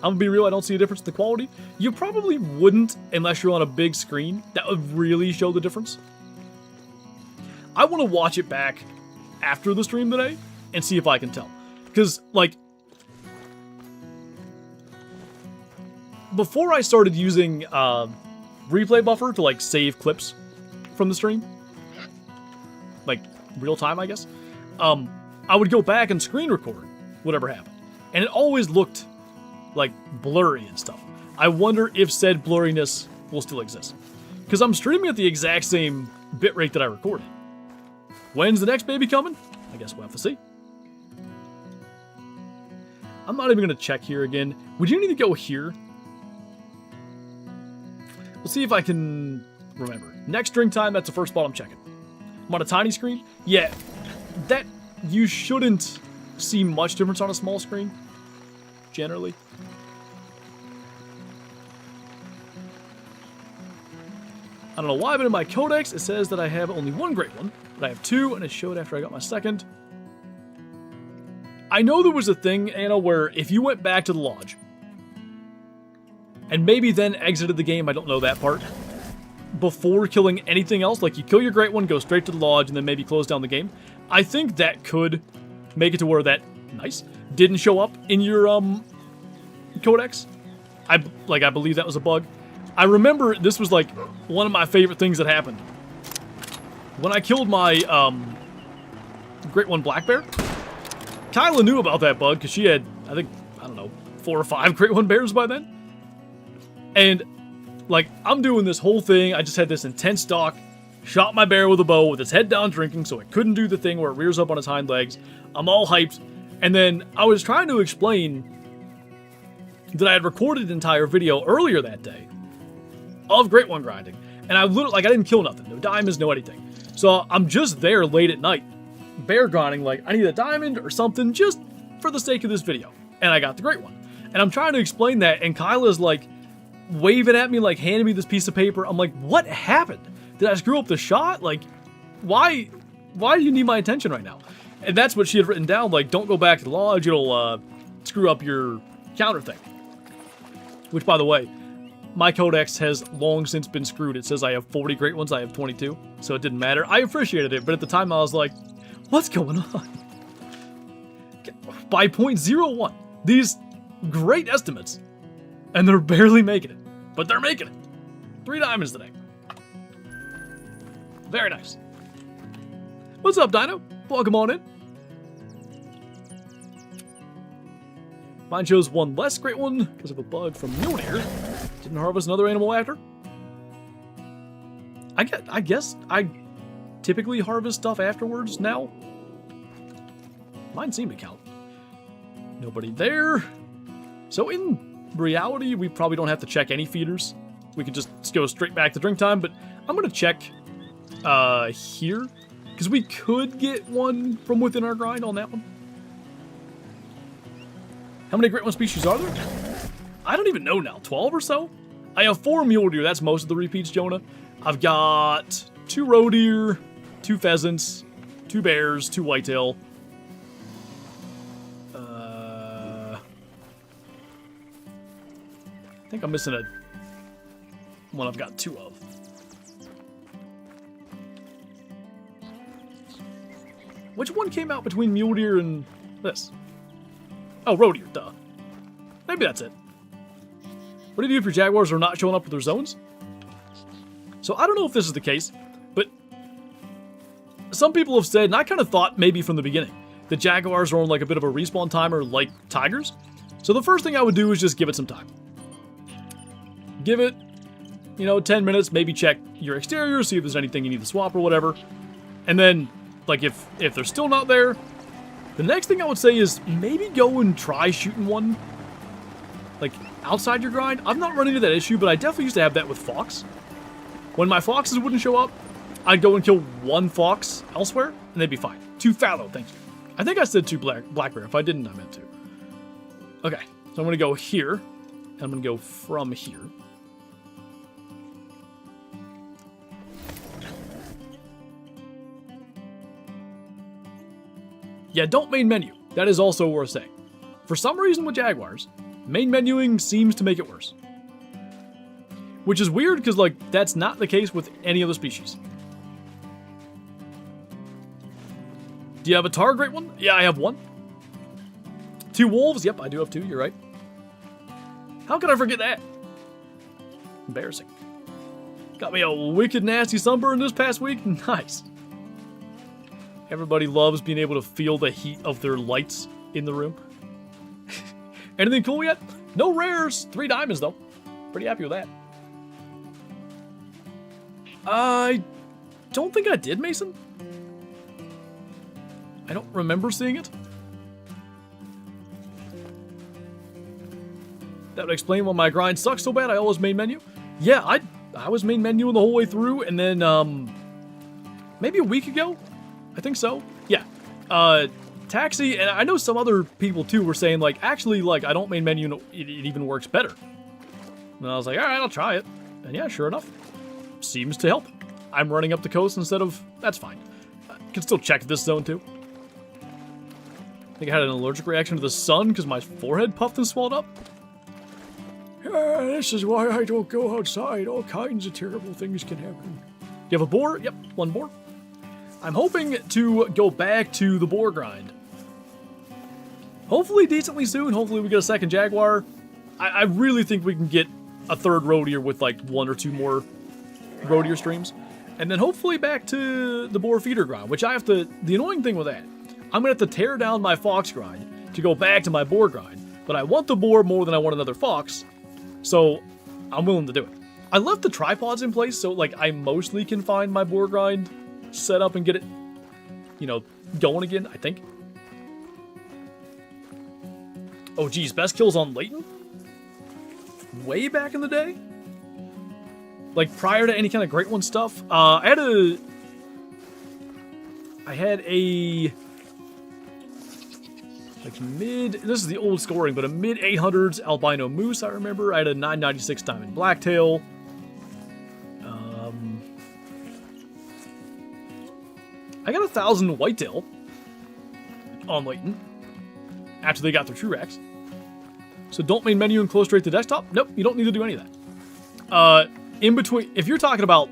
I'm gonna be real, I don't see a difference in the quality. You probably wouldn't unless you're on a big screen. That would really show the difference. I want to watch it back after the stream today and see if I can tell. Because, like, before I started using replay buffer to, like, save clips from the stream, like, real time, I guess, I would go back and screen record whatever happened. and it always looked like blurry and stuff. I wonder if said blurriness will still exist. Because I'm streaming at the exact same bitrate that I recorded. When's the next baby coming? I guess we'll have to see. I'm not even going to check here again. Would you need to go here? We'll see if I can remember. Next drink time, that's the first spot I'm checking. I'm on a tiny screen? Yeah, that you shouldn't see much difference on a small screen, generally. I don't know why, but in my codex, it says that I have only one great one, but I have two, and it showed after I got my second. I know there was a thing, Anna, where if you went back to the lodge, and maybe then exited the game, I don't know that part, before killing anything else, like you kill your great one, go straight to the lodge, and then maybe close down the game, I think that could make it to where that, nice, didn't show up in your, codex. I believe that was a bug. I remember this was like one of my favorite things that happened. When I killed my Great One Black Bear, Kyla knew about that bug because she had, I think, I don't know, 4 or 5 Great One Bears by then. And like, I'm doing this whole thing. I just had this intense stalk, shot my bear with a bow with its head down drinking so it couldn't do the thing where it rears up on its hind legs. I'm all hyped. And then I was trying to explain that I had recorded an entire video earlier that day of Great One grinding. And I literally, like, I didn't kill nothing. No diamonds, no anything. So I'm just there late at night, bear grinding, like, I need a diamond or something just for the sake of this video. And I got the Great One. And I'm trying to explain that, and Kyla's like waving at me, like handing me this piece of paper. I'm like, what happened? Did I screw up the shot? Like, why do you need my attention right now? And that's what she had written down, like, don't go back to the lodge, it'll screw up your counter thing. Which, by the way, my codex has long since been screwed. It says I have 40 Great Ones, I have 22, so it didn't matter. I appreciated it, but at the time I was like, what's going on? By 0.01, these great estimates, and they're barely making it, but they're making it. 3 diamonds today. Very nice. What's up, Dino? Welcome on in. Mine shows 1 less Great One because of a bug from Mjolnir. Didn't harvest another animal after. I guess I typically harvest stuff afterwards now. Mine seem to count. Nobody there. So in reality, we probably don't have to check any feeders. We can just go straight back to drink time, but I'm going to check here. Because we could get one from within our grind on that one. How many Great One species are there? I don't even know now. 12 or so? I have 4 mule deer. That's most of the repeats, Jonah. I've got 2 roe deer, 2 pheasants, 2 bears, 2 whitetail. I think I'm missing one I've got 2 of. Which one came out between mule deer and this? Oh, roe deer, duh. Maybe that's it. What do you do if your Jaguars are not showing up with their zones? So I don't know if this is the case, but some people have said, and I kind of thought maybe from the beginning, that Jaguars are on like a bit of a respawn timer like tigers. So the first thing I would do is just give it some time. Give it, 10 minutes, maybe check your exterior, see if there's anything you need to swap or whatever. And then, like, if they're still not there, the next thing I would say is maybe go and try shooting one, like, outside your grind. I've not run into that issue, but I definitely used to have that with fox. When my foxes wouldn't show up, I'd go and kill 1 fox elsewhere, and they'd be fine. 2 fallow, thank you. I think I said 2 black bear. If I didn't, I meant to. Okay, so I'm going to go here, and I'm going to go from here. Yeah, don't main menu. That is also worth saying. For some reason with Jaguars, main menuing seems to make it worse. Which is weird because, like, that's not the case with any other species. Do you have a tar Great One? Yeah, I have 1. 2 wolves? Yep, I do have 2, you're right. How could I forget that? Embarrassing. Got me a wicked nasty sunburn this past week? Nice. Everybody loves being able to feel the heat of their lights in the room. Anything cool yet? No rares. 3 diamonds, though. Pretty happy with that. I don't think I did, Mason. I don't remember seeing it. That would explain why my grind sucks so bad. I always main menu. Yeah, I was main menuing the whole way through, and then maybe a week ago, I think so. Yeah, Taxi, and I know some other people too were saying like, actually, like I don't main menu, and it even works better. And I was like, all right, I'll try it. And yeah, sure enough, seems to help. I'm running up the coast instead of. That's fine. I can still check this zone too. I think I had an allergic reaction to the sun because my forehead puffed and swelled up. This is why I don't go outside. All kinds of terrible things can happen. You have a boar? Yep, 1 boar. I'm hoping to go back to the boar grind. Hopefully decently soon. Hopefully we get a second Jaguar. I really think we can get a 3rd road here with like 1 or 2 more road here streams. And then hopefully back to the boar feeder grind, which I have to... The annoying thing with that, I'm going to have to tear down my fox grind to go back to my boar grind. But I want the boar more than I want another fox. So, I'm willing to do it. I left the tripods in place, so, like, I mostly can find my boar grind set up and get it, you know, going again, I think. Oh, geez, best kills on Leighton? Way back in the day? Like, prior to any kind of Great One stuff? I had a... Like this is the old scoring, but a mid-800s albino moose, I remember. I had a 996 diamond blacktail. I got 1,000 whitetail on Leighton after they got their true racks. So don't main menu and close straight to desktop. Nope, you don't need to do any of that. In between, if you're talking about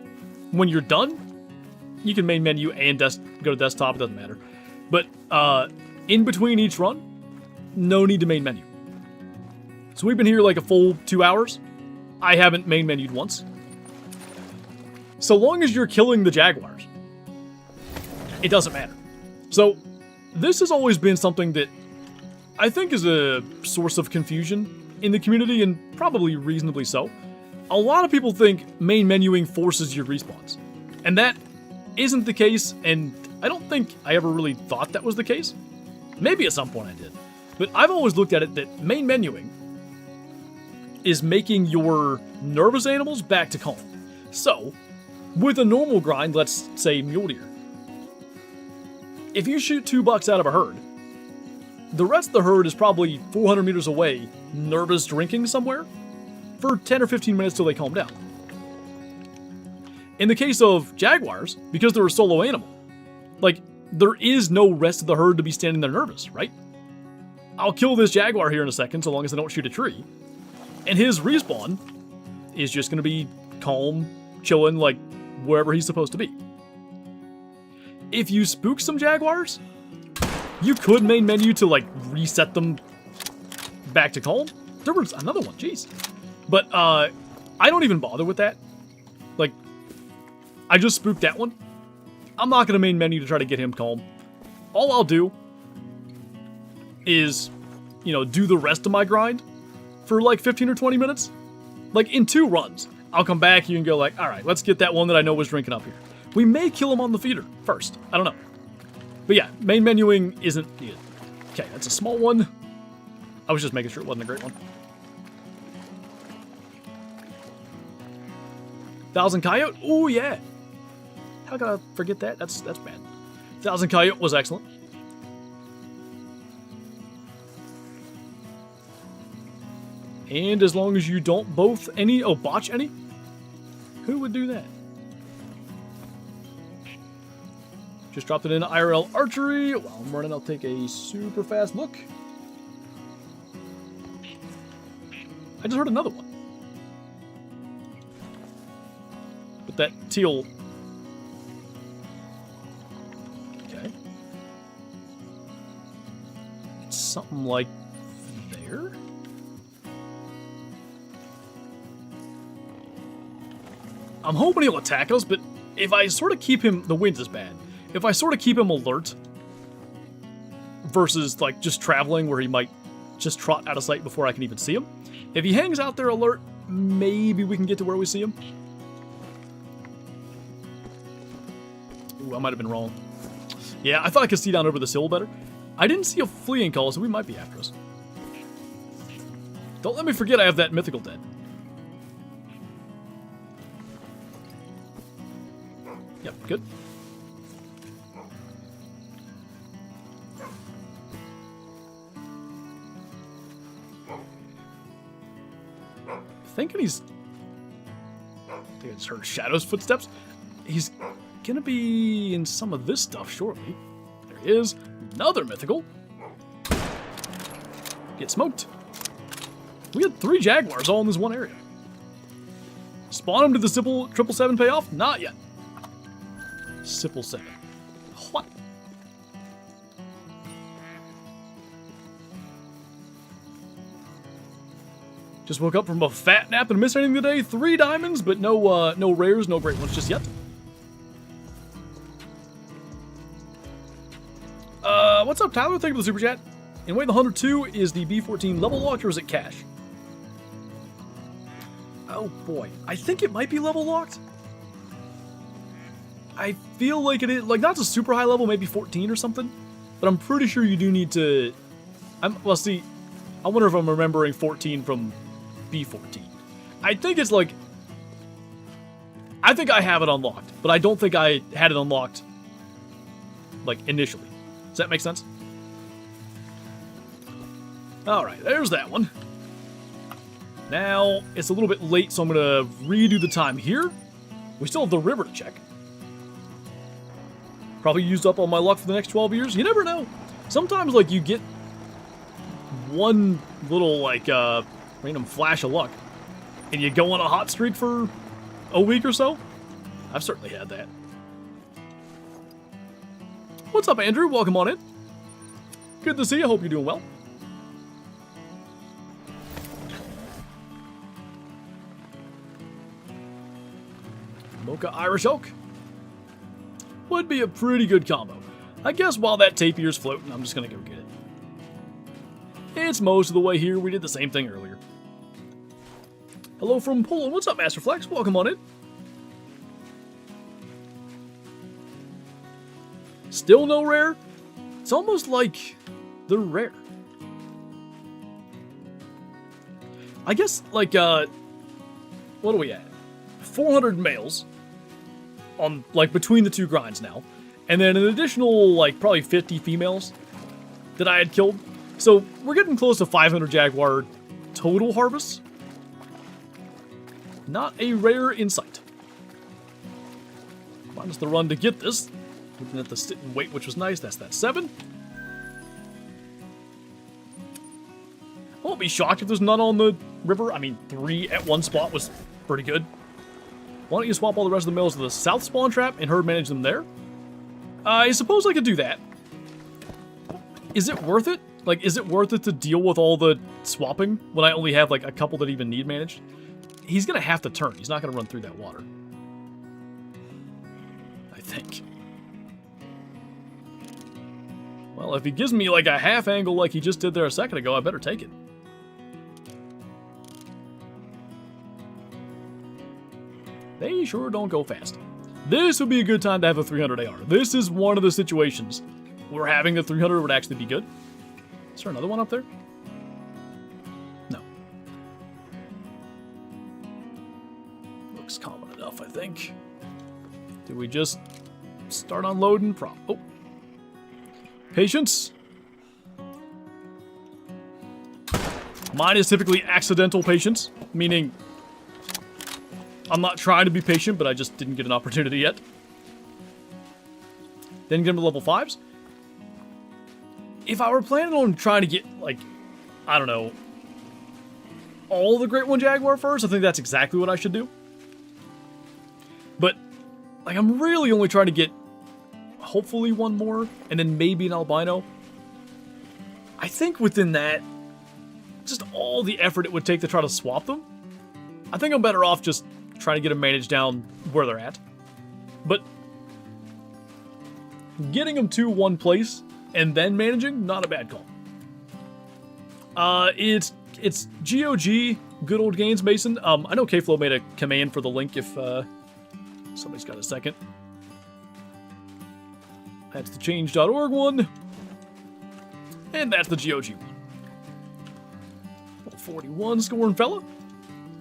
when you're done, you can main menu and go to desktop, it doesn't matter. But in between each run, no need to main menu. So we've been here like a full 2 hours. I haven't main menued once. So long as you're killing the Jaguars, it doesn't matter. So this has always been something that I think is a source of confusion in the community, and probably reasonably so. A lot of people think main menuing forces your respawns, and that isn't the case, and I don't think I ever really thought that was the case. Maybe at some point I did. But I've always looked at it that main menuing is making your nervous animals back to calm. So, with a normal grind, let's say mule deer, if you shoot 2 bucks out of a herd, the rest of the herd is probably 400 meters away, nervous drinking somewhere, for 10 or 15 minutes till they calm down. In the case of Jaguars, because they're a solo animal, like, there is no rest of the herd to be standing there nervous, right? I'll kill this Jaguar here in a second, so long as I don't shoot a tree. And his respawn is just going to be calm, chilling, like, wherever he's supposed to be. If you spook some Jaguars, you could main menu to, like, reset them back to calm. There was another one, jeez. But, I don't even bother with that. Like, I just spooked that one. I'm not going to main menu to try to get him calm. All I'll do is, you know, do the rest of my grind for like 15 or 20 minutes. Like, in 2 runs, I'll come back, you can go like, all right, let's get that one that I know was drinking up here. We may kill him on the feeder first. I don't know. But yeah, main menuing isn't needed. Okay, that's a small one. I was just making sure it wasn't a great one. 1,000 coyote? Oh yeah. How could I forget that? That's bad. 1,000 coyote was excellent. And as long as you don't botch any, who would do that? Just dropped it in IRL archery. While I'm running, I'll take a super fast look. I just heard another one. But that teal... Okay. It's something like there? I'm hoping he'll attack us, but if I sort of keep him... The wind is bad. If I sort of keep him alert versus, like, just traveling where he might just trot out of sight before I can even see him. If he hangs out there alert, maybe we can get to where we see him. Ooh, I might have been wrong. Yeah, I thought I could see down over this hill better. I didn't see a fleeing call, so we might be after us. Don't let me forget I have that mythical dead. Yep, good. Thinking he's... I think I just heard Shadow's footsteps. He's gonna be in some of this stuff shortly. There he is. Another mythical. Get smoked. We had 3 Jaguars all in this one area. Spawn him to the Sipple 777 payoff? Not yet. Sipple 7. What? Just woke up from a fat nap and missed anything today. 3 diamonds, but no no rares, no great ones just yet. What's up, Tyler? Thank you for the super chat. In way the 102 is the B14 level locked, or is it cash? Oh boy, I think it might be level locked. I feel like it is, like, not to super high level, maybe 14 or something, but I'm pretty sure you do need to. Well, see, I wonder if I'm remembering 14 from B14. I think it's like, I think I have it unlocked, but I don't think I had it unlocked like initially. Does that make sense? Alright, there's that one. Now, it's a little bit late, so I'm going to redo the time here. We still have the river to check. Probably used up all my luck for the next 12 years. You never know. Sometimes, like, you get one little, like, random flash of luck, and you go on a hot streak for a week or so. I've certainly had that. What's up, Andrew? Welcome on in. Good to see you. Hope you're doing well. Mocha Irish Oak would be a pretty good combo. I guess while that tapir's floating, I'm just gonna go get it. It's most of the way here. We did the same thing earlier. Hello from Poland. What's up, Master Flex? Welcome on in. Still no rare? It's almost like they're rare. I guess, like, what are we at? 400 males on, like, between the 2 grinds now. And then an additional, like, probably 50 females that I had killed. So we're getting close to 500 Jaguar total harvests. Not a rare in sight. Minus the run to get this. Looking at the sit and wait, which was nice. That's that 7. I won't be shocked if there's none on the river. I mean, 3 at one spot was pretty good. Why don't you swap all the rest of the males to the south spawn trap and herd manage them there? I suppose I could do that. Is it worth it? Like, is it worth it to deal with all the swapping when I only have, like, a couple that even need managed? He's gonna have to turn. He's not gonna run through that water. I think. Well, if he gives me, like, a half angle like he just did there a second ago, I better take it. They sure don't go fast. This would be a good time to have a 300 AR. This is one of the situations where having the 300 would actually be good. Is there another one up there? No. Looks common enough, I think. Did we just start unloading? Oh. Patience. Mine is typically accidental patience, meaning I'm not trying to be patient, but I just didn't get an opportunity yet. Then get him to level 5s. If I were planning on trying to get, like, I don't know, all the Great One Jaguar first, I think that's exactly what I should do. But, like, I'm really only trying to get hopefully one more, and then maybe an albino. I think within that, just all the effort it would take to try to swap them, I think I'm better off just trying to get them managed down where they're at. But getting them to one place and then managing, not a bad call. It's GOG, Good Old Gains Mason. I know K-Flow made a command for the link if somebody's got a second. That's the change.org one. And that's the GOG one. 41 scoring fella.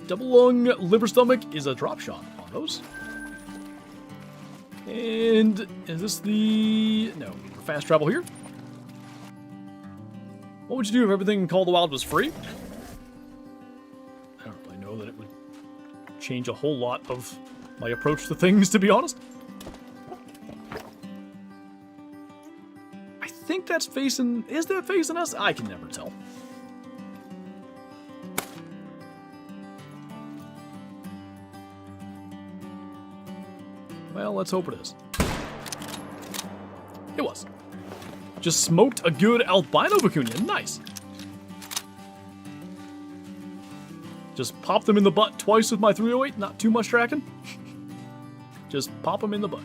Double lung, liver stomach is a drop shot on those. And is this the... No, fast travel here. What would you do if everything in Call of the Wild was free? I don't really know that it would change a whole lot of my approach to things, to be honest. I think that's facing... Is that facing us? I can never tell. Well, let's hope it is. It was. Just smoked a good albino vicuña. Nice. Just pop them in the butt twice with my 308. Not too much tracking. Just pop them in the butt.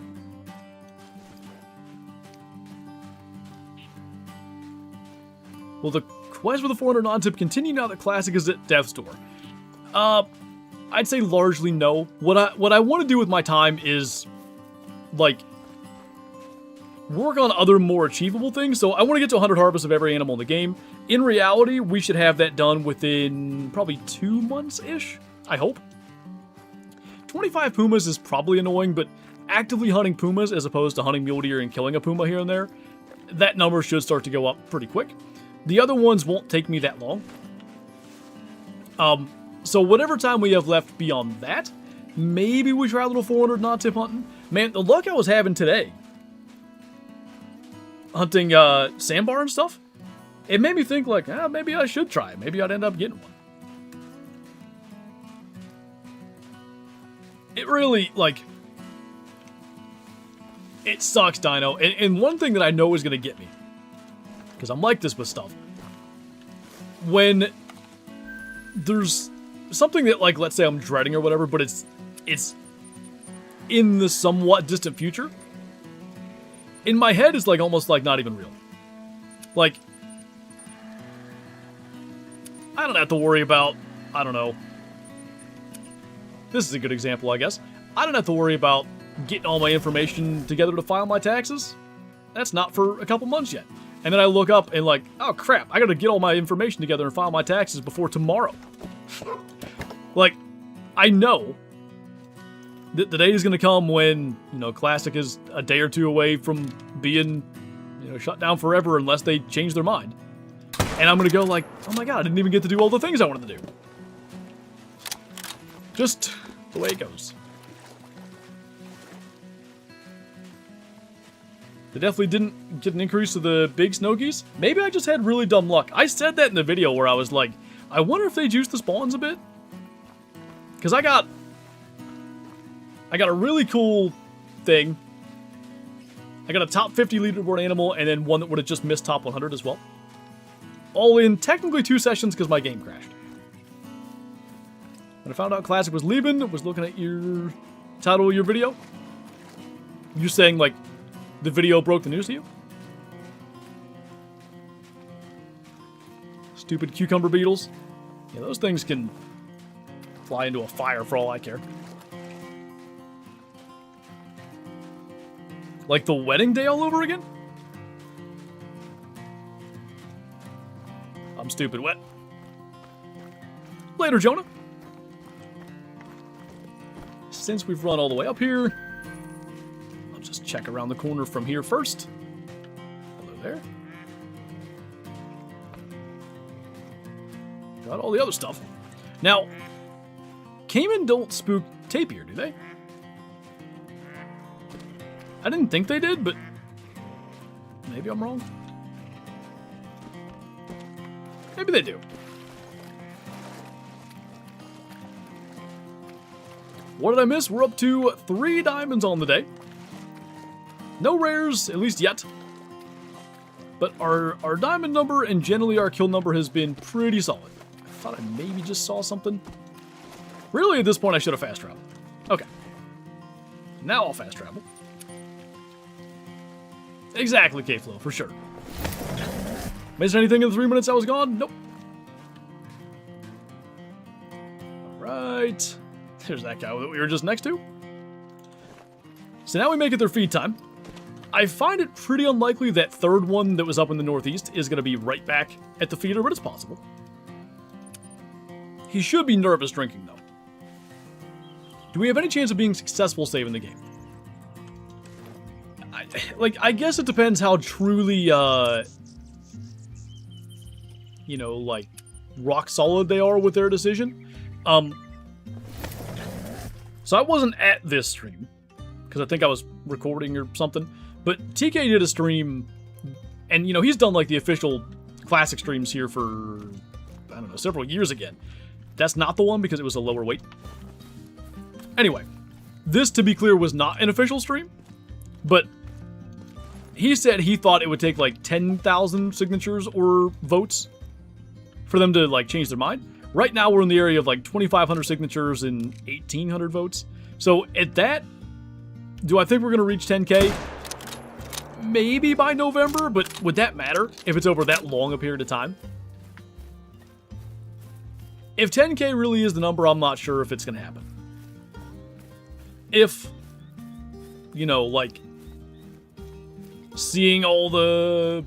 Will the quest for the 400 non-tip continue now that Classic is at Death's Door? I'd say largely no. What I want to do with my time is, like, work on other more achievable things. So I want to get to 100 harvests of every animal in the game. In reality, we should have that done within probably 2 months-ish, I hope. 25 pumas is probably annoying, but actively hunting pumas as opposed to hunting mule deer and killing a puma here and there, that number should start to go up pretty quick. The other ones won't take me that long. So whatever time we have left beyond that, maybe we try a little 400 non-tip hunting. Man, the luck I was having today, hunting sandbar and stuff, it made me think like, maybe I should try it. Maybe I'd end up getting one. It really, like, it sucks, Dino. And one thing that I know is going to get me, because I'm like this with stuff, when there's something that, like, let's say I'm dreading or whatever, but it's in the somewhat distant future, in my head it's like almost like not even real. Like, I don't have to worry about, I don't know, this is a good example, I guess. I don't have to worry about getting all my information together to file my taxes. That's not for a couple months yet. And then I look up and like, oh crap, I gotta get all my information together and file my taxes before tomorrow. Like, I know that the day is gonna come when, you know, Classic is a day or two away from being, you know, shut down forever unless they change their mind. And I'm gonna go like, oh my god, I didn't even get to do all the things I wanted to do. Just the way it goes. They definitely didn't get an increase to the big snow geese. Maybe I just had really dumb luck. I said that in the video where I was like, I wonder if they juice the spawns a bit. Because I got a really cool thing. I got a top 50 leaderboard animal and then one that would have just missed top 100 as well. All in technically 2 sessions because my game crashed. When I found out Classic was leaving, was looking at your title of your video. You saying like, the video broke the news to you? Stupid cucumber beetles. Yeah, those things can fly into a fire for all I care. Like the wedding day all over again? I'm stupid wet. Later, Jonah. Since we've run all the way up here, I'll just check around the corner from here first. Hello there. Got all the other stuff. Now, caiman don't spook tapir, do they? I didn't think they did, but maybe I'm wrong. Maybe they do. What did I miss? We're up to 3 diamonds on the day. No rares, at least yet. But our diamond number and generally our kill number has been pretty solid. I thought I maybe just saw something. Really, at this point, I should have fast traveled. Okay. Now I'll fast travel. Exactly, K-Flow, for sure. Missed anything in the 3 minutes I was gone? Nope. right. There's that guy that we were just next to. So now we make it their feed time. I find it pretty unlikely that third one that was up in the northeast is going to be right back at the feeder, but it's possible. He should be nervous drinking, though. Do we have any chance of being successful saving the game? I guess it depends how truly, you know, like, rock solid they are with their decision. So I wasn't at this stream, because I think I was recording or something. But TK did a stream, and, you know, he's done, like, the official classic streams here for, I don't know, several years again. That's not the one because it was a lower weight. Anyway, this, to be clear, was not an official stream, but he said he thought it would take, like, 10,000 signatures or votes for them to, like, change their mind. Right now, we're in the area of, like, 2,500 signatures and 1,800 votes. So, at that, do I think we're going to reach 10K? Maybe by November, but would that matter if it's over that long a period of time? If 10K really is the number, I'm not sure if it's going to happen. If, you know, like, seeing all the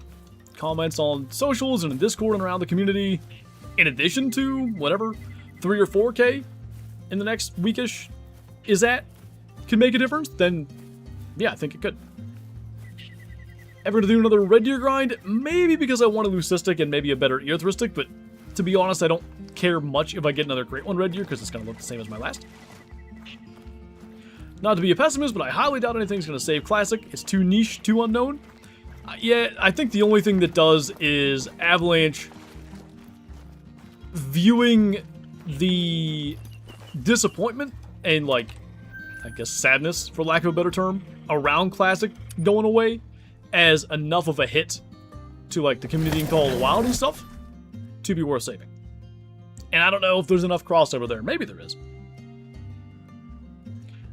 comments on socials and in Discord and around the community, in addition to whatever 3 or 4K in the next weekish is that, can make a difference, then yeah, I think it could. Ever to do another red deer grind? Maybe because I want a leucistic and maybe a better earthristic, but to be honest, I don't care much if I get another great one red deer because it's going to look the same as my last. Not to be a pessimist, but I highly doubt anything's going to save Classic. It's too niche, too unknown. Yeah, I think the only thing that does is Avalanche viewing the disappointment and, like, I guess sadness, for lack of a better term, around Classic going away as enough of a hit to, like, the community in Call of the Wild and stuff to be worth saving. And I don't know if there's enough crossover there. Maybe there is.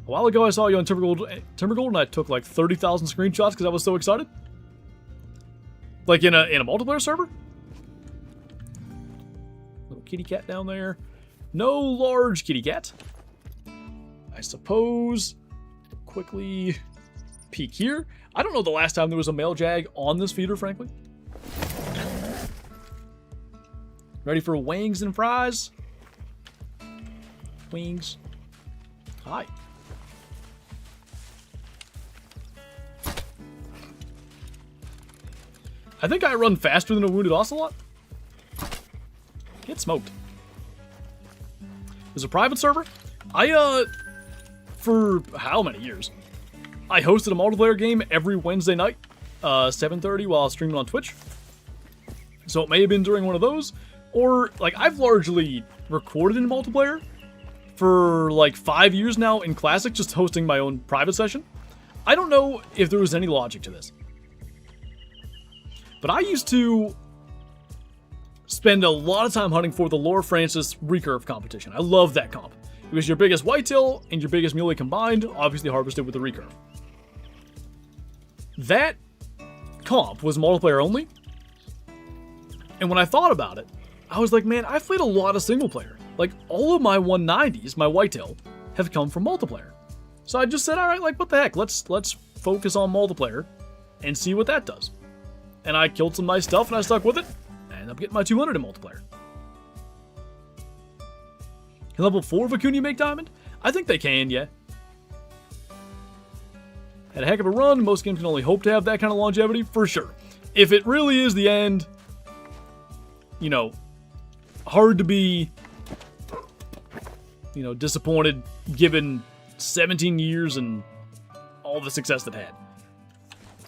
A while ago, I saw you on Timbergold, and I took, like, 30,000 screenshots because I was so excited. Like, in a multiplayer server? Little kitty cat down there. No large kitty cat. I suppose. Quickly peek here. I don't know the last time there was a male jag on this feeder, frankly. Ready for wings and fries? Wings. Hi. I think I run faster than a wounded ocelot. Get smoked. There's a private server. For how many years? I hosted a multiplayer game every Wednesday night, 7:30 while I was streaming on Twitch. So it may have been during one of those, or, like, I've largely recorded in multiplayer for, like, 5 years now in Classic, just hosting my own private session. I don't know if there was any logic to this. But I used to spend a lot of time hunting for the Lore Francis recurve competition. I love that comp. It was your biggest whitetail and your biggest muley combined, obviously harvested with the recurve. That comp was multiplayer only. And when I thought about it, I was like, man, I've played a lot of single player. Like, all of my 190s, my whitetail, have come from multiplayer. So I just said, all right, like, what the heck? Let's focus on multiplayer and see what that does. And I killed some nice stuff and I stuck with it. I ended up getting my 200 in multiplayer. Can level 4 Vicuña make diamond? I think they can, yeah. Had a heck of a run. Most games can only hope to have that kind of longevity, for sure. If it really is the end, you know, hard to be, you know, disappointed given 17 years and all the success it had.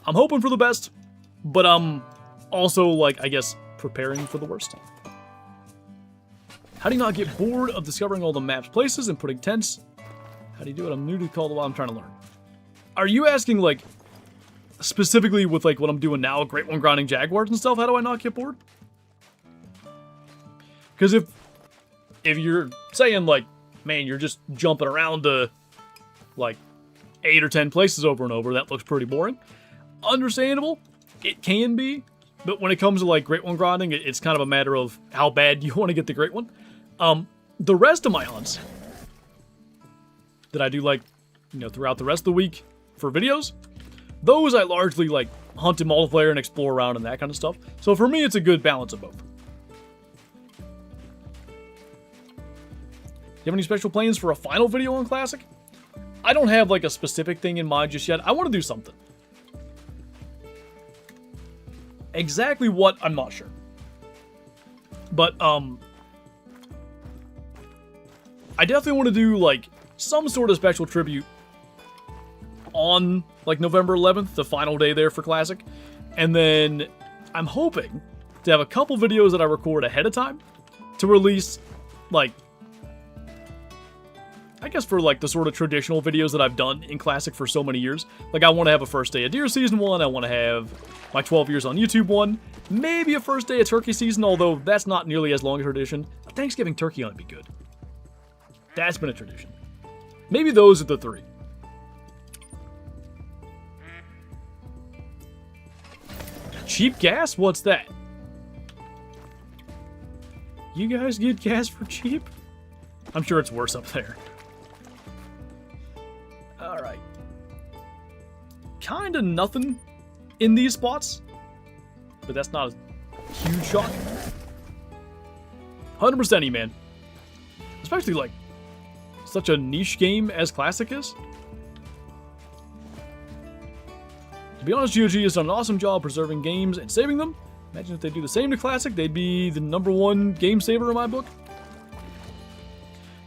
I'm hoping for the best, but I'm also, like, I guess, preparing for the worst. How do you not get bored of discovering all the map's places and putting tents? How do you do it? I'm new to Call of the Wild. I'm trying to learn. Are you asking, like, specifically with, like, what I'm doing now, Great One grinding Jaguars and stuff? How do I not get bored? Because if you're saying, like, man, you're just jumping around to, like, 8 or 10 places over and over, that looks pretty boring. Understandable. It can be. But when it comes to, like, Great One grinding, it's kind of a matter of how bad you want to get the Great One. The rest of my hunts that I do like, you know, throughout the rest of the week for videos, those I largely like hunt in multiplayer and explore around and that kind of stuff. So for me, it's a good balance of both. You have any special plans for a final video on Classic? I don't have like a specific thing in mind just yet. I want to do something. Exactly what, I'm not sure. But, I definitely want to do like some sort of special tribute on like November 11th, the final day there for Classic. And then I'm hoping to have a couple videos that I record ahead of time to release like, I guess for like the sort of traditional videos that I've done in Classic for so many years. Like I want to have a first day of Deer Season 1, I want to have my 12 years on YouTube one, maybe a first day of Turkey Season, although that's not nearly as long a tradition. A Thanksgiving turkey ought to be good. That's been a tradition. Maybe those are the three. Cheap gas? What's that? You guys get gas for cheap? I'm sure it's worse up there. Alright. Kinda nothing in these spots. But that's not a huge shock. 100% E-Man. Especially like such a niche game as Classic is. To be honest, GOG has done an awesome job preserving games and saving them. Imagine if they do the same to Classic, they'd be the #1 game saver in my book.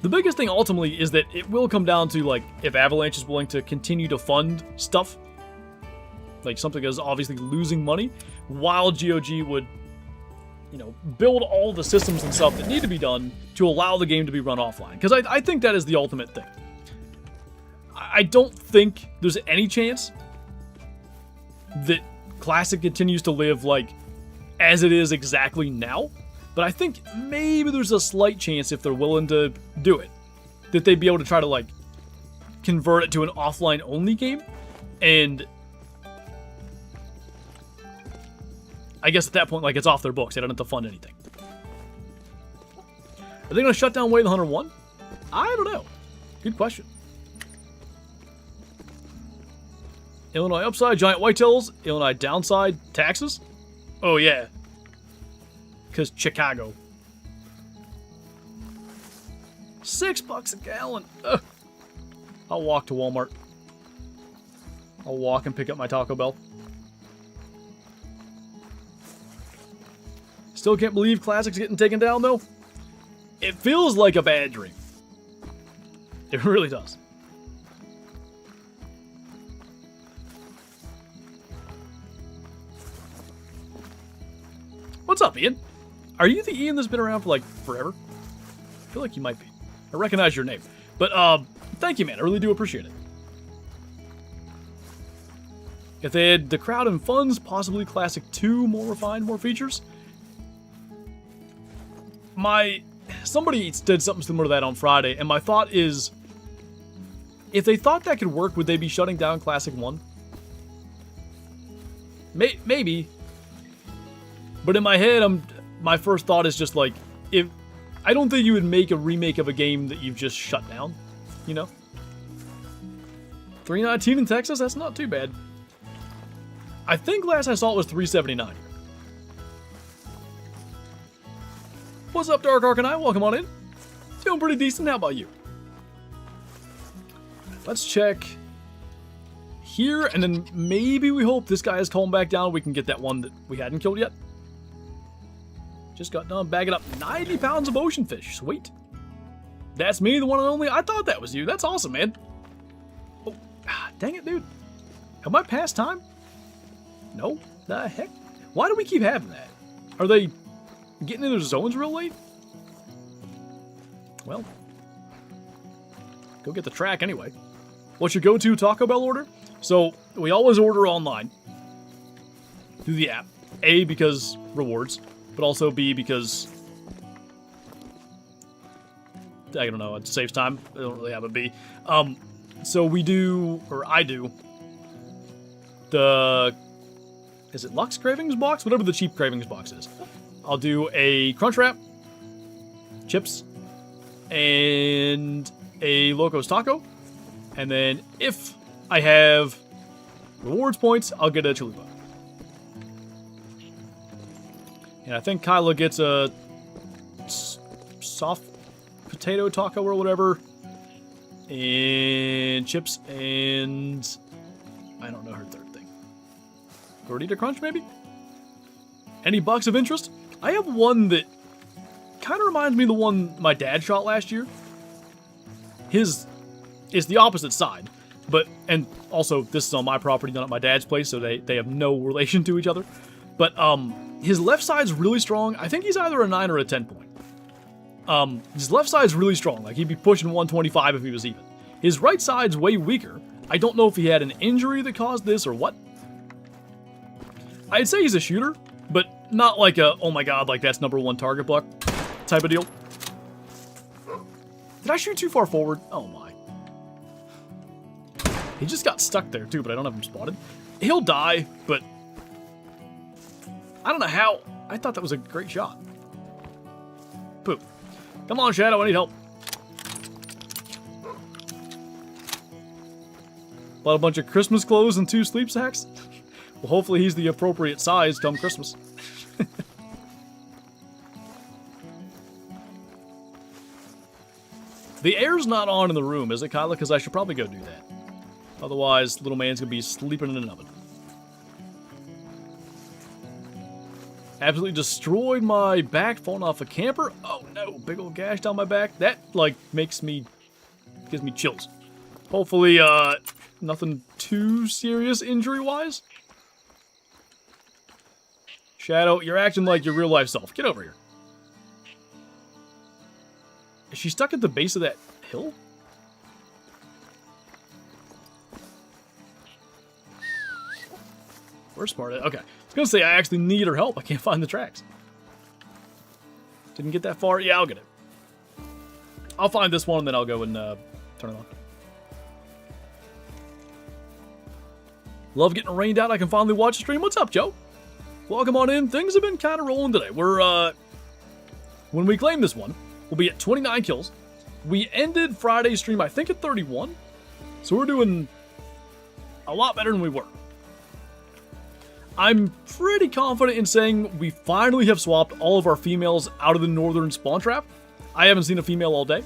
The biggest thing ultimately is that it will come down to like if Avalanche is willing to continue to fund stuff, like something that's obviously losing money, while GOG would, you know, build all the systems and stuff that need to be done to allow the game to be run offline. Because I think that is the ultimate thing. I don't think there's any chance that Classic continues to live like as it is exactly now. But I think maybe there's a slight chance, if they're willing to do it, that they'd be able to try to like convert it to an offline only game. And I guess at that point, like, it's off their books. They don't have to fund anything. Are they going to shut down Way the Hunter 1? I don't know. Good question. Illinois upside, giant whitetails. Illinois downside, taxes. Oh, yeah. Because Chicago. $6 a gallon. Ugh. I'll walk to Walmart. I'll walk and pick up my Taco Bell. Still can't believe Classic's getting taken down, though. It feels like a bad dream. It really does. What's up, Ian? Are you the Ian that's been around for, like, forever? I feel like you might be. I recognize your name. But, thank you, man. I really do appreciate it. If they had the crowd and funds, possibly Classic 2, more refined, more features. Somebody did something similar to that on Friday, and my thought is, if they thought that could work, would they be shutting down Classic 1? Maybe. But in my head, my first thought is just like, I don't think you would make a remake of a game that you've just shut down, you know? $3.19 in Texas, that's not too bad. I think last I saw it was $3.79. What's up, Dark Arcanine? Welcome on in. Doing pretty decent, how about you? Let's check here, and then maybe we hope this guy is calmed back down. We can get that one that we hadn't killed yet. Just got done bagging up 90 pounds of ocean fish. Sweet. That's me, the one and only. I thought that was you. That's awesome, man. Oh, dang it, dude. Am I past time? No? The heck? Why do we keep having that? Are they getting in their zones real late? Well, go get the track anyway. What's your go-to Taco Bell order? So, we always order online through the app. A, because rewards. But also B, because I don't know, it saves time. I don't really have a B. So we do, or I do, is it Lux Cravings box? Whatever the cheap Cravings box is. I'll do a Crunchwrap, chips, and a Locos Taco. And then if I have rewards points, I'll get a chalupa. And I think Kyla gets a soft potato taco or whatever. And chips and I don't know her third thing. Gordita Crunch, maybe? Any bucks of interest? I have one that kind of reminds me of the one my dad shot last year. His is the opposite side. But, and also, this is on my property, not at my dad's place, so they have no relation to each other. But, his left side's really strong. I think he's either a 9 or a 10 point. His left side's really strong. Like, he'd be pushing 125 if he was even. His right side's way weaker. I don't know if he had an injury that caused this or what. I'd say he's a shooter, but not like a, oh my god, like that's #1 target block type of deal. Did I shoot too far forward? Oh my. He just got stuck there too, but I don't have him spotted. He'll die, but I don't know how. I thought that was a great shot. Poop. Come on, Shadow, I need help. Bought a bunch of Christmas clothes and 2 sleep sacks. Well, hopefully he's the appropriate size come Christmas. The air's not on in the room, is it, Kyla? Because I should probably go do that. Otherwise, little man's going to be sleeping in an oven. Absolutely destroyed my back falling off a camper. Oh no, big old gash down my back. That, like, gives me chills. Hopefully, nothing too serious injury-wise. Shadow, you're acting like your real-life self. Get over here. Is she stuck at the base of that hill? We're smart. Okay. I was going to say I actually need her help. I can't find the tracks. Didn't get that far. Yeah, I'll get it. I'll find this one, and then I'll go and turn it on. Love getting rained out. I can finally watch the stream. What's up, Joe? Welcome on in. Things have been kind of rolling today. We're, when we claim this one, we'll be at 29 kills. We ended Friday's stream, I think, at 31. So we're doing a lot better than we were. I'm pretty confident in saying we finally have swapped all of our females out of the northern spawn trap. I haven't seen a female all day.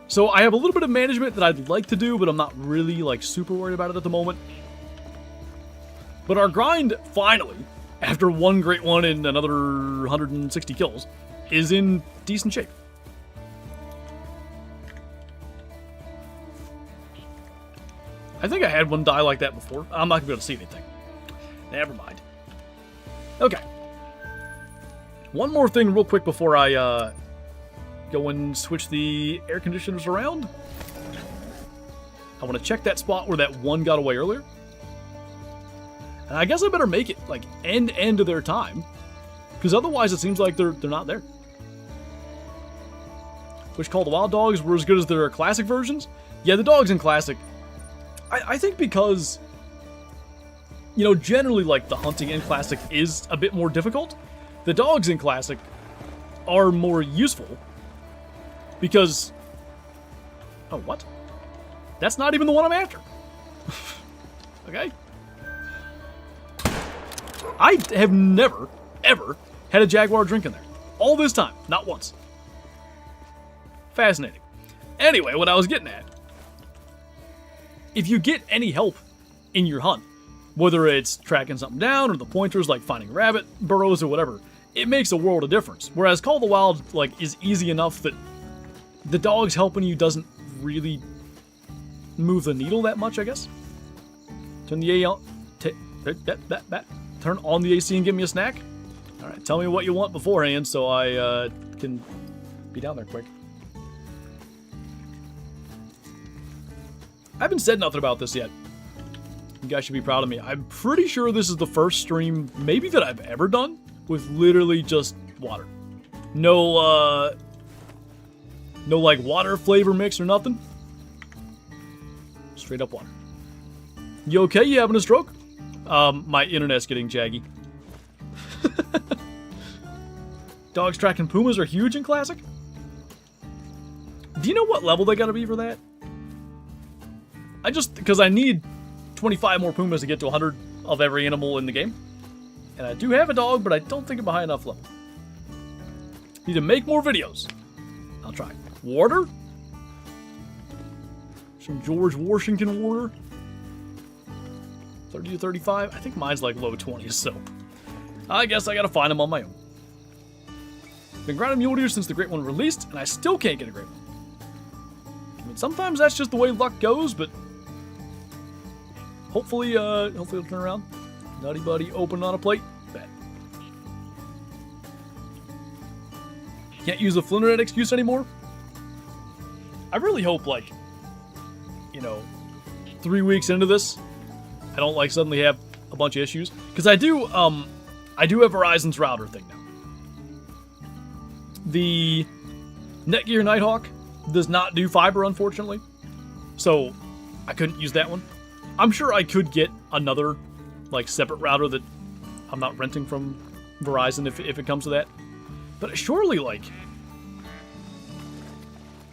So I have a little bit of management that I'd like to do, but I'm not really, like, super worried about it at the moment. But our grind, finally, after one great one and another 160 kills, is in decent shape. I think I had one die like that before. I'm not going to be able to see anything. Never mind. Okay. One more thing real quick before I go and switch the air conditioners around. I want to check that spot where that one got away earlier. And I guess I better make it, like, end of their time. Because otherwise it seems like they're not there. Which Call the Wild dogs were as good as their classic versions? Yeah, the dogs in classic... I think because, you know, generally, like, the hunting in Classic is a bit more difficult. The dogs in Classic are more useful because... Oh, what? That's not even the one I'm after. Okay. I have never, ever had a Jaguar drink in there. All this time. Not once. Fascinating. Anyway, what I was getting at. If you get any help in your hunt, whether it's tracking something down or the pointers like finding rabbit burrows or whatever, it makes a world of difference. Whereas Call the Wild, like, is easy enough that the dogs helping you doesn't really move the needle that much, I guess. Turn the turn on the AC and give me a snack. All right, tell me what you want beforehand so I can be down there quick. I haven't said nothing about this yet. You guys should be proud of me. I'm pretty sure this is the first stream, maybe that I've ever done, with literally just water. No, no, like, water flavor mix or nothing. Straight up water. You okay? You having a stroke? My internet's getting jaggy. Dogs tracking pumas are huge in Classic. Do you know what level they gotta be for that? Because I need 25 more pumas to get to 100 of every animal in the game. And I do have a dog, but I don't think I'm a high enough level. Need to make more videos. I'll try. Water? Some George Washington water. 30 to 35. I think mine's like low 20s, so I guess I gotta find them on my own. Been grinding mule deer since the great one released, and I still can't get a great one. I mean, sometimes that's just the way luck goes, but hopefully it'll turn around. Nutty Buddy open on a plate. Bet. Can't use the Flinter excuse anymore. I really hope, like, 3 weeks into this, I don't like suddenly have a bunch of issues, because I do have Verizon's router thing now. The Netgear Nighthawk does not do fiber, unfortunately, so I couldn't use that one. I'm sure I could get another, like, separate router that I'm not renting from Verizon if it comes to that. But surely, like,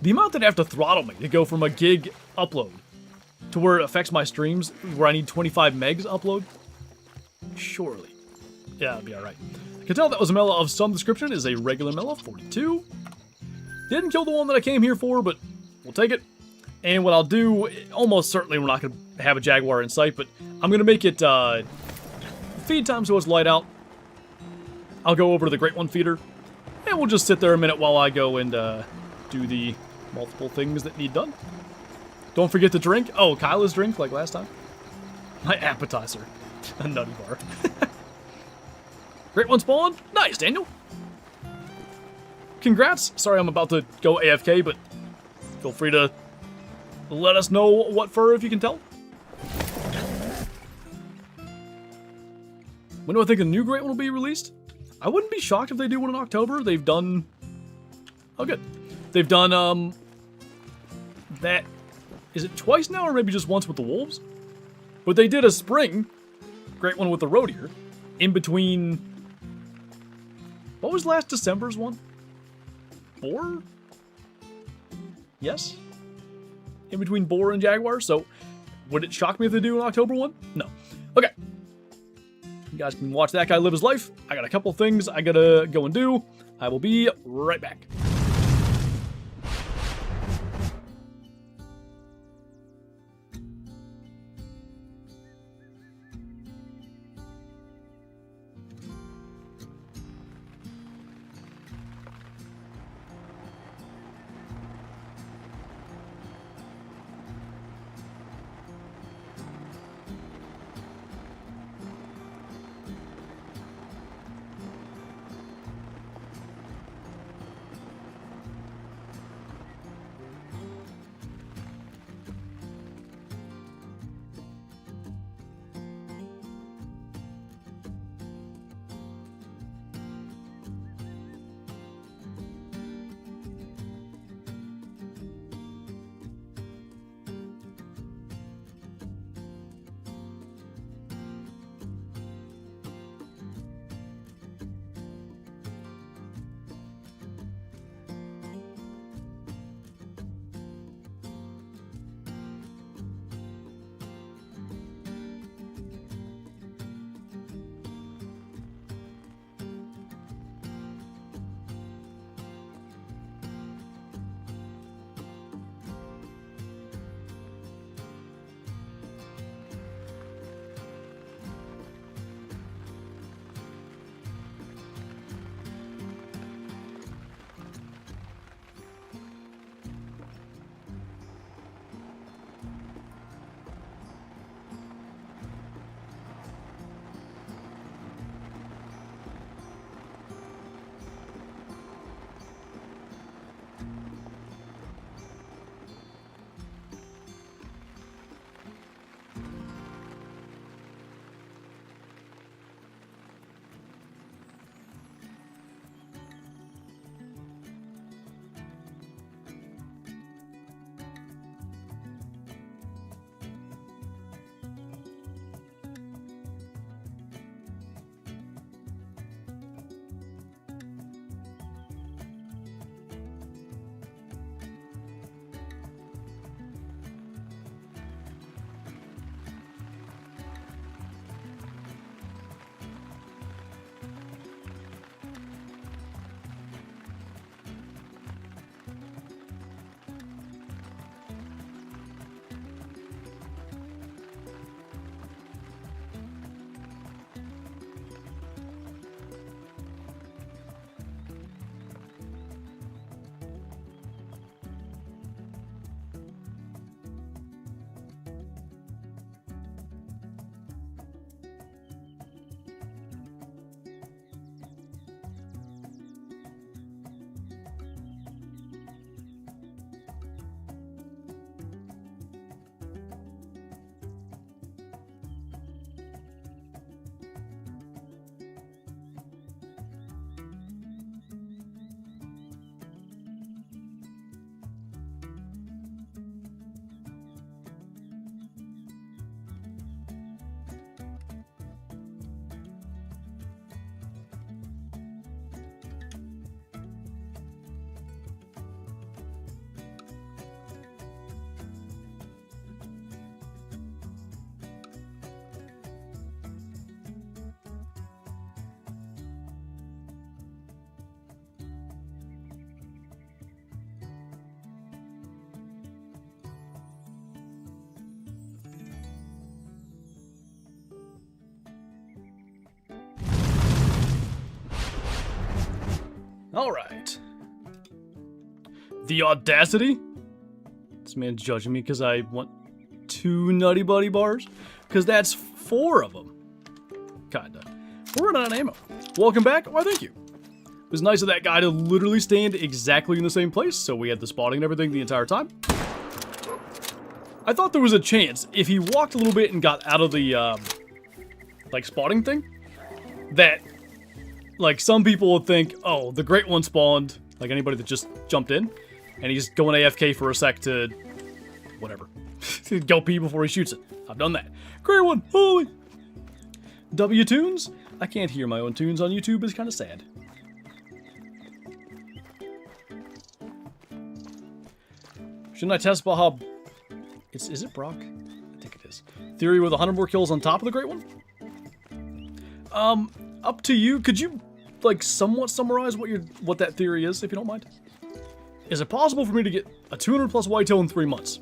the amount that I have to throttle me to go from a gig upload to where it affects my streams, where I need 25 megs upload, surely. Yeah, it'll be alright. I can tell that was a mellow of some description. Is a regular mellow, 42. Didn't kill the one that I came here for, but we'll take it. And what I'll do, almost certainly we're not going to have a Jaguar in sight, but I'm going to make it feed time so it's light out. I'll go over to the Great One feeder, and we'll just sit there a minute while I go and do the multiple things that need done. Don't forget to drink. Oh, Kyla's drink, like last time. My appetizer. A nutty bar. Great One spawned. Nice, Daniel. Congrats. Sorry I'm about to go AFK, but feel free to let us know what fur if you can tell. When do I think the new Great One will be released? I wouldn't be shocked if they do one in October. They've done... Oh, good. They've done, that... Is it twice now, or maybe just once with the wolves? But they did a spring Great One with the roe deer in between... What was last December's one? Boar? Yes? In between boar and jaguar, so would it shock me if they do an October one? No. Okay. You guys can watch that guy live his life. I got a couple things I gotta go and do. I will be right back. Alright. The audacity? This man's judging me because I want 2 Nutty Buddy bars? Because that's 4 of them. Kinda. We're running out of ammo. Welcome back. Why, thank you. It was nice of that guy to literally stand exactly in the same place, so we had the spotting and everything the entire time. I thought there was a chance, if he walked a little bit and got out of the, like, spotting thing, that, like, some people would think, oh, the Great One spawned, like anybody that just jumped in, and he's going AFK for a sec to, whatever, go pee before he shoots it. I've done that. Great One, holy! W-tunes? I can't hear my own tunes on YouTube, it's kind of sad. Shouldn't I test about how... Is it Brock? I think it is. Theory with 100 more kills on top of the Great One? Up to you. Could you, like, somewhat summarize what that theory is, if you don't mind? Is it possible for me to get a 200 plus whitetail in 3 months?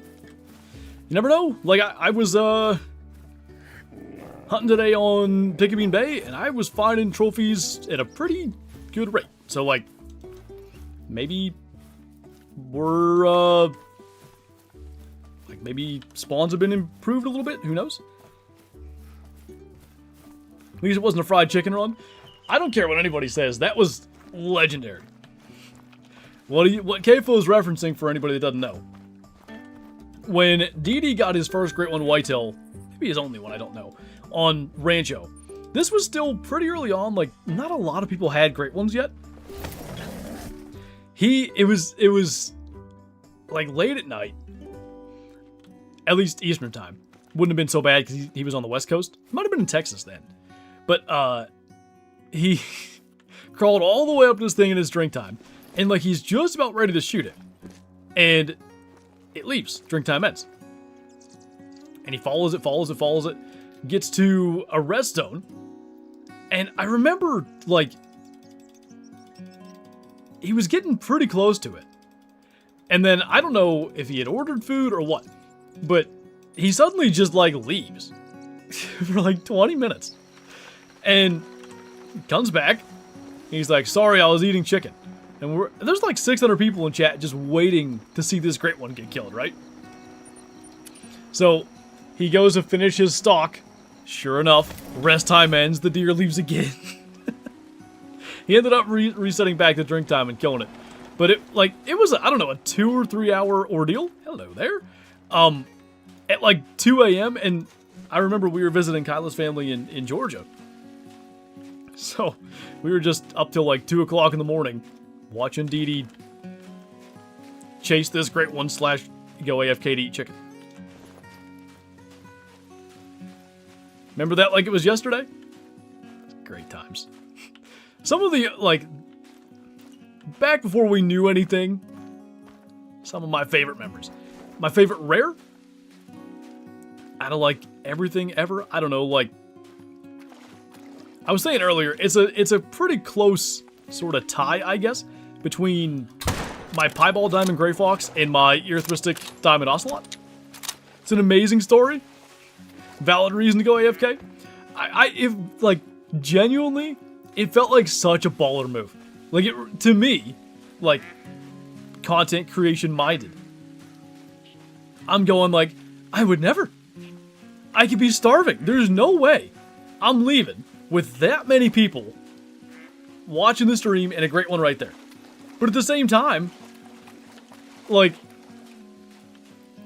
You never know. Like, I was, hunting today on Pickabeen Bay, and I was finding trophies at a pretty good rate. So, like, maybe we're, like, maybe spawns have been improved a little bit. Who knows? At least it wasn't a fried chicken run. I don't care what anybody says. That was legendary. What KFO is referencing, for anybody that doesn't know, when DD got his first Great One whitetail, maybe his only one, I don't know, on Rancho, this was still pretty early on. Like, not a lot of people had Great Ones yet. It was like late at night, at least Eastern time. Wouldn't have been so bad because he was on the West Coast. He might have been in Texas then. But he crawled all the way up to this thing in his drink time. And like he's just about ready to shoot it. And it leaves. Drink time ends. And he follows it. Gets to a rest zone. And I remember, like, he was getting pretty close to it. And then I don't know if he had ordered food or what. But he suddenly just, like, leaves. For like 20 minutes. And comes back. He's like, sorry, I was eating chicken. And there's like 600 people in chat just waiting to see this Great One get killed, right? So he goes to finish his stalk. Sure enough, rest time ends. The deer leaves again. He ended up resetting back to drink time and killing it. But it was, I don't know, a 2 or 3 hour ordeal. Hello there. At like 2 a.m. And I remember we were visiting Kyla's family in Georgia. So we were just up till like 2 o'clock in the morning watching Dee Dee chase this Great One / go AFK to eat chicken. Remember that like it was yesterday? Great times. Some of the, like, back before we knew anything, some of my favorite memories. My favorite rare? Out of like everything ever? I don't know, like, I was saying earlier, it's a pretty close sort of tie, I guess, between my Piebald Diamond Gray Fox and my Earthristic Diamond Ocelot. It's an amazing story. Valid reason to go AFK. If like, genuinely, it felt like such a baller move. Like, to me, like, content creation minded. I'm going like, I would never. I could be starving. There's no way I'm leaving with that many people watching the stream and a Great One right there. But at the same time, like,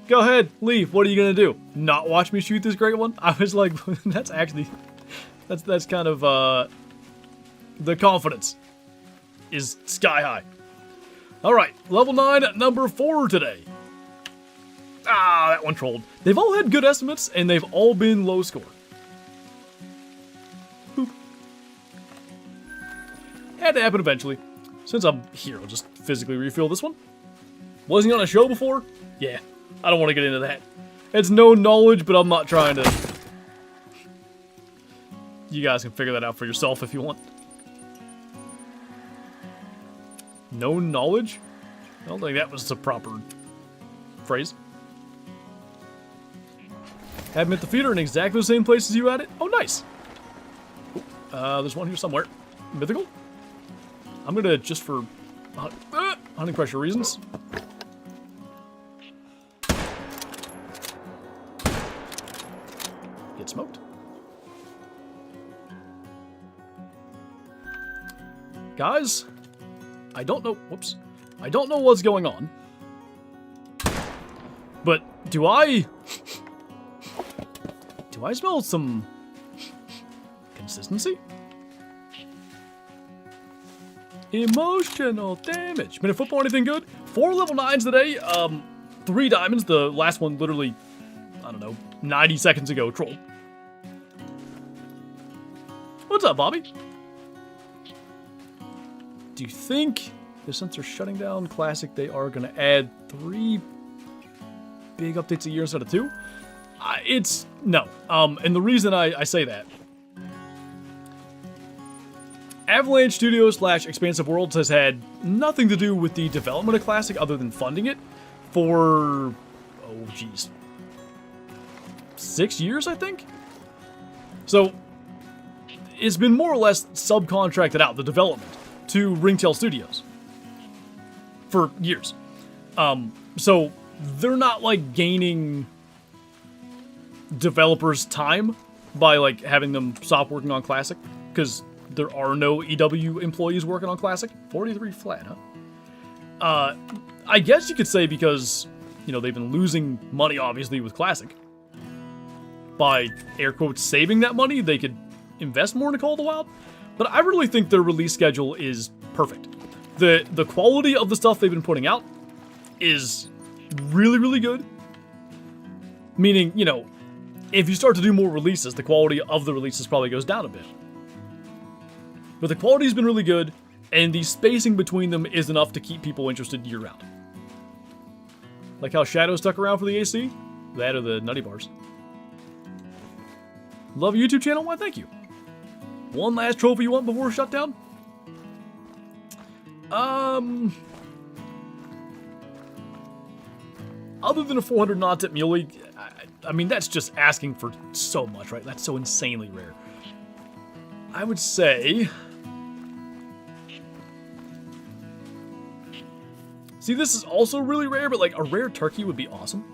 go ahead, leave. What are you gonna do? Not watch me shoot this Great One? I was like, that's actually, that's kind of, the confidence is sky high. Alright, level 9, number 4 today. Ah, that one trolled. They've all had good estimates, and they've all been low score. Boop. Had to happen eventually. Since I'm here, I'll just physically refill this one. Wasn't he on a show before? Yeah, I don't want to get into that. It's no knowledge, but I'm not trying to... You guys can figure that out for yourself if you want. No knowledge? I don't think that was the proper phrase. Had him at the feeder in exactly the same place as you had it. Oh, nice. There's one here somewhere. Mythical? I'm gonna, just for hunting pressure reasons. Get smoked. Guys, I don't know. Whoops. I don't know what's going on. But do I smell some consistency? Emotional damage. Minute football, anything good? 4 level 9s today. 3 diamonds. The last one literally, I don't know, 90 seconds ago. Troll. What's up, Bobby? Do you think, since they're shutting down Classic, they are going to add 3 big updates a year instead of 2? It's no. And the reason I say that, Avalanche Studios / Expansive Worlds has had nothing to do with the development of Classic other than funding it for, oh geez, 6 years, I think? So, it's been more or less subcontracted out, the development, to Ringtail Studios for years. So, they're not, like, gaining developers' time by, like, having them stop working on Classic, because there are no EW employees working on Classic. 43 flat, huh? I guess you could say because, you know, they've been losing money, obviously, with Classic. By, air quotes, saving that money, they could invest more into Call of the Wild. But I really think their release schedule is perfect. The quality of the stuff they've been putting out is really, really good. Meaning, you know, if you start to do more releases, the quality of the releases probably goes down a bit. But the quality's been really good, and the spacing between them is enough to keep people interested year-round. Like how Shadow stuck around for the AC? That or the Nutty Bars. Love your YouTube channel? Why, thank you. One last trophy you want before shutdown? Other than a 400 knots at Muley, I mean, that's just asking for so much, right? That's so insanely rare. I would say... See, this is also really rare, but like a rare turkey would be awesome.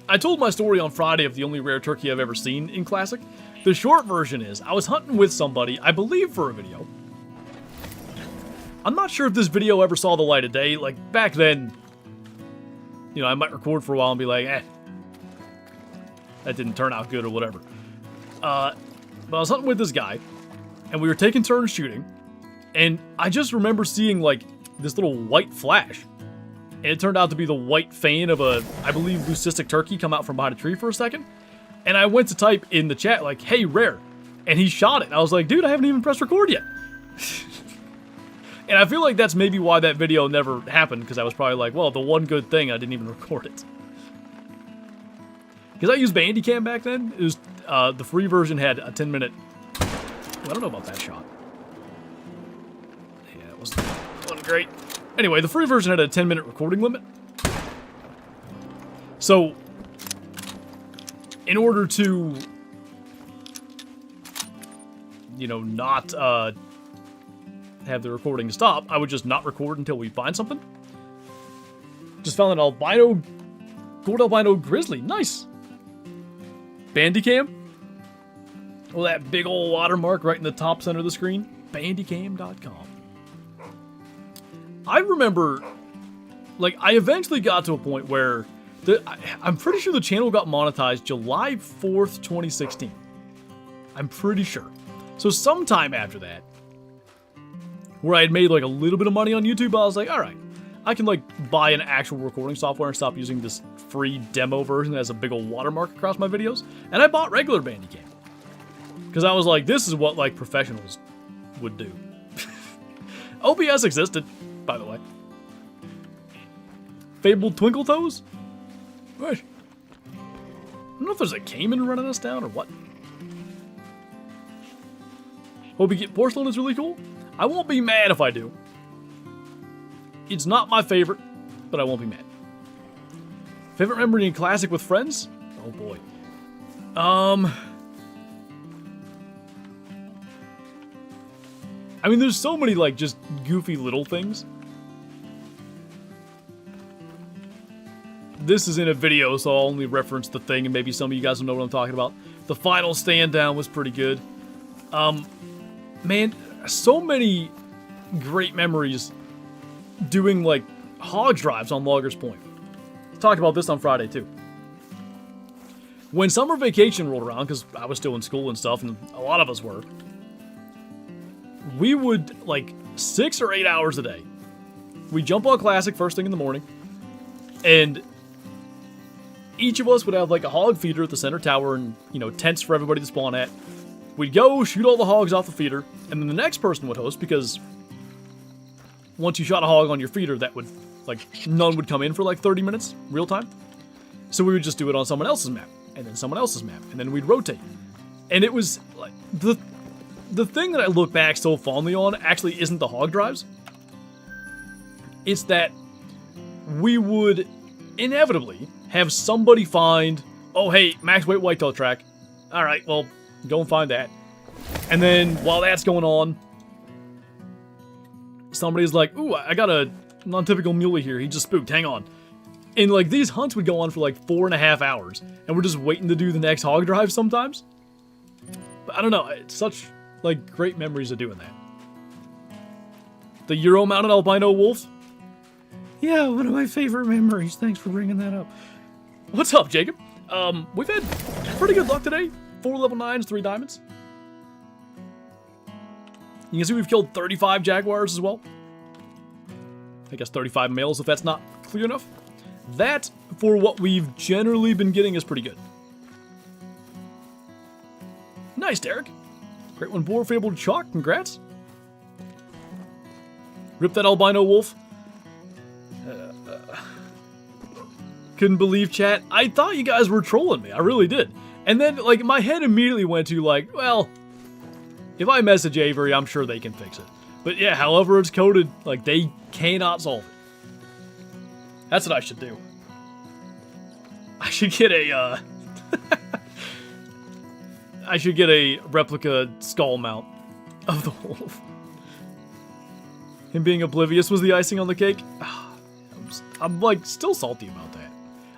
I told my story on Friday of the only rare turkey I've ever seen in Classic. The short version is, I was hunting with somebody, I believe for a video. I'm not sure if this video ever saw the light of day. Like, back then, you know, I might record for a while and be like, that didn't turn out good or whatever. But I was hunting with this guy, and we were taking turns shooting, and I just remember seeing, like, this little white flash. And it turned out to be the white fang of a, I believe, leucistic turkey come out from behind a tree for a second. And I went to type in the chat, like, hey, rare. And he shot it. And I was like, dude, I haven't even pressed record yet. And I feel like that's maybe why that video never happened, because I was probably like, well, the one good thing, I didn't even record it. Because I used Bandicam back then. It was, the free version had a 10-minute... I don't know about that shot. Yeah, it wasn't great. Anyway, the free version had a 10-minute recording limit. So, in order to, you know, not have the recording stop, I would just not record until we find something. Just found an albino, gold albino grizzly. Nice. Bandicam. Well, that big old watermark right in the top center of the screen. Bandicam.com. I remember, like, I eventually got to a point where I'm pretty sure the channel got monetized July 4th, 2016. I'm pretty sure. So sometime after that, where I had made like a little bit of money on YouTube, I was like, all right, I can like buy an actual recording software and stop using this free demo version that has a big old watermark across my videos. And I bought regular Bandicam. Because I was like, this is what like professionals would do. OBS existed, by the way. Fabled Twinkle Toes? What? I don't know if there's a caiman running us down or what. Hope you get porcelain is really cool. I won't be mad if I do. It's not my favorite, but I won't be mad. Favorite memory in Classic with friends? Oh boy. I mean, there's so many, like, just goofy little things. This is in a video, so I'll only reference the thing, and maybe some of you guys will know what I'm talking about. The final stand down was pretty good. Man, so many great memories doing, like, hog drives on Loggers Point. Talked about this on Friday, too. When summer vacation rolled around, because I was still in school and stuff, and a lot of us were, we would, like, 6 or 8 hours a day, we'd jump on Classic first thing in the morning, and each of us would have, like, a hog feeder at the center tower and, you know, tents for everybody to spawn at. We'd go, shoot all the hogs off the feeder, and then the next person would host, because once you shot a hog on your feeder, that would, like, none would come in for, like, 30 minutes, real time. So we would just do it on someone else's map, and then someone else's map, and then we'd rotate. And it was, like, the thing that I look back so fondly on actually isn't the hog drives. It's that we would inevitably have somebody find, oh, hey, max weight whitetail track. All right, well, go and find that. And then while that's going on, somebody's like, ooh, I got a non-typical muley here. He just spooked. Hang on. And, like, these hunts would go on for, like, 4.5 hours. And we're just waiting to do the next hog drive sometimes. But I don't know. It's such, like, great memories of doing that. The Euro-mounted albino wolf. Yeah, one of my favorite memories. Thanks for bringing that up. What's up, Jacob? We've had pretty good luck today. 4 level 9s, 3 diamonds. You can see we've killed 35 Jaguars as well. I guess 35 males if that's not clear enough. That, for what we've generally been getting, is pretty good. Nice, Derrick. Great one, Boar Fabled Chalk. Congrats. Rip that albino wolf. Couldn't believe, chat. I thought you guys were trolling me. I really did. And then, like, my head immediately went to, like, well, if I message Avery, I'm sure they can fix it. But yeah, however it's coded, like, they cannot solve it. That's what I should do. I should get a, I should get a replica skull mount of the wolf. Him being oblivious was the icing on the cake. I'm, like, still salty about that.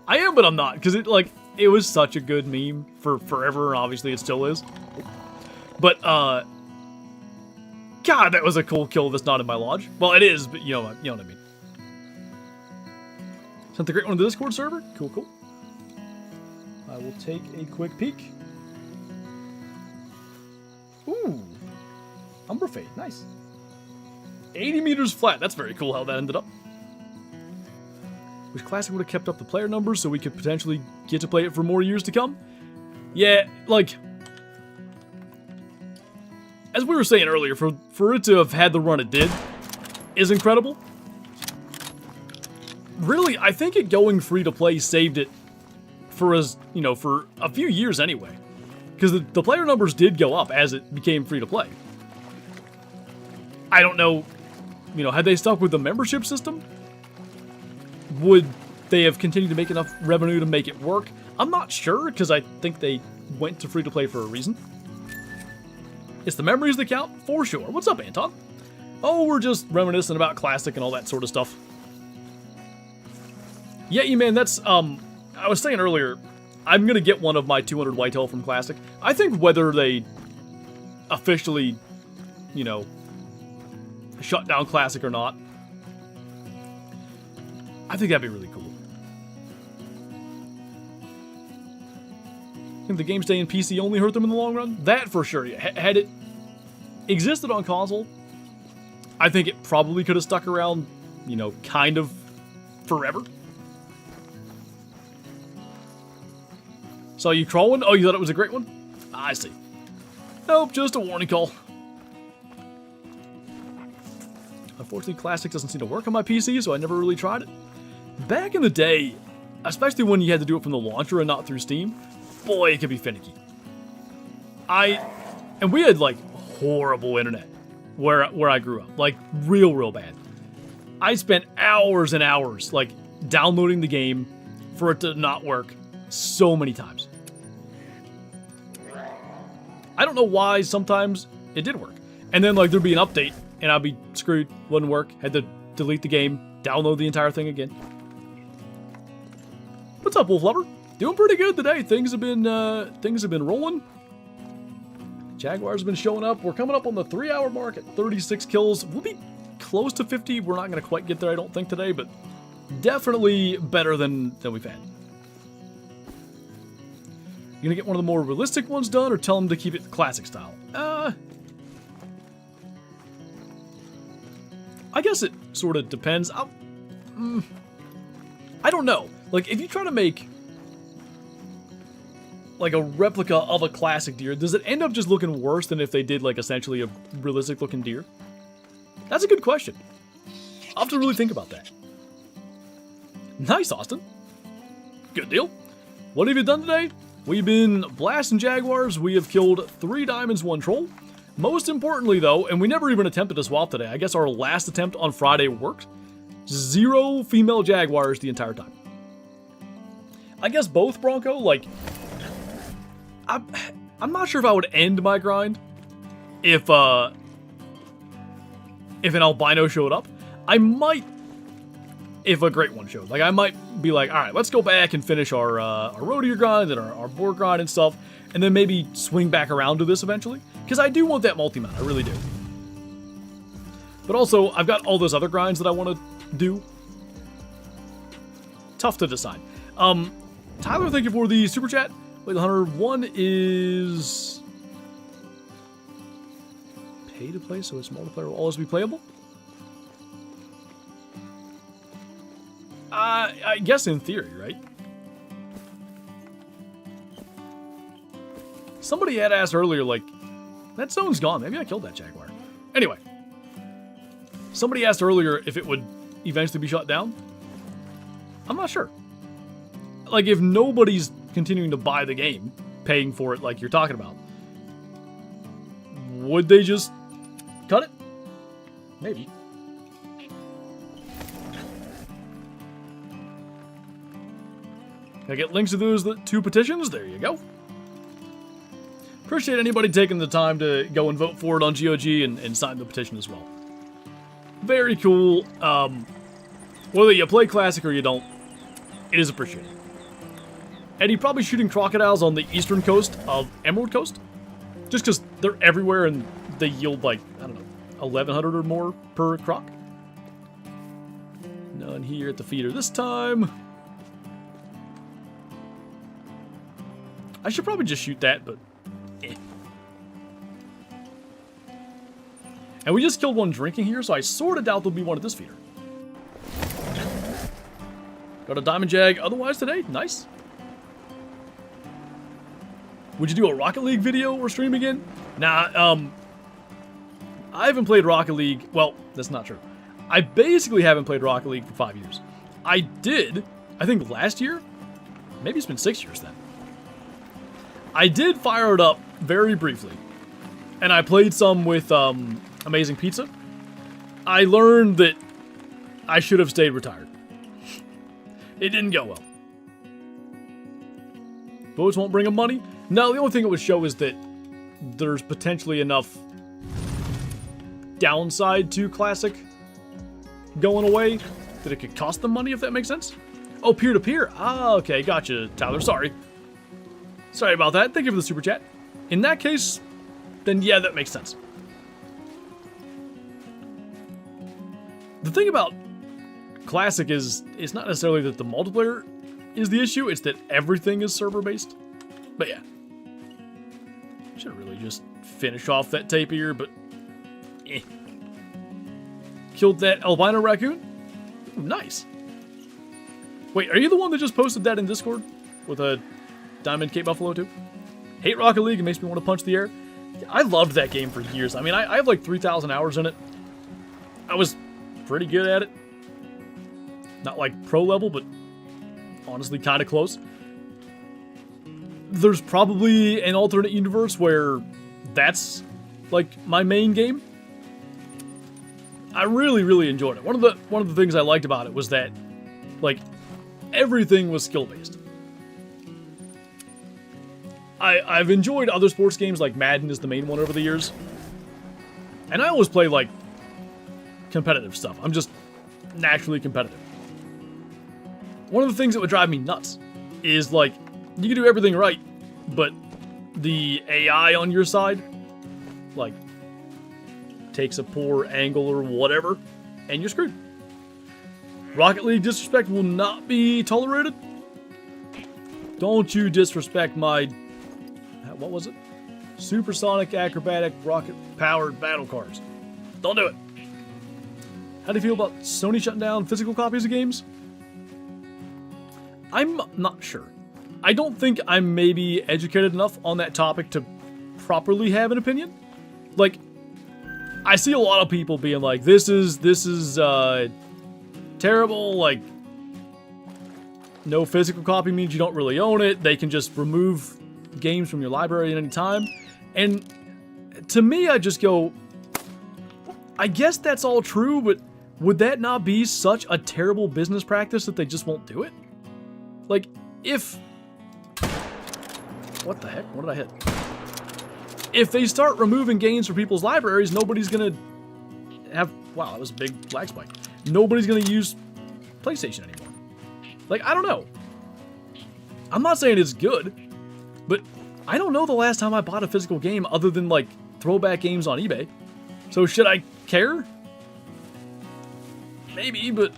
I am, but I'm not, because it was such a good meme for forever, and obviously it still is. But, God, that was a cool kill that's not in my lodge. Well, it is, but you know what I mean. Sent the great one to the Discord server. Cool, cool. I will take a quick peek. Ooh. Umbra Fade, nice. 80 meters flat, that's very cool how that ended up. Wish Classic would have kept up the player numbers so we could potentially get to play it for more years to come. Yeah, like, as we were saying earlier, for it to have had the run it did is incredible. Really, I think it going free to play saved it for for a few years anyway. Because the player numbers did go up as it became free to play. I don't know, had they stuck with the membership system, would they have continued to make enough revenue to make it work? I'm not sure, because I think they went to free to play for a reason. It's the memories that count, for sure. What's up, Anton? Oh, we're just reminiscing about Classic and all that sort of stuff. Yeah, man, that's, I was saying earlier, I'm gonna get one of my 200 whitetail from Classic. I think whether they officially, shut down Classic or not, I think that'd be really cool. I think the game staying PC only hurt them in the long run. That for sure. Had it existed on console, I think it probably could have stuck around, kind of forever. Saw you crawling? Oh, you thought it was a great one? I see. Nope, just a warning call. Unfortunately, Classic doesn't seem to work on my PC, so I never really tried it. Back in the day, especially when you had to do it from the launcher and not through Steam, boy, it could be finicky. And we had, like, horrible internet where I grew up. Like, real bad. I spent hours and hours, like, downloading the game for it to not work so many times. I don't know why sometimes it did work. And then, like, there'd be an update, and I'd be screwed. Wouldn't work. Had to delete the game, download the entire thing again. What's up, Wolf Lover? Doing pretty good today. Things have been rolling. Jaguar's been showing up. We're coming up on the 3-hour mark at 36 kills. We'll be close to 50. We're not going to quite get there, I don't think, today, but definitely better than we've had. You gonna get one of the more realistic ones done, or tell them to keep it classic style? I guess it sort of depends. I don't know. Like, if you try to make like a replica of a classic deer, does it end up just looking worse than if they did like essentially a realistic looking deer? That's a good question. I'll have to really think about that. Nice, Austin. Good deal. What have you done today? We've been blasting Jaguars. We have killed 3 diamonds, 1 troll. Most importantly, though, and we never even attempted to swap today. I guess our last attempt on Friday worked. 0 female Jaguars the entire time. I guess both, Bronco, like, I'm not sure if I would end my grind if an albino showed up. I might if a great one showed. Like, I might be like, all right, let's go back and finish our roadier grind and our boar grind and stuff, and then maybe swing back around to this eventually. Because I do want that multi-mount, I really do. But also, I've got all those other grinds that I want to do. Tough to decide. Tyler, thank you for the super chat. Wait, the Hunter 1 is pay to play, so its multiplayer will always be playable? I guess in theory, right? Somebody had asked earlier, like, that zone's gone. Maybe I killed that Jaguar. Anyway. Somebody asked earlier if it would eventually be shut down. I'm not sure. Like, if nobody's continuing to buy the game, paying for it like you're talking about, would they just cut it? Maybe. Can I get links to those 2 petitions? There you go. Appreciate anybody taking the time to go and vote for it on GOG and sign the petition as well. Very cool. Whether you play Classic or you don't, it is appreciated. Eddie, probably shooting crocodiles on the eastern coast of Emerald Coast. Just because they're everywhere and they yield like, I don't know, 1,100 or more per croc. None here at the feeder this time. I should probably just shoot that, but eh. And we just killed one drinking here, so I sort of doubt there'll be one at this feeder. Got a diamond jag otherwise today. Nice. Would you do a Rocket League video or stream again? Nah, I haven't played Rocket League. Well, that's not true. I basically haven't played Rocket League for 5 years. I did, I think last year. Maybe it's been 6 years then. I did fire it up very briefly. And I played some with Amazing Pizza. I learned that I should have stayed retired. It didn't go well. Votes won't bring them money? No, the only thing it would show is that there's potentially enough downside to Classic going away that it could cost them money, if that makes sense. Oh, peer-to-peer. Ah, okay, gotcha, Tyler. Sorry. Sorry about that. Thank you for the super chat. In that case, then yeah, that makes sense. The thing about Classic is, it's not necessarily that the multiplayer is the issue, it's that everything is server-based. But yeah. Should really just finish off that tapir, but eh. Killed that albino raccoon? Ooh, nice. Wait, are you the one that just posted that in Discord? With a Diamond Cape Buffalo too? Hate Rocket League, it makes me want to punch the air. I loved that game for years. I mean, I have like 3,000 hours in it. I was pretty good at it. Not like pro level, but honestly kind of close. There's probably an alternate universe where that's like my main game. I really, really enjoyed it. One of the things I liked about it was that like everything was skill based. I've enjoyed other sports games like Madden is the main one over the years. And I always play, like, competitive stuff. I'm just naturally competitive. One of the things that would drive me nuts is, like, you can do everything right, but the AI on your side, like, takes a poor angle or whatever, and you're screwed. Rocket League disrespect will not be tolerated. Don't you disrespect my... what was it? Supersonic, acrobatic, rocket-powered battle cars. Don't do it. How do you feel about Sony shutting down physical copies of games? I'm not sure. I don't think I'm maybe educated enough on that topic to properly have an opinion. Like, I see a lot of people being like, this is terrible, like, no physical copy means you don't really own it, they can just remove games from your library at any time, and to me, I just go, I guess that's all true, but would that not be such a terrible business practice that they just won't do it? Like, if... what the heck? What did I hit? If they start removing games from people's libraries, nobody's gonna have... wow, that was a big lag spike. Nobody's gonna use PlayStation anymore. Like, I don't know. I'm not saying it's good, but I don't know the last time I bought a physical game other than, like, throwback games on eBay. So should I care? Maybe, but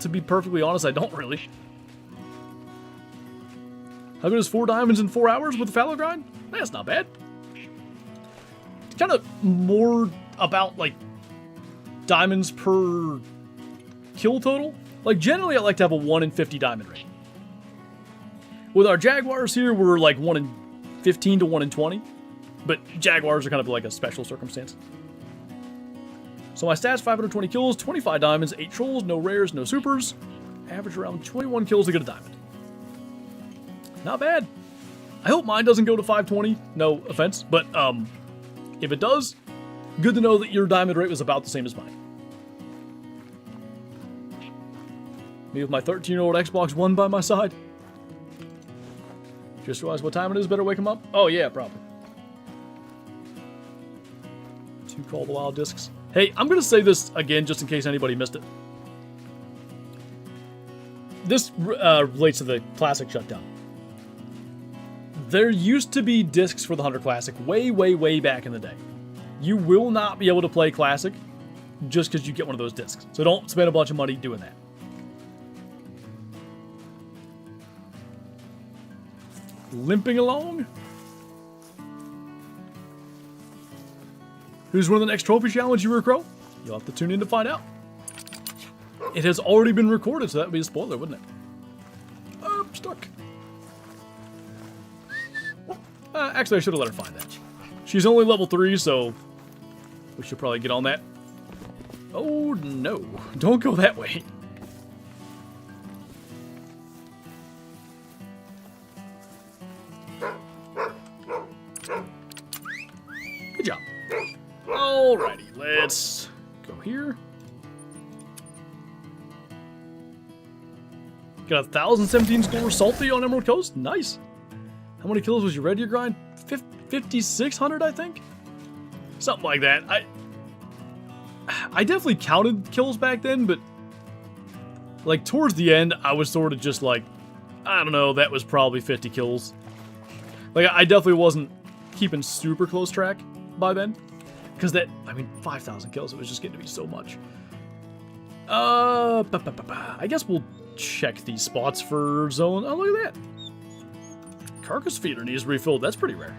to be perfectly honest, I don't really. How good is 4 diamonds in 4 hours with a fallow grind? That's not bad. It's kind of more about, like, diamonds per kill total. Like, generally, I like to have a 1 in 50 diamond rate. With our Jaguars here, we're like 1 in 15 to 1 in 20. But Jaguars are kind of like a special circumstance. So my stats, 520 kills, 25 diamonds, 8 trolls, no rares, no supers. Average around 21 kills to get a diamond. Not bad. I hope mine doesn't go to 520. No offense. But if it does, good to know that your diamond rate was about the same as mine. Me with my 13-year-old Xbox One by my side. Just realized what time it is. Better wake him up. Oh, yeah, probably. 2 Call the Wild discs. Hey, I'm going to say this again just in case anybody missed it. This relates to the Classic shutdown. There used to be discs for the Hunter Classic way, way, way back in the day. You will not be able to play Classic just because you get one of those discs. So don't spend a bunch of money doing that. Limping along. Who's winning the next trophy challenge, you Crow? You'll have to tune in to find out. It has already been recorded, so that would be a spoiler, wouldn't it? I'm stuck. Actually, I should have let her find that. She's only level 3, so we should probably get on that. Oh, no. Don't go that way. Good job. Alrighty, let's go here. Got 1,017 score salty on Emerald Coast. Nice. How many kills was your Red Deer grind? 5,600, I think? Something like that. I definitely counted kills back then, but like towards the end, I was sort of just like, I don't know, that was probably 50 kills. Like, I definitely wasn't keeping super close track by then. Because that, I mean, 5,000 kills, it was just getting to be so much. I guess we'll check these spots for zone. Oh, look at that. Carcass feeder needs refilled. That's pretty rare.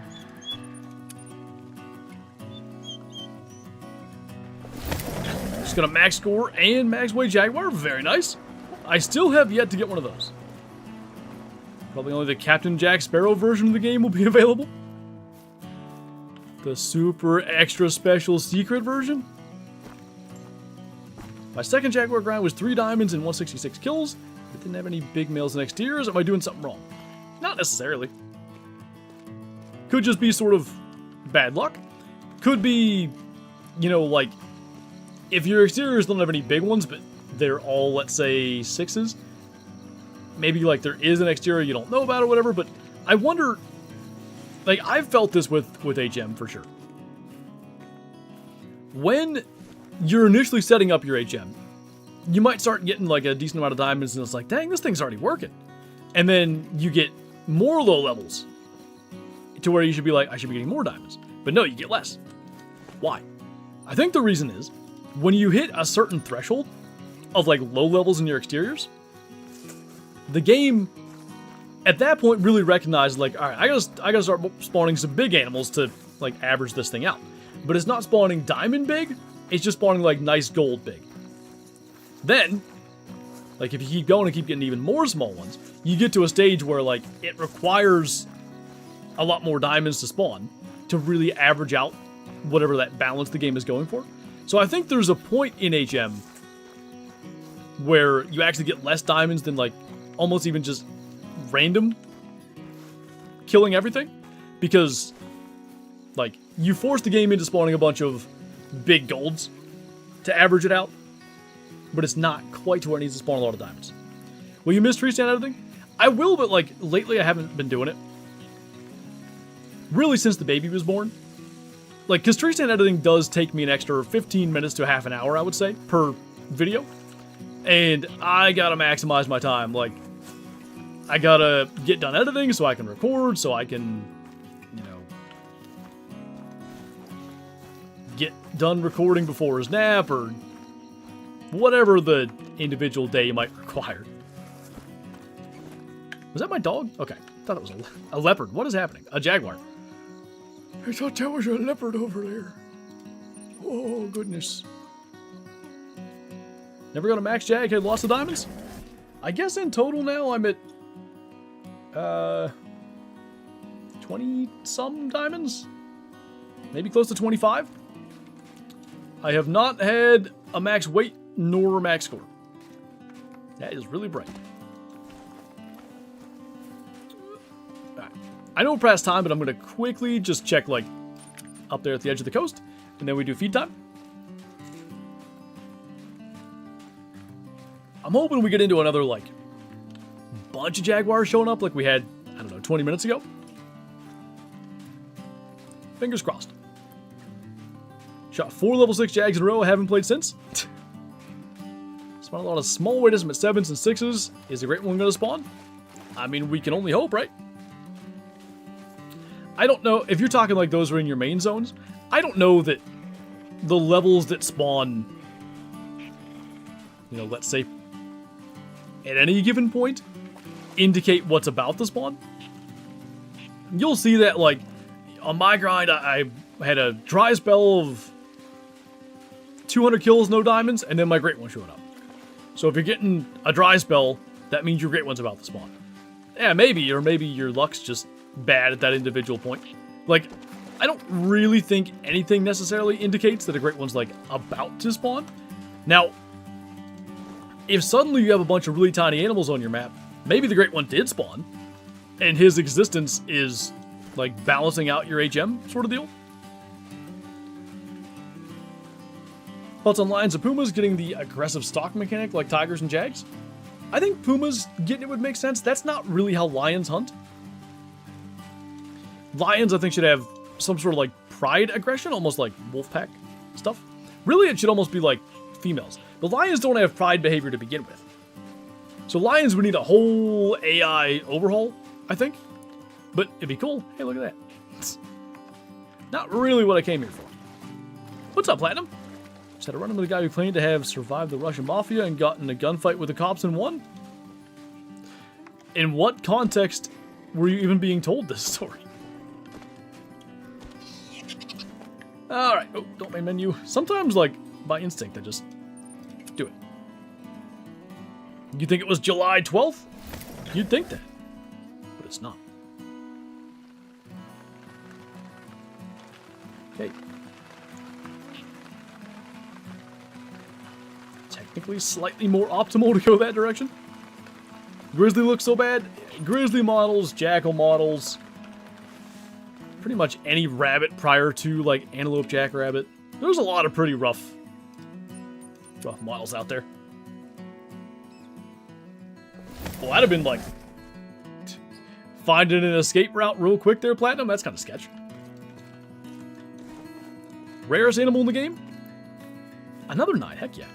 Just got a max score and max weight Jaguar. Very nice. I still have yet to get one of those. Probably only the Captain Jack Sparrow version of the game will be available. The super extra special secret version. My second Jaguar grind was 3 diamonds and 166 kills. It didn't have any big males and exteriors. Am I doing something wrong? Not necessarily. Could just be sort of bad luck. Could be, you know, like, if your exteriors don't have any big ones, but they're all, let's say, 6s. Maybe, like, there is an exterior you don't know about or whatever, but I wonder, like, I've felt this with HM for sure. when you're initially setting up your HM, you might start getting like a decent amount of diamonds, and it's like, dang, this thing's already working. And then you get more low levels to where you should be like, I should be getting more diamonds. But no, you get less. Why? I think the reason is when you hit a certain threshold of like low levels in your exteriors, the game at that point really recognizes like, all right, I gotta start spawning some big animals to like average this thing out. But it's not spawning diamond big, it's just spawning like nice gold big. Then, like if you keep going and keep getting even more small ones, you get to a stage where like it requires a lot more diamonds to spawn to really average out whatever that balance the game is going for. So I think there's a point in HM where you actually get less diamonds than like almost even just random killing everything, because like you force the game into spawning a bunch of big golds to average it out, but it's not quite to where it needs to spawn a lot of diamonds. Will you miss tree stand editing? I will, but like lately I haven't been doing it. Really since the baby was born. Like, because tree stand editing does take me an extra 15 minutes to half an hour, I would say, per video. And I gotta maximize my time. Like, I gotta get done editing so I can record, so I can, you know, get done recording before his nap, or whatever the individual day might require. Was that my dog? Okay, I thought it was a leopard. What is happening? A jaguar. I thought that was a leopard over there. Oh, goodness. Never got a max jag, had lots of diamonds? I guess in total now I'm at 20-some diamonds? Maybe close to 25? I have not had a max weight nor a max score. That is really bright. I know we're past time, but I'm going to quickly just check, like, up there at the edge of the coast, and then we do feed time. I'm hoping we get into another, like, bunch of jaguars showing up like we had, I don't know, 20 minutes ago. Fingers crossed. Shot 4 level 6 jags in a row, I haven't played since. Spawn a lot of small weightism at 7s and 6s. Is the great one going to spawn? I mean, we can only hope, right? I don't know, if you're talking like those are in your main zones, I don't know that the levels that spawn, you know, let's say, at any given point, indicate what's about to spawn. You'll see that, like, on my grind, I had a dry spell of 200 kills, no diamonds, and then my great one showed up. So if you're getting a dry spell, that means your great one's about to spawn. Yeah, maybe, or maybe your luck's just bad at that individual point. Like, I don't really think anything necessarily indicates that a great one's like about to spawn. Now, if suddenly you have a bunch of really tiny animals on your map, maybe the great one did spawn, and his existence is like balancing out your HM sort of deal. Thoughts on lions and pumas getting the aggressive stalk mechanic like tigers and jags? I think pumas getting it would make sense. That's not really how lions hunt. Lions, I think, should have some sort of, like, pride aggression, almost like wolf pack stuff. Really, it should almost be like females. The lions don't have pride behavior to begin with. So lions would need a whole AI overhaul, I think. But it'd be cool. Hey, look at that. It's not really what I came here for. What's up, Platinum? Just had a run-in with a guy who claimed to have survived the Russian mafia and got in a gunfight with the cops and won? In what context were you even being told this story? Alright, oh, don't main menu. Sometimes, like, by instinct, I just do it. You think it was July 12th? You'd think that. But it's not. Okay. Technically slightly more optimal to go that direction. Grizzly looks so bad. Grizzly models, jackal models, pretty much any rabbit prior to, like, antelope jackrabbit. There's a lot of pretty rough models out there. Well, that'd have been, like, finding an escape route real quick there, Platinum. That's kind of sketch. Rarest animal in the game? Another 9, heck yeah.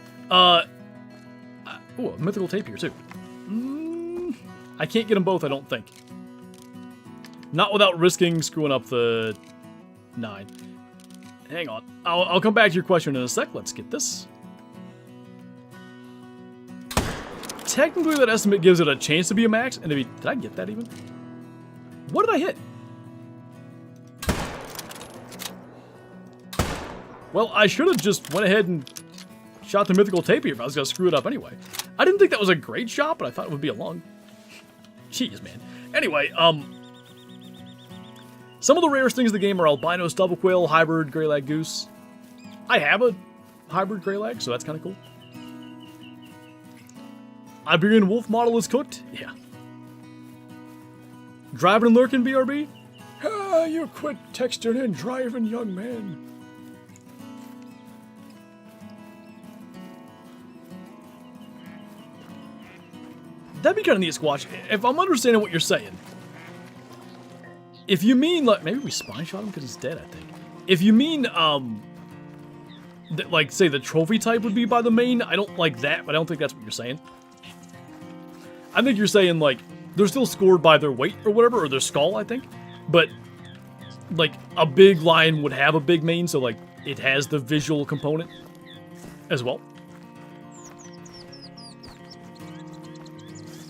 Ooh, a mythical tapir too. I can't get them both, I don't think. Not without risking screwing up the 9. Hang on. I'll come back to your question in a sec. Let's get this. Technically, that estimate gives it a chance to be a max. And did I get that even? What did I hit? Well, I should have just went ahead and shot the mythical tapir if I was going to screw it up anyway. I didn't think that was a great shot, but I thought it would be a long. Jeez, man. Anyway, some of the rarest things in the game are albino stubble quail, hybrid greylag goose. I have a hybrid greylag, so that's kind of cool. Iberian wolf model is cooked? Yeah. Driving and lurking, BRB? Ah, you quit texting and driving, young man. That'd be kind of neat, Squatch. If I'm understanding what you're saying. If you mean, like, maybe we spine shot him because he's dead, I think. If you mean, that, like, say the trophy type would be by the main, I don't like that, but I don't think that's what you're saying. I think you're saying, like, they're still scored by their weight or whatever, or their skull, I think. But, like, a big lion would have a big mane, so, like, it has the visual component as well.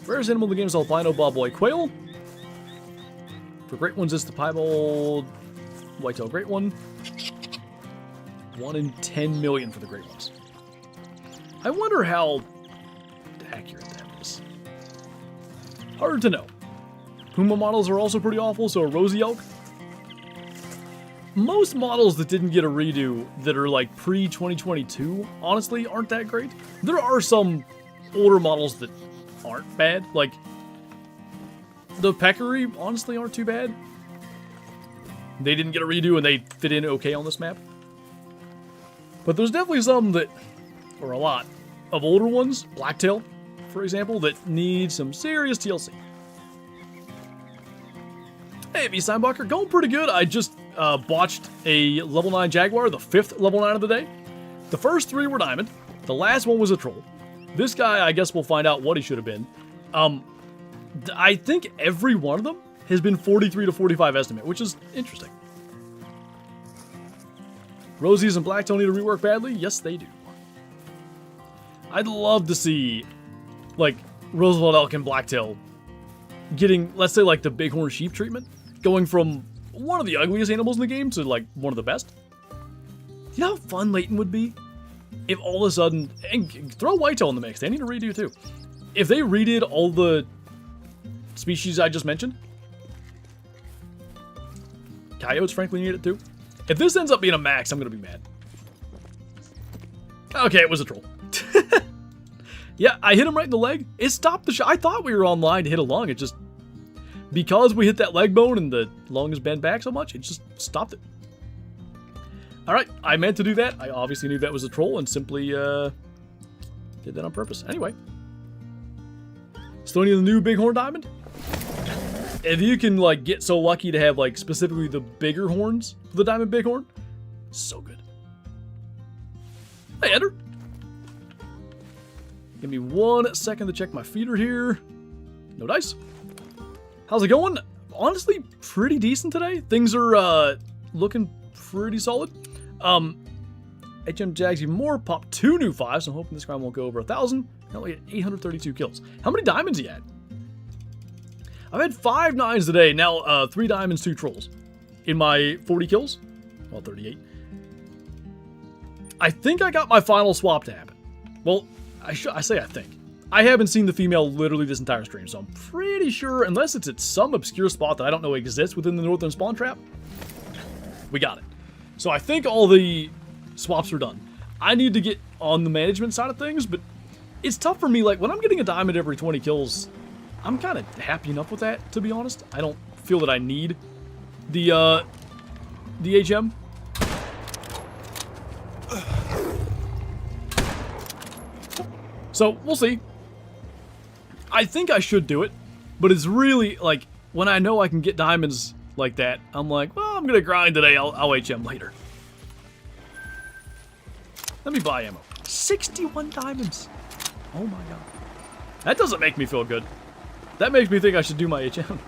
Rarest animal in the game is albino bobwhite quail. For great ones, it's the piebald white-tailed great one. 1 in 10 million for the great ones. I wonder how accurate that is. Hard to know. Puma models are also pretty awful, so a rosy elk. Most models that didn't get a redo that are like pre-2022, honestly, aren't that great. There are some older models that aren't bad. Like, the peccary, honestly, aren't too bad. They didn't get a redo and they fit in okay on this map. But there's definitely some that, or a lot, of older ones, blacktail, for example, that need some serious TLC. Hey, V-Steinbacher, going pretty good. I just botched a level 9 Jaguar, the 5th level 9 of the day. The first 3 were diamond. The last one was a troll. This guy, I guess we'll find out what he should have been. I think every one of them has been 43 to 45 estimate, which is interesting. Rosies and blacktail need to rework badly? Yes, they do. I'd love to see, like, Roosevelt elk and blacktail getting, let's say, like, the bighorn sheep treatment. Going from one of the ugliest animals in the game to, like, one of the best. You know how fun Leighton would be? If all of a sudden, and throw whitetail in the mix, they need to redo too. If they redid all the species I just mentioned, coyotes frankly need it too. If this ends up being a max, I'm gonna be mad. Okay, it was a troll. Yeah, I hit him right in the leg. It stopped the shot. I thought we were online to hit a lung. It just, because we hit that leg bone and the lung is bent back so much, it just stopped it. Alright, I meant to do that. I obviously knew that was a troll and simply did that on purpose. Anyway. Still need the new bighorn diamond. If you can, like, get so lucky to have, like, specifically the bigger horns for the diamond bighorn, so good. Hey, Ender. Give me 1 second to check my feeder here. No dice. How's it going? Honestly, pretty decent today. Things are looking pretty solid. HM Jags even more. Popped 2 new 5s, so I'm hoping this round won't go over 1,000. Only at 832 kills. How many diamonds you had? I've had 5 9s today. Now 3 diamonds, 2 trolls. In my 40 kills. Well, 38. I think I got my final swap to happen. Well, I say I think. I haven't seen the female literally this entire stream, so I'm pretty sure, unless it's at some obscure spot that I don't know exists within the northern spawn trap, we got it. So I think all the swaps are done. I need to get on the management side of things, but it's tough for me. Like, when I'm getting a diamond every 20 kills, I'm kind of happy enough with that, to be honest. I don't feel that I need the HM. So, we'll see. I think I should do it, but it's really, like, when I know I can get diamonds like that, I'm like, well, I'm gonna grind today, I'll HM later. Let me buy ammo. 61 diamonds. Oh my god. That doesn't make me feel good. That makes me think I should do my HM.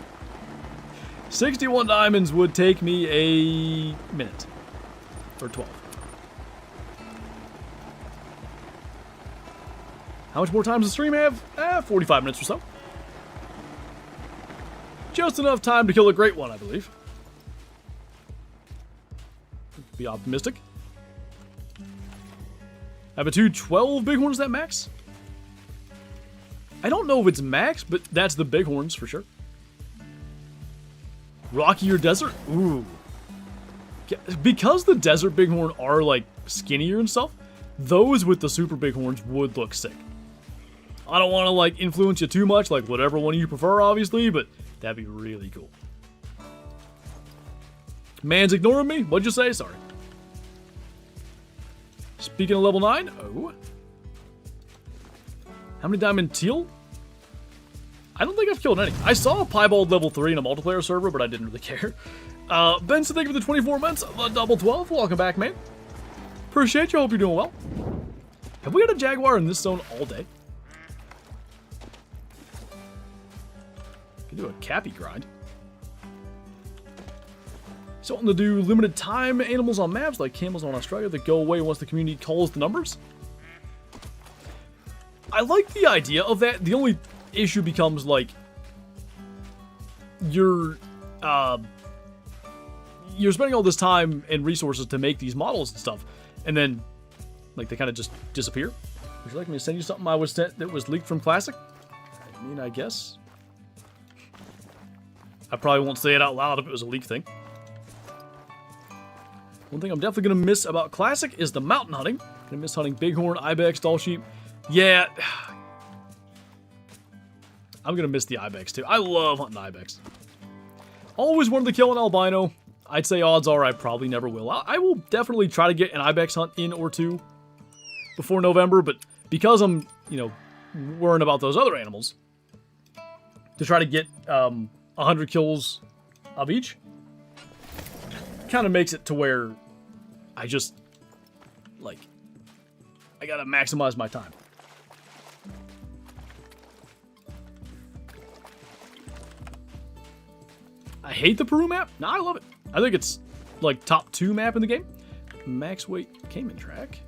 61 diamonds would take me a minute. Or 12. How much more time does the stream have? 45 minutes or so. Just enough time to kill a great one, I believe. Be optimistic. I have a 212 bighorns, that max? I don't know if it's max, but that's the bighorns for sure. Rocky or desert? Ooh. Because the desert bighorn are like skinnier and stuff, those with the super bighorns would look sick. I don't want to like influence you too much, like whatever one you prefer, obviously, but that'd be really cool. Man's ignoring me? What'd you say? Sorry. Speaking of level 9, oh. How many diamond teal? I don't think I've killed any. I saw a piebald level 3 in a multiplayer server, but I didn't really care. Benson, thank you for the 24 months. Double 12. Welcome back, man. Appreciate you. Hope you're doing well. Have we had a Jaguar in this zone all day? Could do a Cappy grind. So wanting to do limited time animals on maps like camels on Australia that go away once the community calls the numbers. I like the idea of that. The only issue becomes like you're spending all this time and resources to make these models and stuff, and then like they kind of just disappear. Would you like me to send you something I was sent that was leaked from Classic? I mean, I guess. I probably won't say it out loud if it was a leak thing. One thing I'm definitely going to miss about Classic is the mountain hunting. I'm going to miss hunting bighorn, ibex, doll sheep. Yeah. I'm going to miss the ibex too. I love hunting ibex. Always wanted to kill an albino. I'd say odds are I probably never will. I will definitely try to get an ibex hunt in or two before November, but because I'm, worrying about those other animals, to try to get 100 kills of each, kind of makes it to where I just, I gotta maximize my time. I hate the Peru map. No, I love it. I think it's, top 2 map in the game. Max weight Cayman track.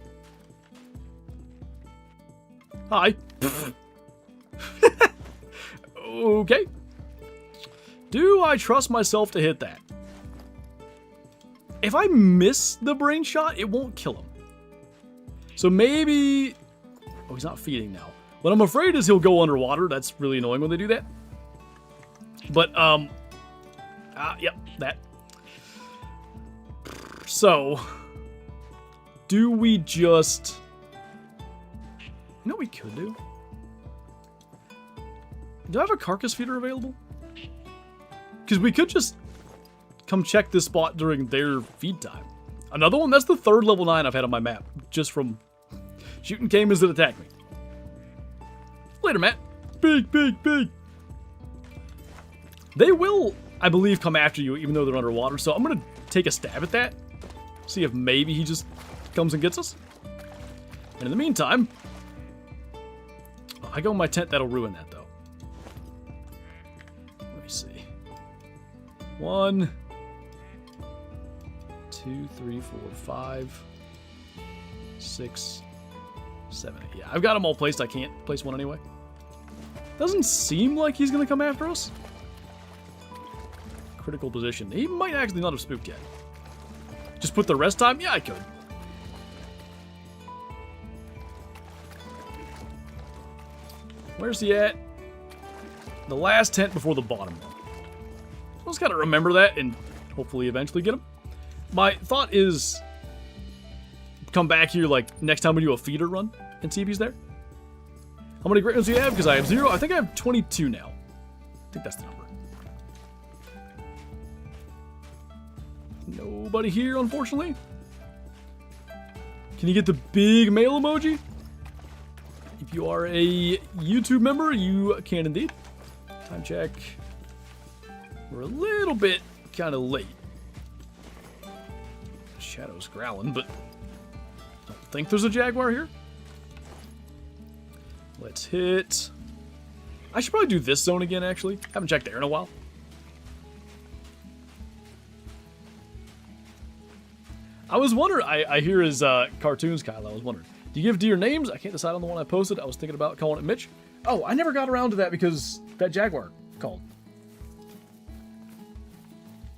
Hi. Okay. Do I trust myself to hit that? If I miss the brain shot, it won't kill him. So maybe... Oh, he's not feeding now. What I'm afraid is he'll go underwater. That's really annoying when they do that. But, yep, that. So, do we just... You know what we could do? Do I have a carcass feeder available? Because we could just come check this spot during their feed time. Another one? That's the 3rd level 9 I've had on my map. Just from shooting caimans that attack me. Later, Matt. Big. They will, I believe, come after you even though they're underwater. So I'm going to take a stab at that. See if maybe he just comes and gets us. And in the meantime, I go in my tent, that'll ruin that though. Let me see. 1, 2, 3, 4, 5, 6, 7, 8. Yeah, I've got them all placed. I can't place one anyway. Doesn't seem like he's going to come after us. Critical position. He might actually not have spooked yet. Just put the rest time? Yeah, I could. Where's he at? The last tent before the bottom one. I just gotta remember that and hopefully eventually get him. My thought is come back here next time we do a feeder run and see if he's there. How many great ones do you have? Because I have 0. I think I have 22 now. I think that's the number. Nobody here, unfortunately. Can you get the big mail emoji? If you are a YouTube member, you can indeed. Time check. We're a little bit kind of late. Shadow's growling, but I don't think there's a Jaguar here. Let's hit... I should probably do this zone again, actually. Haven't checked there in a while. I was wondering... I hear his cartoons, Kyle. I was wondering. Do you give deer names? I can't decide on the one I posted. I was thinking about calling it Mitch. Oh, I never got around to that because that Jaguar called.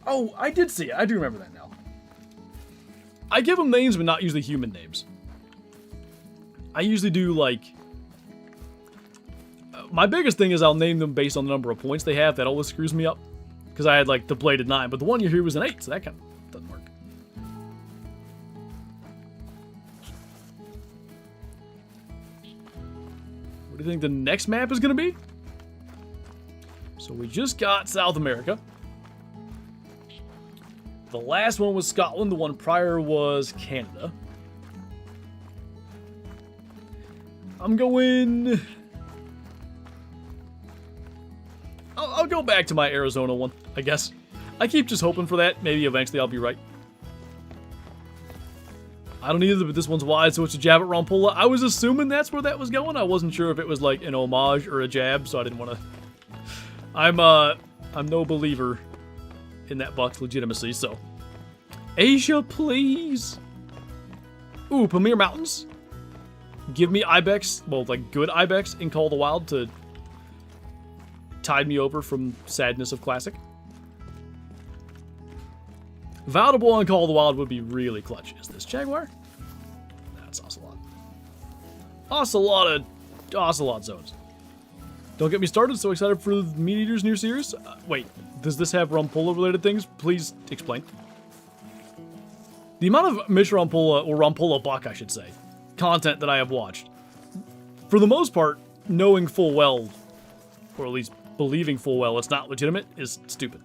Oh, I did see it. I do remember that now. I give them names, but not usually human names. I usually do, like... my biggest thing is I'll name them based on the number of points they have. That always screws me up. Because I had, like, the bladed 9, but the one you hear was an 8, so that kind of doesn't work. What do you think the next map is going to be? So we just got South America. The last one was Scotland. The one prior was Canada. I'm going... I'll go back to my Arizona one, I guess. I keep just hoping for that. Maybe eventually I'll be right. I don't either, but this one's wide, so it's a jab at Rampolla. I was assuming that's where that was going. I wasn't sure if it was like an homage or a jab, so I didn't want to... I'm no believer in that buck's legitimacy, so... Asia, please! Ooh, Pamir Mountains. Give me Ibex, well, like good Ibex in Call of the Wild to tide me over from sadness of Classic. Valuable on Call of the Wild would be really clutch. Is this Jaguar? That's Ocelot. Ocelot zones. Don't get me started, so excited for the Meat Eaters new series. Wait, does this have Rampolla related things? Please explain. The amount of Mitch Rampolla, or Rampolla Buck I should say, content that I have watched, for the most part, knowing full well, or at least believing full well it's not legitimate, is stupid.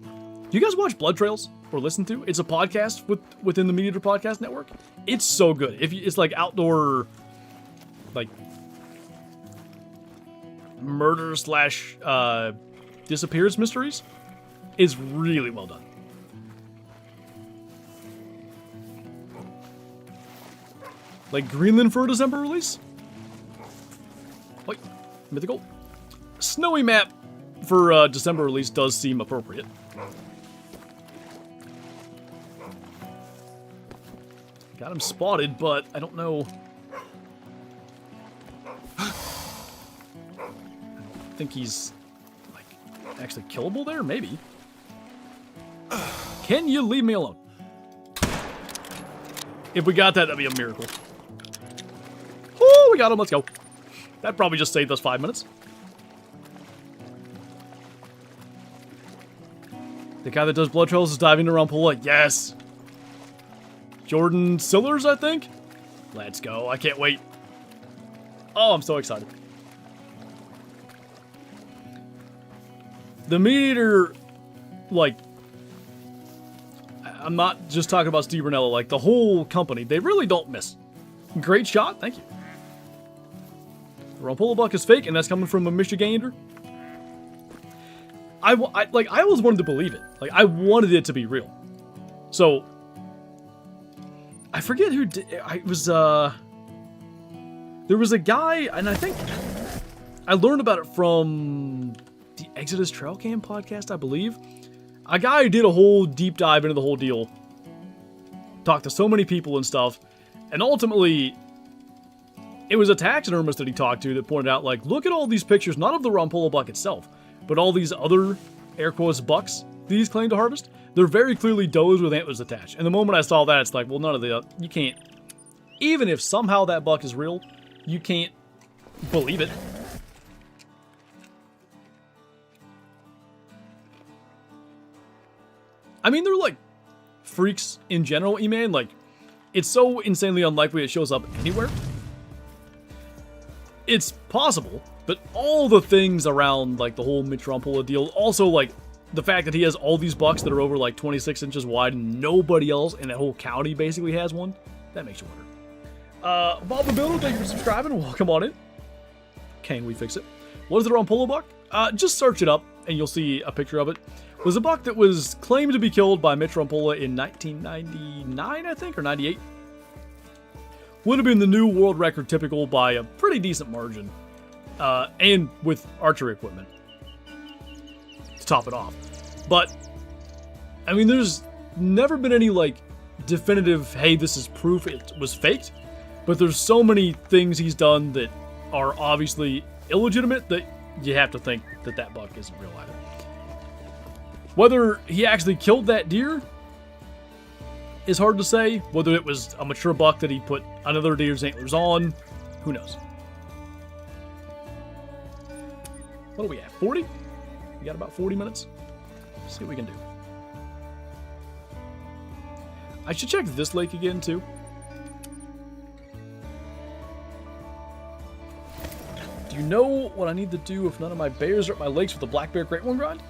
Do you guys watch Blood Trails or listen to? It's a podcast within the Meat Eater Podcast Network. It's so good. It's like outdoor, like murder slash disappearance mysteries. It's really well done. Like Greenland for a December release. Wait, mythical. Snowy map for December release does seem appropriate. Got him spotted, but I don't know. I don't think he's like actually killable there. Maybe. Can you leave me alone? If we got that, that'd be a miracle. Oh, we got him. Let's go. That probably just saved us 5 minutes. The guy that does Blood Trails is diving around Rampolla. Yes. Jordan Sillers, I think. Let's go. I can't wait. Oh, I'm so excited. The Meat Eater, like, I'm not just talking about Steve Brunello, like the whole company, they really don't miss. Great shot. Thank you. The Rampolla Buck is fake, and that's coming from a Michigander. I always wanted to believe it. Like, I wanted it to be real. So, I forget who did, there was a guy, and I think I learned about it from the Exodus Trail Cam podcast, I believe. A guy who did a whole deep dive into the whole deal, talked to so many people and stuff, and ultimately, it was a taxidermist that he talked to that pointed out, like, look at all these pictures, not of the Rampolla Buck itself, but all these other, air quotes, bucks these claim to harvest. They're very clearly does with antlers attached. And the moment I saw that, it's like, well, none of the... you can't... even if somehow that buck is real, you can't believe it. I mean, they're like freaks in general, E-Man. Like, it's so insanely unlikely it shows up anywhere. It's possible, but all the things around, like, the whole Mitch Rampolla deal, also, like, the fact that he has all these bucks that are over, like, 26 inches wide and nobody else in that whole county basically has one, that makes you wonder. Bob the Builder, thank you for subscribing. Welcome on in. Can we fix it? What is the Rampolla buck? Just search it up, and you'll see a picture of it. It was a buck that was claimed to be killed by Mitch Rampolla in 1999, I think, or 98. Would have been the new world record typical by a pretty decent margin. And with archery equipment to top it off. But, I mean, there's never been any, like, definitive, hey, this is proof it was faked. But there's so many things he's done that are obviously illegitimate that you have to think that that buck isn't real either. Whether he actually killed that deer is hard to say. Whether it was a mature buck that he put another deer's antlers on, who knows. What are we at, 40? We got about 40 minutes. Let's see what we can do. I should check this lake again, too. Do you know what I need to do if none of my bears are at my lakes with the black bear great one grind?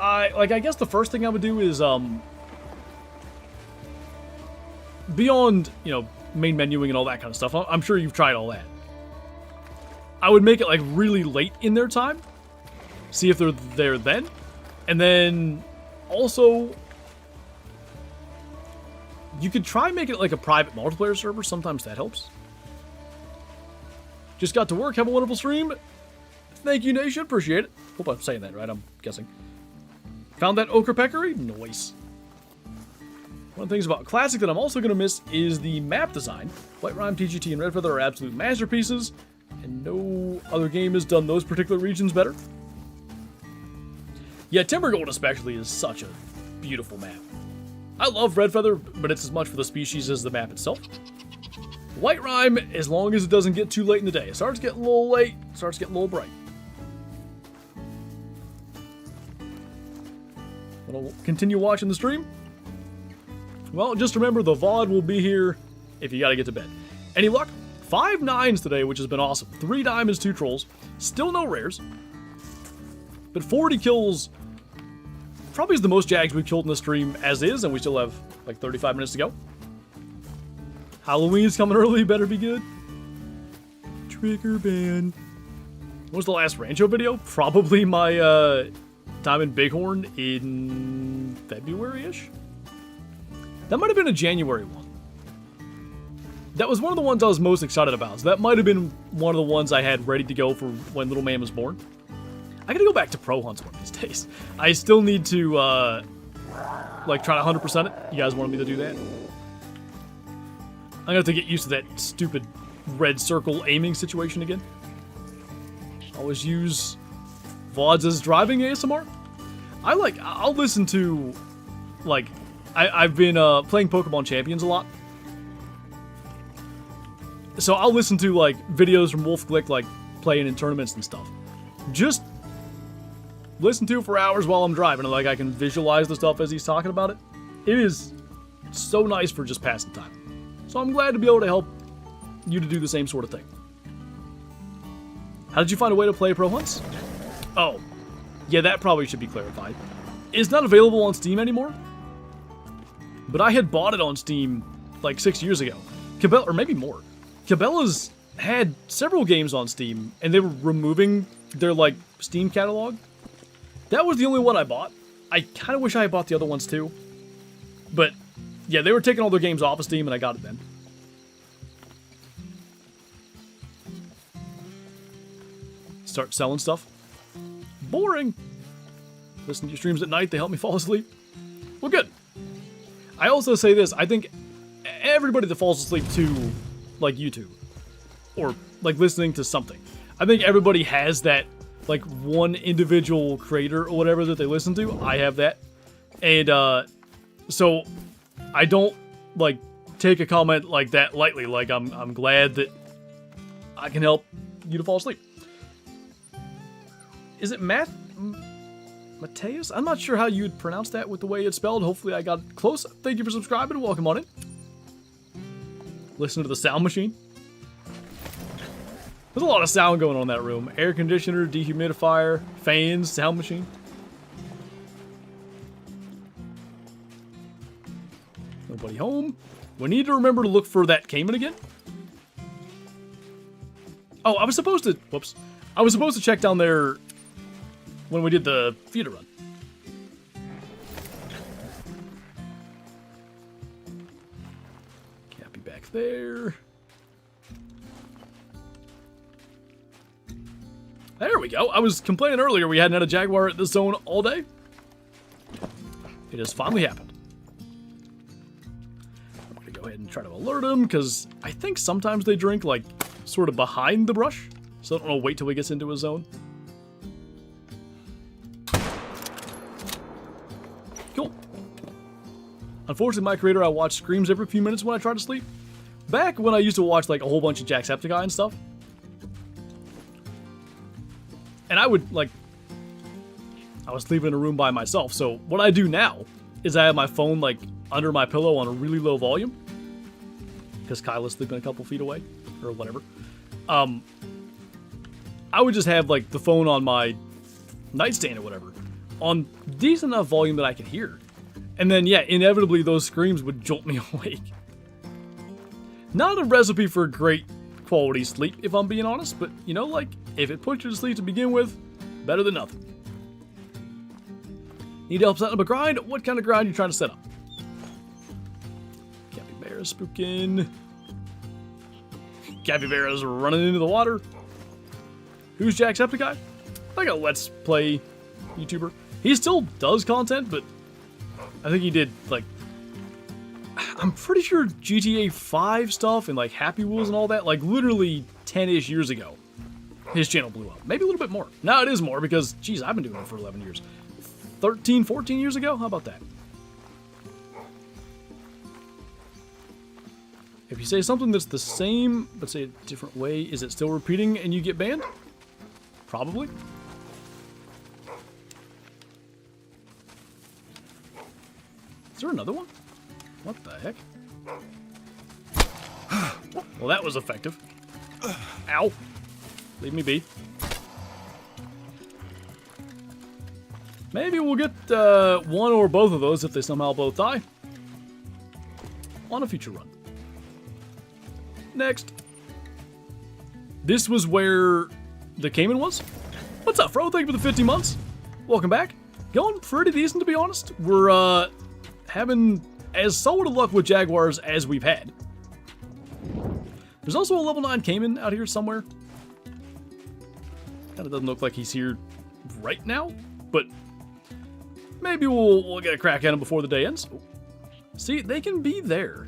I guess the first thing I would do is, beyond, you know, main menuing and all that kind of stuff, I'm sure you've tried all that. I would make it, like, really late in their time. See if they're there then. And then, also, you could try making it like a private multiplayer server. Sometimes that helps. Just got to work. Have a wonderful stream. Thank you, Nation. Appreciate it. Hope I'm saying that right, I'm guessing. Found that ochre peccary? Nice. One of the things about Classic that I'm also going to miss is the map design. White Rime, TGT, and Red Feather are absolute masterpieces, and no other game has done those particular regions better. Yeah, Timbergold especially is such a beautiful map. I love Red Feather, but it's as much for the species as the map itself. White Rime, as long as it doesn't get too late in the day. It starts getting a little late, starts getting a little bright. Want to continue watching the stream? Well, just remember the VOD will be here if you gotta get to bed. Any luck? 5 9s today, which has been awesome. 3 diamonds, 2 trolls. Still no rares. But 40 kills probably is the most Jags we've killed in the stream as is, and we still have like 35 minutes to go. Halloween's coming early, better be good. Trigger ban. What was the last Rancho video? Probably my Diamond Bighorn in February-ish? That might have been a January one. That was one of the ones I was most excited about. So that might have been one of the ones I had ready to go for when Little Man was born. I gotta go back to pro hunts one of these days. I still need to, like, try to 100% it. You guys wanted me to do that? I'm gonna have to get used to that stupid red circle aiming situation again. Always use VODs as driving ASMR. I'll listen to, like, I've been playing Pokemon Champions a lot. So I'll listen to, like, videos from Wolf Glick, like, playing in tournaments and stuff. Just listen to it for hours while I'm driving, and, like, I can visualize the stuff as he's talking about it. It is so nice for just passing time. So I'm glad to be able to help you to do the same sort of thing. How did you find a way to play Pro Hunts? Oh, yeah, that probably should be clarified. It's not available on Steam anymore, but I had bought it on Steam like 6 years ago. Cabela, or maybe more. Cabela's had several games on Steam, and they were removing their, like, Steam catalog. That was the only one I bought. I kind of wish I had bought the other ones too. But, yeah, they were taking all their games off of Steam, and I got it then. Start selling stuff. Boring. Listen to your streams at night, they help me fall asleep. Well, good. I also say this, I think everybody that falls asleep to, like, YouTube, or, like, listening to something, I think everybody has that, like, one individual creator or whatever that they listen to. I have that. And, so, I don't, like, take a comment like that lightly. Like, I'm glad that I can help you to fall asleep. Is it Mateus? I'm not sure how you'd pronounce that with the way it's spelled. Hopefully I got it close. Thank you for subscribing. Welcome on in. Listen to the sound machine. There's a lot of sound going on in that room. Air conditioner, dehumidifier, fans, sound machine. Nobody home. We need to remember to look for that Cayman again. Oh, I was supposed to... Whoops. I was supposed to check down there when we did the feeder run. back there. There we go. I was complaining earlier we hadn't had a Jaguar at this zone all day. It has finally happened. I'm going to go ahead and try to alert him, because I think sometimes they drink, like, sort of behind the brush. So I don't want to wait till he gets into his zone. Cool. Unfortunately, my creator, I watch screams every few minutes when I try to sleep. Back when I used to watch, like, a whole bunch of Jacksepticeye and stuff. And I would, like, I was sleeping in a room by myself. So what I do now is I have my phone, like, under my pillow on a really low volume. Because Kyla's sleeping a couple feet away. Or whatever. I would just have, like, the phone on my nightstand or whatever. On decent enough volume that I could hear. And then, yeah, inevitably those screams would jolt me awake. Not a recipe for great quality sleep, if I'm being honest. But, you know, like, if it puts you to sleep to begin with, better than nothing. Need help setting up a grind? What kind of grind are you trying to set up? Capybara's spooking. Capybara's running into the water. Who's Jacksepticeye? Like a Let's Play YouTuber. He still does content, but I think he did, like, I'm pretty sure GTA 5 stuff and, like, Happy Wheels and all that, like, literally 10-ish years ago, his channel blew up. Maybe a little bit more. No, it is more because, geez, I've been doing it for 11 years. 13, 14 years ago? How about that? If you say something that's the same, but say a different way, is it still repeating and you get banned? Probably. Is there another one? What the heck? Well, that was effective. Ow. Leave me be. Maybe we'll get one or both of those if they somehow both die. On a future run. Next. This was where the Cayman was. What's up, Fro? Thank you for the 50 months. Welcome back. Going pretty decent, to be honest. We're having as solid a luck with Jaguars as we've had. There's also a level 9 Cayman out here somewhere. Kind of doesn't look like he's here right now, but maybe we'll get a crack at him before the day ends. See, they can be there.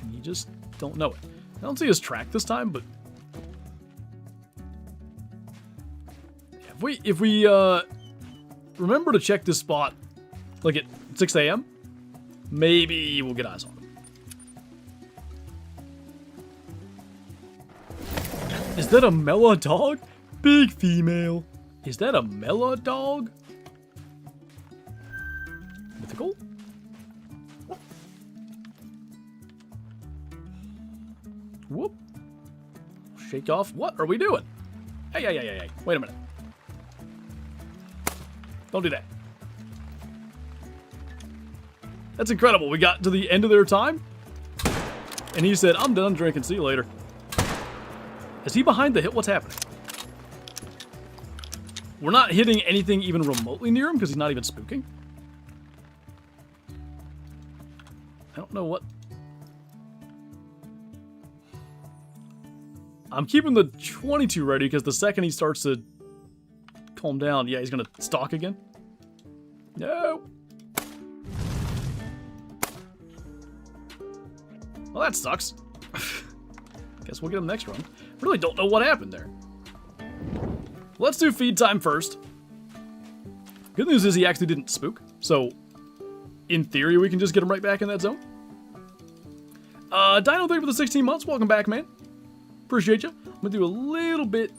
You just don't know it. I don't see his track this time, but if we remember to check this spot like at 6 a.m., maybe we'll get eyes on him. Is that a Mela dog? Big female. Is that a Mela dog? Mythical? Whoop. Shake off. What are we doing? Hey. Wait a minute. Don't do that. That's incredible. We got to the end of their time, and he said, I'm done drinking. See you later. Is he behind the hit? What's happening? We're not hitting anything even remotely near him because he's not even spooking. I don't know what. I'm keeping the 22 ready because the second he starts to calm down, yeah, he's going to stalk again. No. Well, that sucks. Guess we'll get him next run. Really don't know what happened there. Let's do feed time first. Good news is he actually didn't spook, so in theory we can just get him right back in that zone. Dino, thank you for the 16 months. Welcome back, man. Appreciate you. I'm gonna do a little bit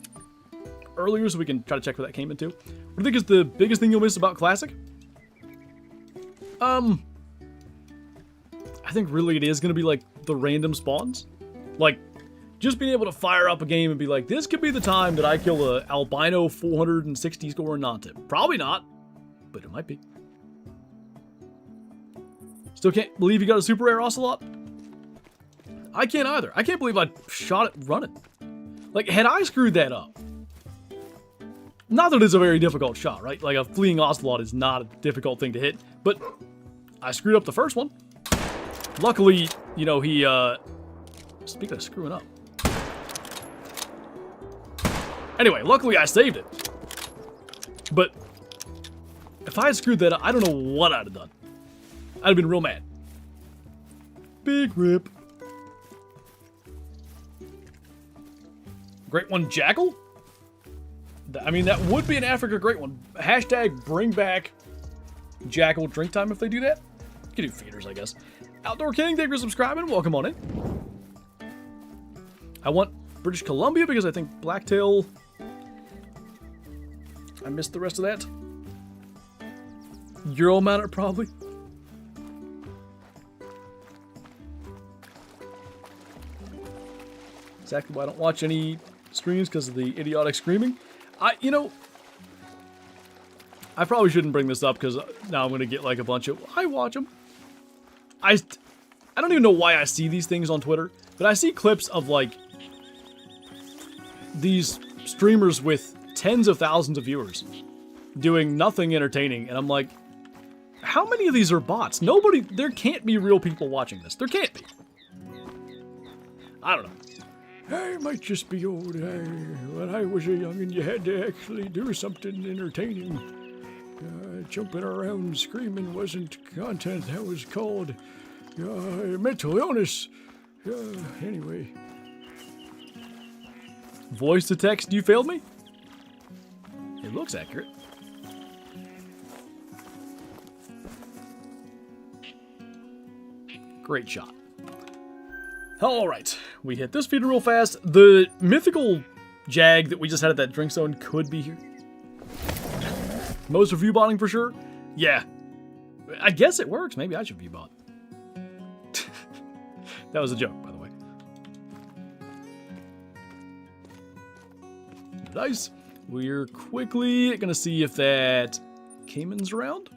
earlier so we can try to check for that came into. What do you think is the biggest thing you'll miss about Classic? I think really it is gonna be like the random spawns. Like, just being able to fire up a game and be like, this could be the time that I kill a albino 460 score non-tip. Probably not, but it might be. Still can't believe you got a super rare Ocelot? I can't either. I can't believe I shot it running. Like, had I screwed that up, not that it's a very difficult shot, right? Like, a fleeing Ocelot is not a difficult thing to hit, but I screwed up the first one. Luckily, you know, he, speaking of screwing up. Anyway, luckily I saved it. But if I had screwed that up, I don't know what I'd have done. I'd have been real mad. Big rip. Great one, Jackal? I mean, that would be an Africa great one. Hashtag bring back Jackal drink time if they do that. You can do feeders, I guess. Outdoor King, thank you for subscribing. Welcome on in. I want British Columbia because I think Blacktail... I missed the rest of that. Euromounted, probably. Exactly why I don't watch any streams, because of the idiotic screaming. You know, I probably shouldn't bring this up because now I'm going to get like a bunch of... I watch them. I don't even know why I see these things on Twitter, but I see clips of like these streamers with tens of thousands of viewers doing nothing entertaining, and I'm like, how many of these are bots? Nobody... There can't be real people watching this. There can't be. I don't know. I might just be old. When I was a youngin', you had to actually do something entertaining. Jumping around screaming wasn't content. That was called mental illness. Anyway. Voice to text, you failed me? It looks accurate. Great shot. Alright, we hit this feeder real fast. The mythical Jag that we just had at that drink zone could be here. Most review botting for sure? Yeah. I guess it works. Maybe I should view bot. That was a joke, by the way. Nice. We're quickly gonna see if that Cayman's around.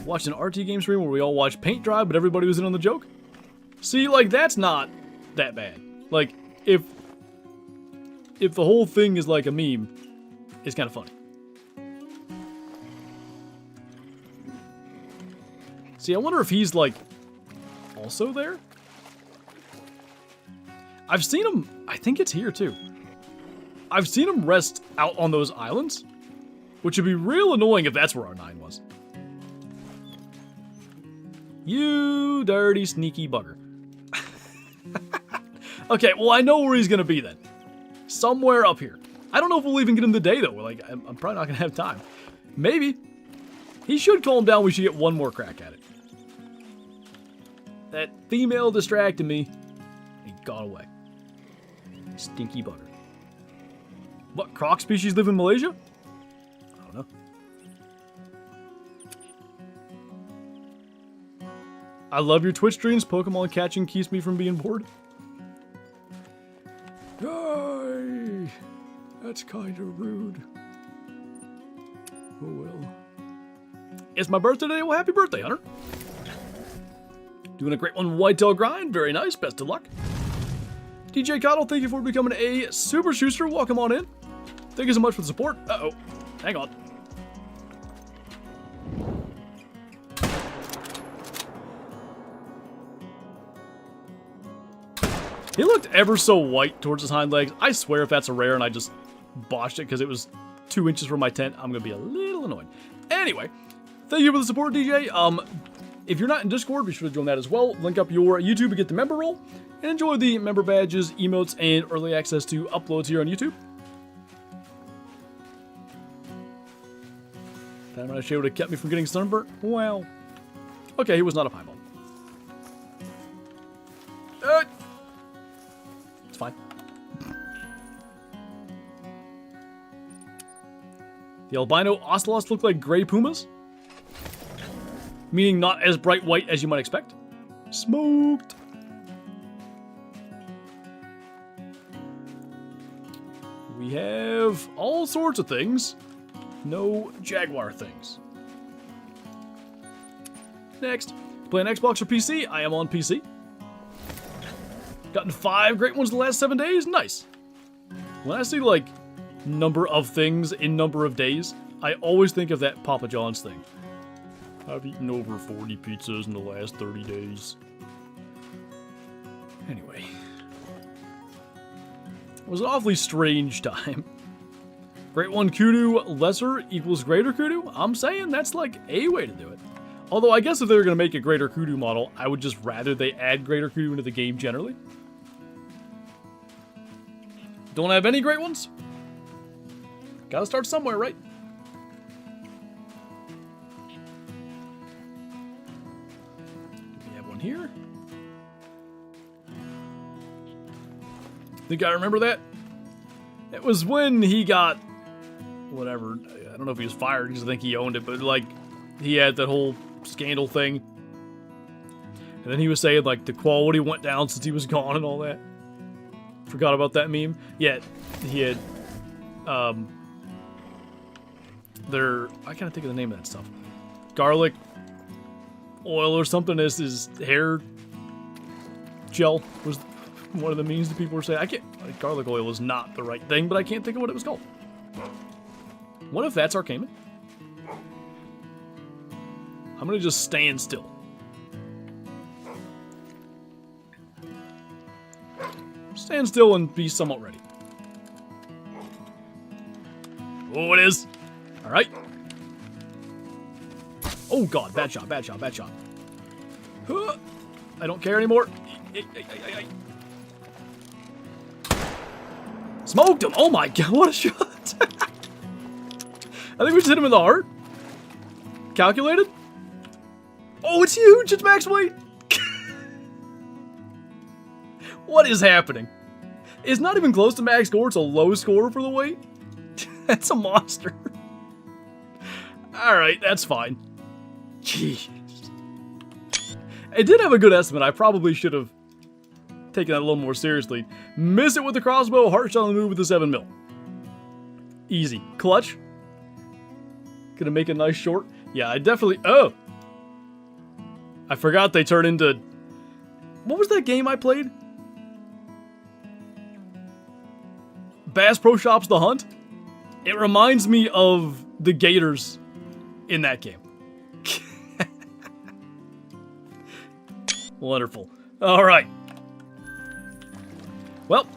Watched an RT game stream where we all watched paint dry, but everybody was in on the joke. See, like, that's not that bad. Like, if the whole thing is like a meme, it's kind of funny. See, I wonder if he's, like, also there? I've seen him... I think it's here, too. I've seen him rest out on those islands, which would be real annoying if that's where our 9 was. You dirty, sneaky bugger. Okay, well, I know where he's gonna be then. Somewhere up here. I don't know if we'll even get him today, though. Like, I'm probably not gonna have time. Maybe. He should calm down. We should get one more crack at it. That female distracted me. He got away. Stinky bugger. What croc species live in Malaysia? I don't know. I love your Twitch streams. Pokemon catching keeps me from being bored. Aye, that's kind of rude. Oh well. It's my birthday today. Well, happy birthday, Hunter. Doing a great one, Whitetail Grind. Very nice. Best of luck. DJ Cottle, thank you for becoming a Super Schuster. Welcome on in. Thank you so much for the support. Uh-oh. Hang on. He looked ever so white towards his hind legs. I swear if that's a rare and I just botched it because it was 2 inches from my tent, I'm going to be a little annoyed. Anyway, thank you for the support, DJ. If you're not in Discord, be sure to join that as well. Link up your YouTube and get the member role. And enjoy the member badges, emotes, and early access to uploads here on YouTube. That MSJ would have kept me from getting sunburnt? Well. Okay, he was not a piebald. It's fine. The albino ocelots look like gray pumas. Meaning not as bright white as you might expect. Smoked. We have all sorts of things. No Jaguar things. Next. Playing Xbox or PC? I am on PC. Gotten 5 great ones the last 7 days? Nice. When I see, like, number of things in number of days, I always think of that Papa John's thing. I've eaten over 40 pizzas in the last 30 days. Anyway. It was an awfully strange time. Great one kudu lesser equals greater kudu? I'm saying that's like a way to do it. Although I guess if they were going to make a greater kudu model, I would just rather they add greater kudu into the game generally. Don't have any great ones? Gotta start somewhere, right? We have one here. Think I remember that? It was when he got whatever. I don't know if he was fired because I think he owned it, but like he had that whole scandal thing. And then he was saying like the quality went down since he was gone and all that. Forgot about that meme. Yeah, he had I can't think of the name of that stuff. Garlic oil or something as his hair gel was one of the memes that people were saying. Garlic oil is not the right thing, but I can't think of what it was called. What if that's Arcaiman? I'm gonna just stand still. Stand still and be somewhat ready. Oh, it is. All right. Oh god, bad shot, bad shot, bad shot. I don't care anymore. Smoked him! Oh my god, what a shot! I think we just hit him in the heart. Calculated? Oh, it's huge! It's max weight! What is happening? It's not even close to max score, it's a low score for the weight. That's a monster. Alright, that's fine. Jeez. It did have a good estimate. I probably should have taken that a little more seriously. Miss it with the crossbow, heart shot on the move with the 7mm. Easy. Clutch. Gonna make a nice short. Yeah, I definitely... Oh! I forgot they turn into... What was that game I played? Bass Pro Shops The Hunt? It reminds me of the gators in that game. Wonderful. Alright. Well,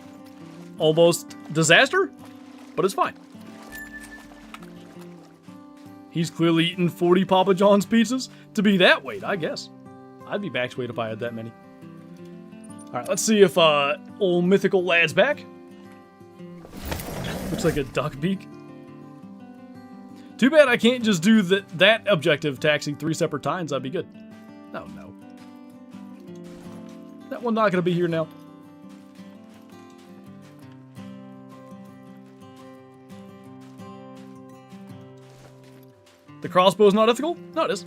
almost disaster, but it's fine. He's clearly eaten 40 Papa John's pizzas to be that weight, I guess. I'd be max weight if I had that many. Alright, let's see if old mythical lad's back. Looks like a duck beak. Too bad I can't just do that objective taxing 3 separate times. That'd be good. No. That one's not going to be here now. The crossbow is not ethical? No, it is.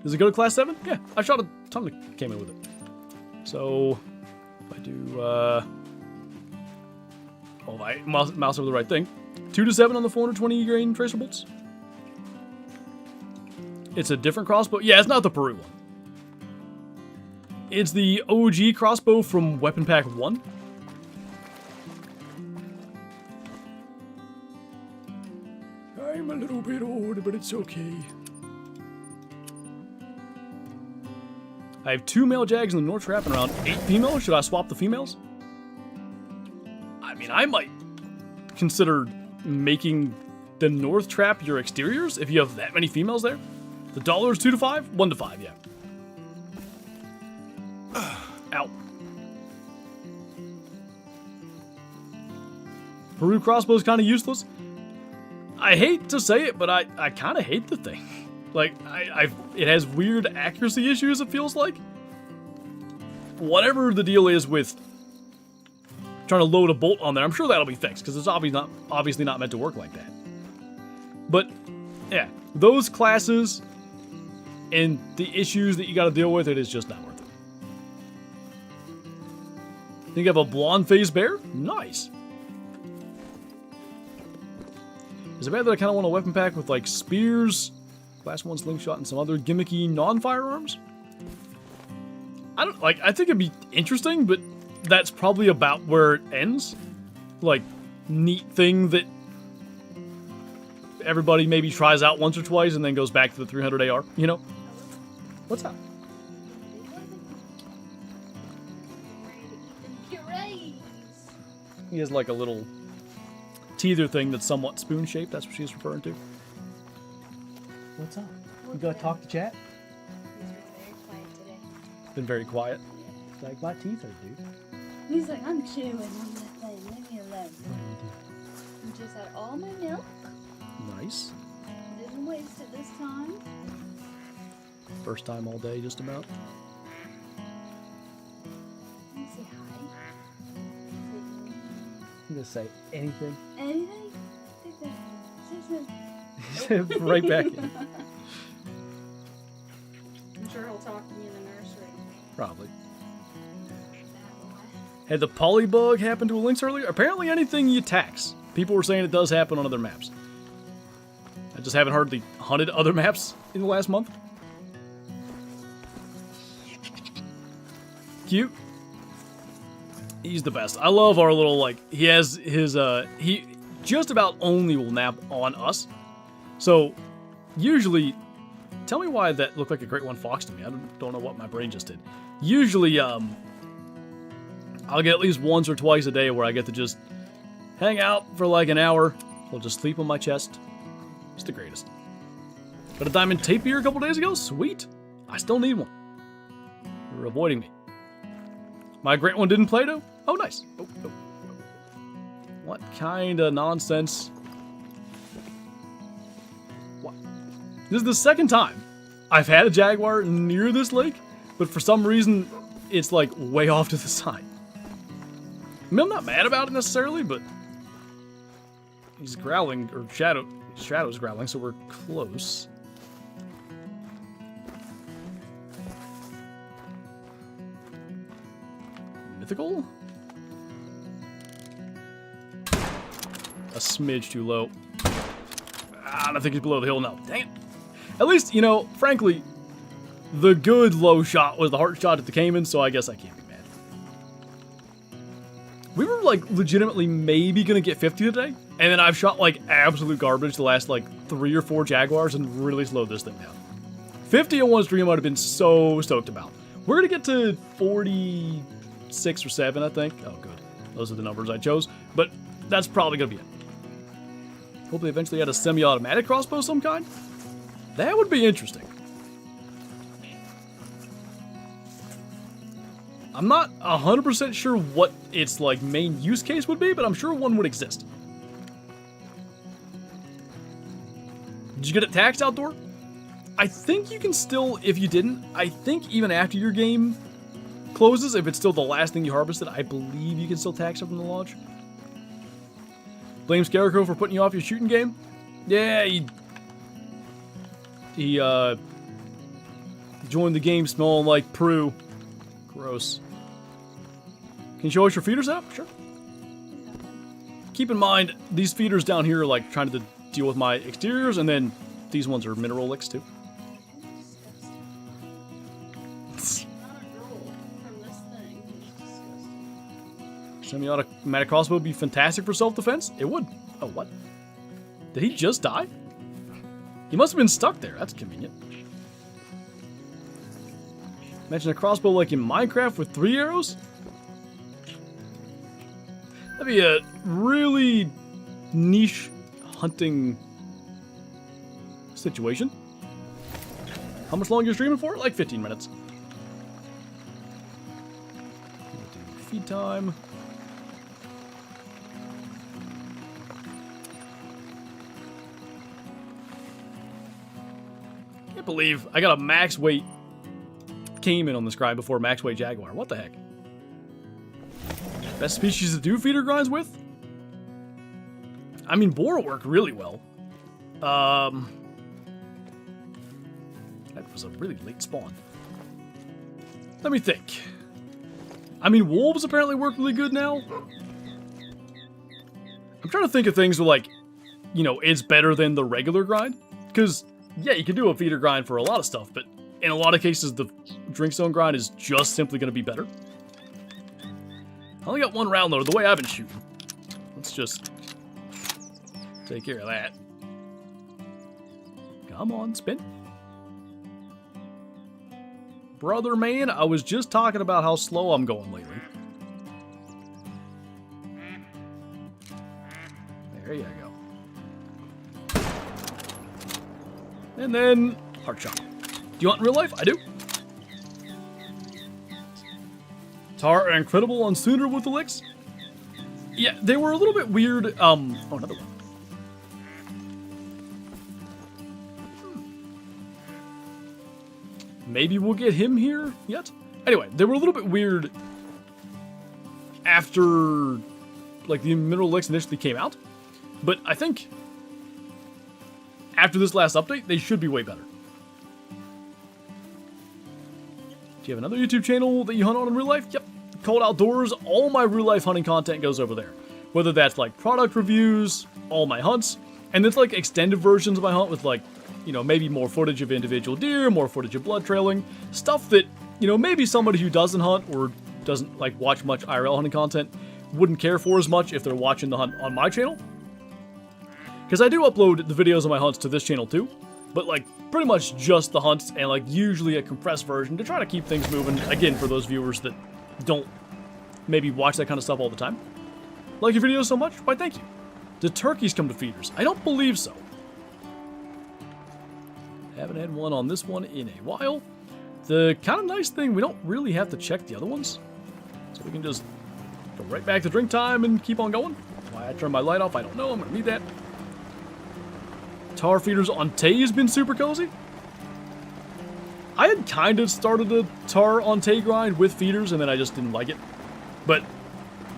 Does it go to class 7? Yeah, I shot a ton that came in with it. So, if I do, I mouse over the right thing. 2 to 7 on the 420 grain tracer bolts. It's a different crossbow. Yeah, it's not the Peru one. It's the OG crossbow from Weapon Pack 1. I'm a little bit old, but it's okay. I have 2 male Jags in the North Trap and around 8 females. Should I swap the females? I mean, I might consider making the North Trap your exteriors if you have that many females there. The dollar is 2 to 5? 1 to 5, yeah. Ow. Peru crossbow is kind of useless. I hate to say it, but I kind of hate the thing. Like, it has weird accuracy issues, it feels like. Whatever the deal is with trying to load a bolt on there, I'm sure that'll be fixed, because it's obviously not meant to work like that. But, yeah, those classes and the issues that you gotta deal with, it is just not worth it. Think you have a blonde-faced bear? Nice. Is it bad that I kind of want a weapon pack with, like, spears, class 1 slingshot, and some other gimmicky non-firearms? I think it'd be interesting, but that's probably about where it ends. Like, neat thing that everybody maybe tries out once or twice and then goes back to the 300 AR, you know? What's up? He has like a little teether thing that's somewhat spoon-shaped. That's what she's referring to. What's up? You gotta talk to chat? He's been very quiet today. Been very quiet. Like, my teeth are, dude. He's like, I'm chewing on that thing. Leave me alone. I just had all my milk. Nice. Didn't waste it this time. First time all day, just about. Let me say hi. You gonna say anything? Anything? Take that. Right back in. I'm sure he'll talk to me in the nursery. Probably. Had the polybug happen to a Lynx earlier? Apparently anything you tax. People were saying it does happen on other maps. I just haven't hardly hunted other maps in the last month. Cute. He's the best. I love our little, like, he has his, he just about only will nap on us. So, usually, tell me why that looked like a great one fox to me. I don't know what my brain just did. Usually, I'll get at least once or twice a day where I get to just hang out for like an hour. He'll just sleep on my chest. It's the greatest. Got a diamond tapir a couple days ago? Sweet. I still need one. You're avoiding me. My great one didn't play though? Oh, nice. Oh. What kind of nonsense? What? This is the second time I've had a Jaguar near this lake, but for some reason, it's like way off to the side. I mean, I'm not mad about it necessarily, but he's growling, or Shadow's growling, so we're close. Mythical? A smidge too low. I don't think he's below the hill now. Dang it. At least, you know, frankly, the good low shot was the heart shot at the Cayman, so I guess I can't be mad. We were, like, legitimately maybe gonna get 50 today, and then I've shot, like, absolute garbage the last, like, 3 or 4 Jaguars and really slowed this thing down. 50 on one stream I would have been so stoked about. We're gonna get to 46 or 7, I think. Oh, good. Those are the numbers I chose, but that's probably gonna be it. Hope they eventually add a semi-automatic crossbow of some kind. That would be interesting. I'm not 100% sure what its like main use case would be, but I'm sure one would exist. Did you get it taxed outdoor? I think you can still, if you didn't, I think even after your game closes, if it's still the last thing you harvested, I believe you can still tax it from the launch. Blame Scarecrow for putting you off your shooting game? Yeah, he joined the game smelling like Prue. Gross. Can you show us your feeder setup? Sure. Keep in mind, these feeders down here are like trying to deal with my exteriors, and then these ones are mineral licks too. Semi-automatic crossbow would be fantastic for self-defense? It would. Oh, what? Did he just die? He must have been stuck there. That's convenient. Imagine a crossbow like in Minecraft with 3 arrows? That'd be a really niche hunting situation. How much longer are you streaming for? Like 15 minutes. We'll do feed time. Can't believe I got a max weight Cayman on the scribe before max weight Jaguar. What the heck? Best species to do feeder grinds with? I mean, boar will work really well. That was a really late spawn. Let me think. I mean, wolves apparently work really good now. I'm trying to think of things where, like, you know, it's better than the regular grind. Because, yeah, you can do a feeder grind for a lot of stuff, but in a lot of cases, the drink zone grind is just simply going to be better. I only got 1 round, though, the way I've been shooting. Let's just take care of that. Come on, spin. Brother man, I was just talking about how slow I'm going lately. There you go. And then, heart shot. Do you want in real life? I do. Tar are incredible on Sooner with the licks. Yeah, they were a little bit weird. Oh, another one. Maybe we'll get him here yet? Anyway, they were a little bit weird after, like, the mineral licks initially came out. But I think after this last update, they should be way better. Do you have another YouTube channel that you hunt on in real life? Yep. Cold Outdoors. All my real life hunting content goes over there. Whether that's like product reviews, all my hunts, and it's like extended versions of my hunt with like, you know, maybe more footage of individual deer, more footage of blood trailing, stuff that, you know, maybe somebody who doesn't hunt or doesn't like watch much IRL hunting content wouldn't care for as much if they're watching the hunt on my channel. Because I do upload the videos of my hunts to this channel too, but like pretty much just the hunts and like usually a compressed version to try to keep things moving, again, for those viewers that don't maybe watch that kind of stuff all the time. Like your videos so much? Why, thank you. Do turkeys come to feeders? I don't believe so. Haven't had one on this one in a while. The kind of nice thing, we don't really have to check the other ones. So we can just go right back to drink time and keep on going. Why I turned my light off, I don't know. I'm going to need that. Tar feeders on Tay has been super cozy. I had kind of started a tar on Tay grind with feeders, and then I just didn't like it. But,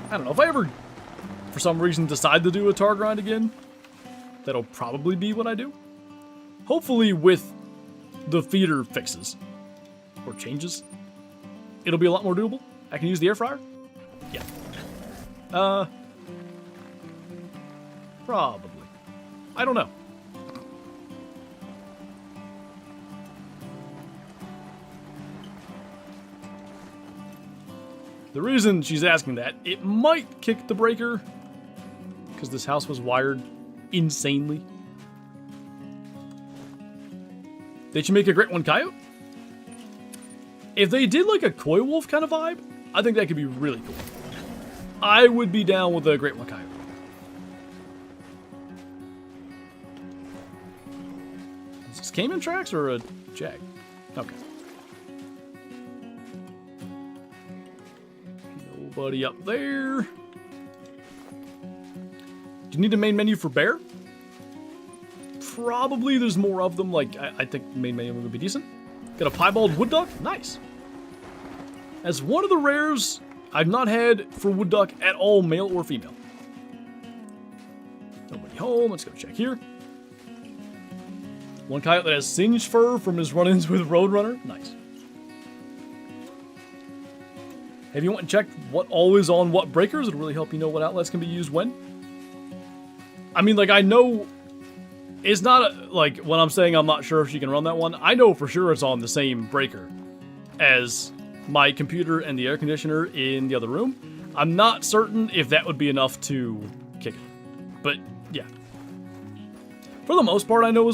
I don't know. If I ever, for some reason, decide to do a tar grind again, that'll probably be what I do. Hopefully with the feeder fixes, or changes, it'll be a lot more doable. I can use the air fryer? Yeah. Probably. I don't know. The reason she's asking that, it might kick the breaker, because this house was wired insanely. They should make a great one coyote. If they did like a coy wolf kind of vibe, I think that could be really cool. I would be down with a great one coyote. Is this Cayman tracks or a Jag? Okay. Nobody up there. Do you need a main menu for bear? Probably there's more of them. Like, I think the main menu would be decent. Got a piebald wood duck? Nice. As one of the rares I've not had for wood duck at all, male or female. Nobody home. Let's go check here. One coyote that has singed fur from his run-ins with Roadrunner. Nice. Have you went and checked what all is on what breakers? It'll really help you know what outlets can be used when. I mean, like, I know it's not like when I'm saying I'm not sure if she can run that one. I know for sure it's on the same breaker as my computer and the air conditioner in the other room. I'm not certain if that would be enough to kick it. But, yeah. For the most part, I know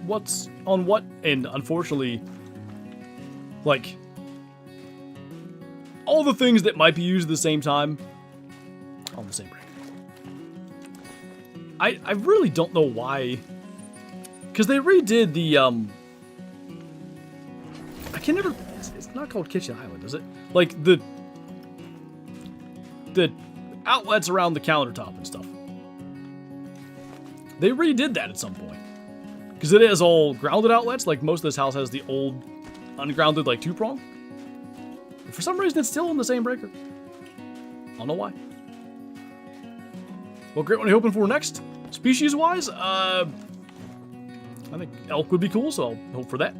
what's on what, and unfortunately, like, all the things that might be used at the same time on the same breaker. I really don't know why, because they redid the, I can never, it's not called Kitchen Island, is it? Like, the outlets around the countertop and stuff. They redid that at some point. Because it is all grounded outlets, like most of this house has the old ungrounded, like, two-prong. But for some reason, it's still on the same breaker. I don't know why. What great one are you hoping for next? Species-wise, I think elk would be cool, so I'll hope for that.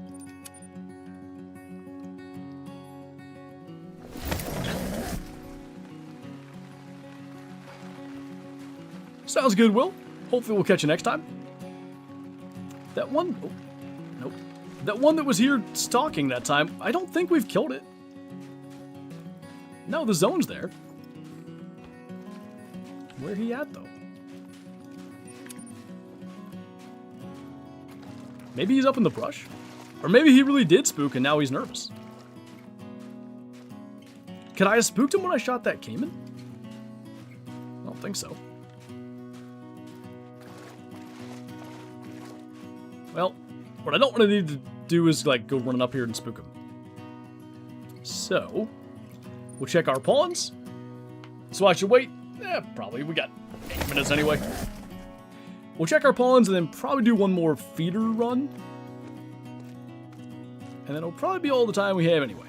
Sounds good, Will. Hopefully we'll catch you next time. That one... Oh, nope. That one that was here stalking that time, I don't think we've killed it. No, the zone's there. Where he at, though? Maybe he's up in the brush? Or maybe he really did spook and now he's nervous. Could I have spooked him when I shot that Cayman? I don't think so. Well, what I don't want to need to do is like go running up here and spook him. So, we'll check our pawns. So I should wait. Probably. We got 8 minutes anyway. We'll check our pawns and then probably do one more feeder run. And then it'll probably be all the time we have anyway.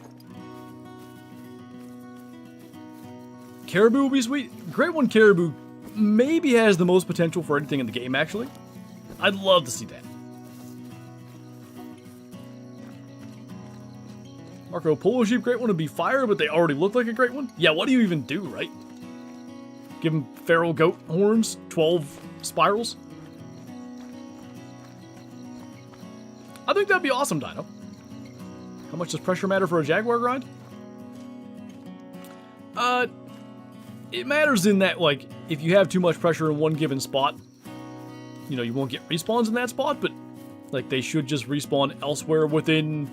Caribou will be sweet. Great One Caribou maybe has the most potential for anything in the game, actually. I'd love to see that. Marco, Polo Sheep Great One would be fire, but they already look like a Great One? Yeah, what do you even do, right? Give them feral goat horns, 12 spirals? I think that'd be awesome, Dino. How much does pressure matter for a Jaguar grind? It matters in that, like, if you have too much pressure in one given spot, you know, you won't get respawns in that spot, but, like, they should just respawn elsewhere within,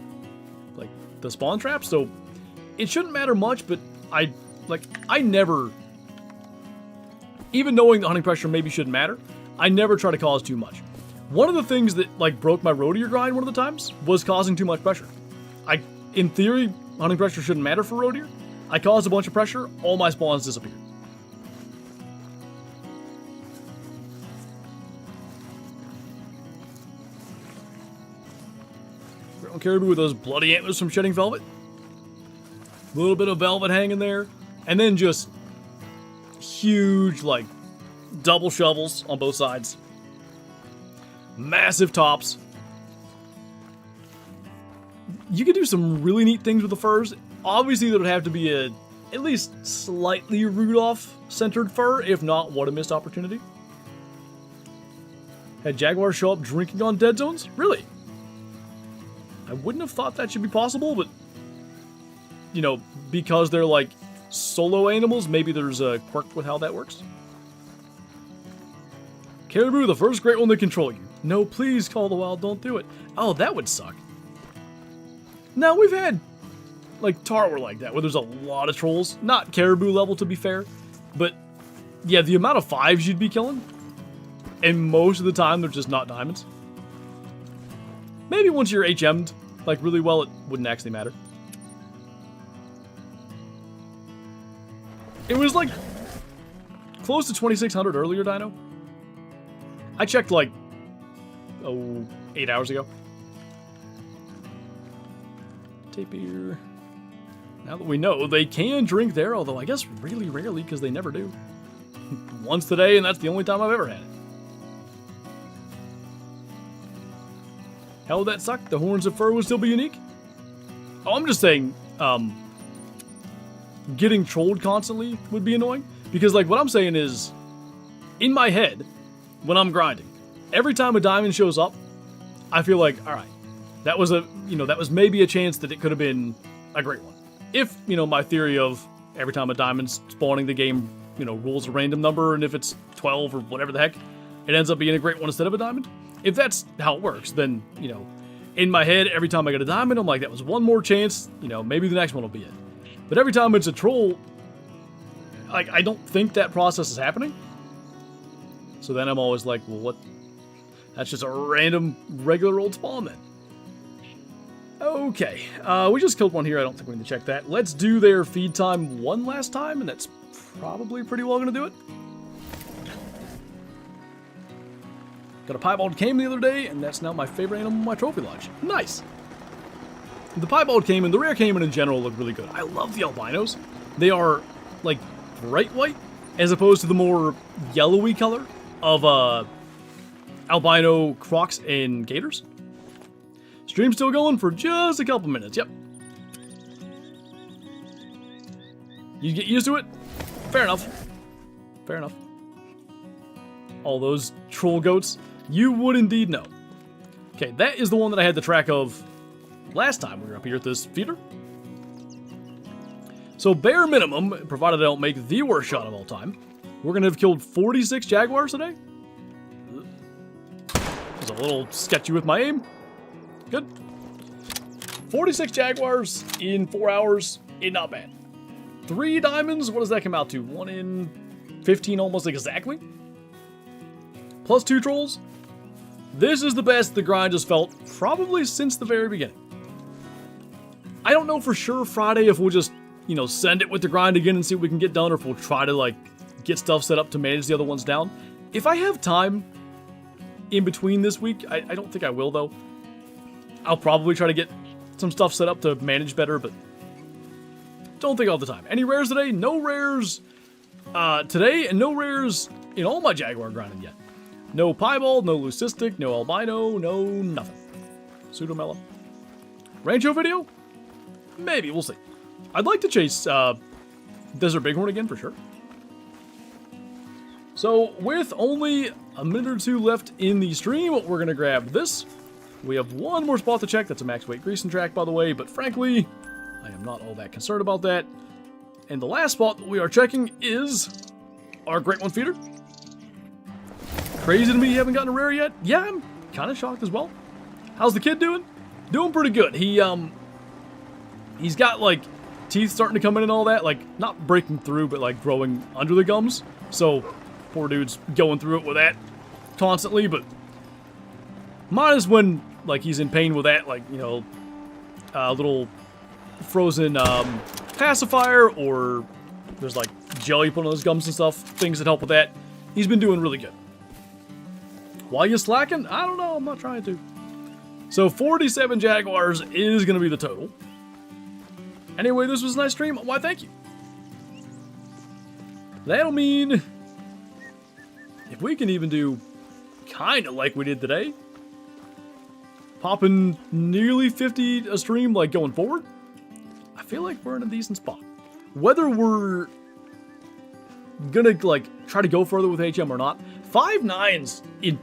like, the spawn trap, so it shouldn't matter much, but I never, even knowing the hunting pressure maybe shouldn't matter, I never try to cause too much. One of the things that, like, broke my road deer grind one of the times was causing too much pressure. In theory, hunting pressure shouldn't matter for road deer. I caused a bunch of pressure, all my spawns disappeared. Brown caribou with those bloody antlers from shedding velvet. A little bit of velvet hanging there. And then just huge, like, double shovels on both sides. Massive tops. You could do some really neat things with the furs. Obviously, there would have to be a at least slightly Rudolph-centered fur. If not, what a missed opportunity. Had Jaguars show up drinking on dead zones? Really? I wouldn't have thought that should be possible, but, you know, because they're like solo animals, maybe there's a quirk with how that works. Caribou, the first great one to control you. No, please, Call the Wild, don't do it. Oh, that would suck. Now, we've had, like, Tarwar like that, where there's a lot of trolls. Not Caribou level, to be fair. But, yeah, the amount of 5s you'd be killing, and most of the time, they're just not diamonds. Maybe once you're HM'd, like, really well, it wouldn't actually matter. It was, like, close to 2,600 earlier, Dino. I checked, like, 8 hours ago. Tapir. Now that we know, they can drink there, although I guess really rarely, because they never do. Once today, and that's the only time I've ever had it. How would that suck? The horns of fur would still be unique? Oh, I'm just saying, getting trolled constantly would be annoying. Because, like, what I'm saying is, in my head, when I'm grinding, every time a diamond shows up, I feel like, alright, that was that was maybe a chance that it could have been a great one. If, my theory of every time a diamond's spawning, the game, rolls a random number, and if it's 12 or whatever the heck, it ends up being a great one instead of a diamond. If that's how it works, then, in my head, every time I get a diamond, I'm like, that was one more chance, maybe the next one will be it. But every time it's a troll, like, I don't think that process is happening. So then I'm always like, well, what? That's just a random, regular old spawn then. Okay, we just killed one here. I don't think we need to check that. Let's do their feed time one last time, and that's probably pretty well going to do it. Got a piebald Cayman the other day, and that's now my favorite animal in my trophy lodge. Nice. The piebald Cayman, the rare Cayman in general, look really good. I love the albinos. They are, like, bright white, as opposed to the more yellowy color of albino crocs and gators. Stream's still going for just a couple minutes, yep. You get used to it? Fair enough. Fair enough. All those troll goats, you would indeed know. Okay, that is the one that I had the track of last time we were up here at this feeder. So bare minimum, provided I don't make the worst shot of all time, we're going to have killed 46 Jaguars today. I was a little sketchy with my aim. Good. 46 Jaguars in 4 hours. Not bad. 3 diamonds. What does that come out to? 1 in 15 almost exactly. Plus 2 trolls. This is the best the grind has felt probably since the very beginning. I don't know for sure Friday if we'll just, you know, send it with the grind again and see what we can get done, or if we'll try to, like, get stuff set up to manage the other ones down. If I have time in between this week, I don't think I will, though. I'll probably try to get some stuff set up to manage better, but don't think all the time. Any rares today? No rares today, and no rares in all my Jaguar grinding yet. No Piebald, no Leucistic, no Albino, no nothing. Pseudomelo. Rancho video? Maybe, we'll see. I'd like to chase Desert Bighorn again for sure. So, with only a minute or 2 left in the stream, we're going to grab this. We have one more spot to check. That's a max weight greasing track, by the way, but frankly, I am not all that concerned about that. And the last spot that we are checking is our Great One feeder. Crazy to me you haven't gotten a rare yet. Yeah, I'm kind of shocked as well. How's the kid doing? Doing pretty good. He's got, like, teeth starting to come in and all that. Like, not breaking through, but, like, growing under the gums. So, poor dude's going through it with that constantly, but minus when, like, he's in pain with that, like, you know, a little frozen pacifier, or there's, like, jelly put on his gums and stuff, things that help with that. He's been doing really good. Why you slacking? I don't know. I'm not trying to. So 47 Jaguars is going to be the total. Anyway, this was a nice stream. Why, thank you. That'll mean if we can even do kind of like we did today, popping nearly 50 a stream, like, going forward, I feel like we're in a decent spot. Whether we're gonna, like, try to go further with HM or not, 5 9s in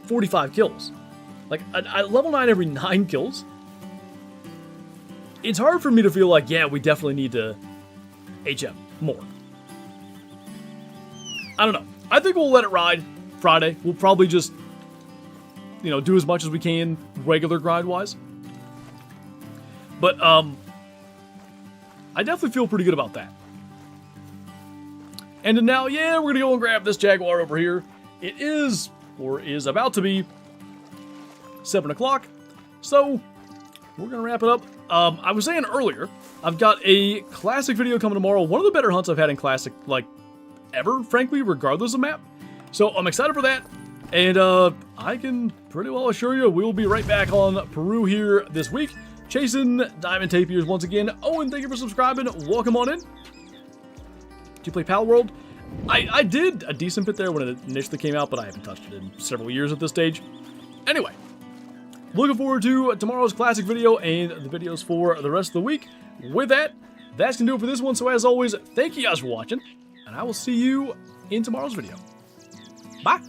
45 kills. Like, a level 9 every 9 kills. It's hard for me to feel like, yeah, we definitely need to HM more. I don't know. I think we'll let it ride Friday. We'll probably just, you know, do as much as we can regular grind-wise. But, I definitely feel pretty good about that. And then now, yeah, we're going to go and grab this Jaguar over here. It is, or is about to be, 7 o'clock. So, we're going to wrap it up. I was saying earlier, I've got a Classic video coming tomorrow. One of the better hunts I've had in Classic, like, ever, frankly, regardless of map. So, I'm excited for that. And, I can pretty well assure you we'll be right back on Peru here this week, chasing Diamond Tapirs once again. Owen, thank you for subscribing. Welcome on in. Did you play Pal World? I did a decent bit there when it initially came out, but I haven't touched it in several years at this stage. Anyway, looking forward to tomorrow's Classic video and the videos for the rest of the week. With that, that's going to do it for this one. So as always, thank you guys for watching, and I will see you in tomorrow's video. Bye!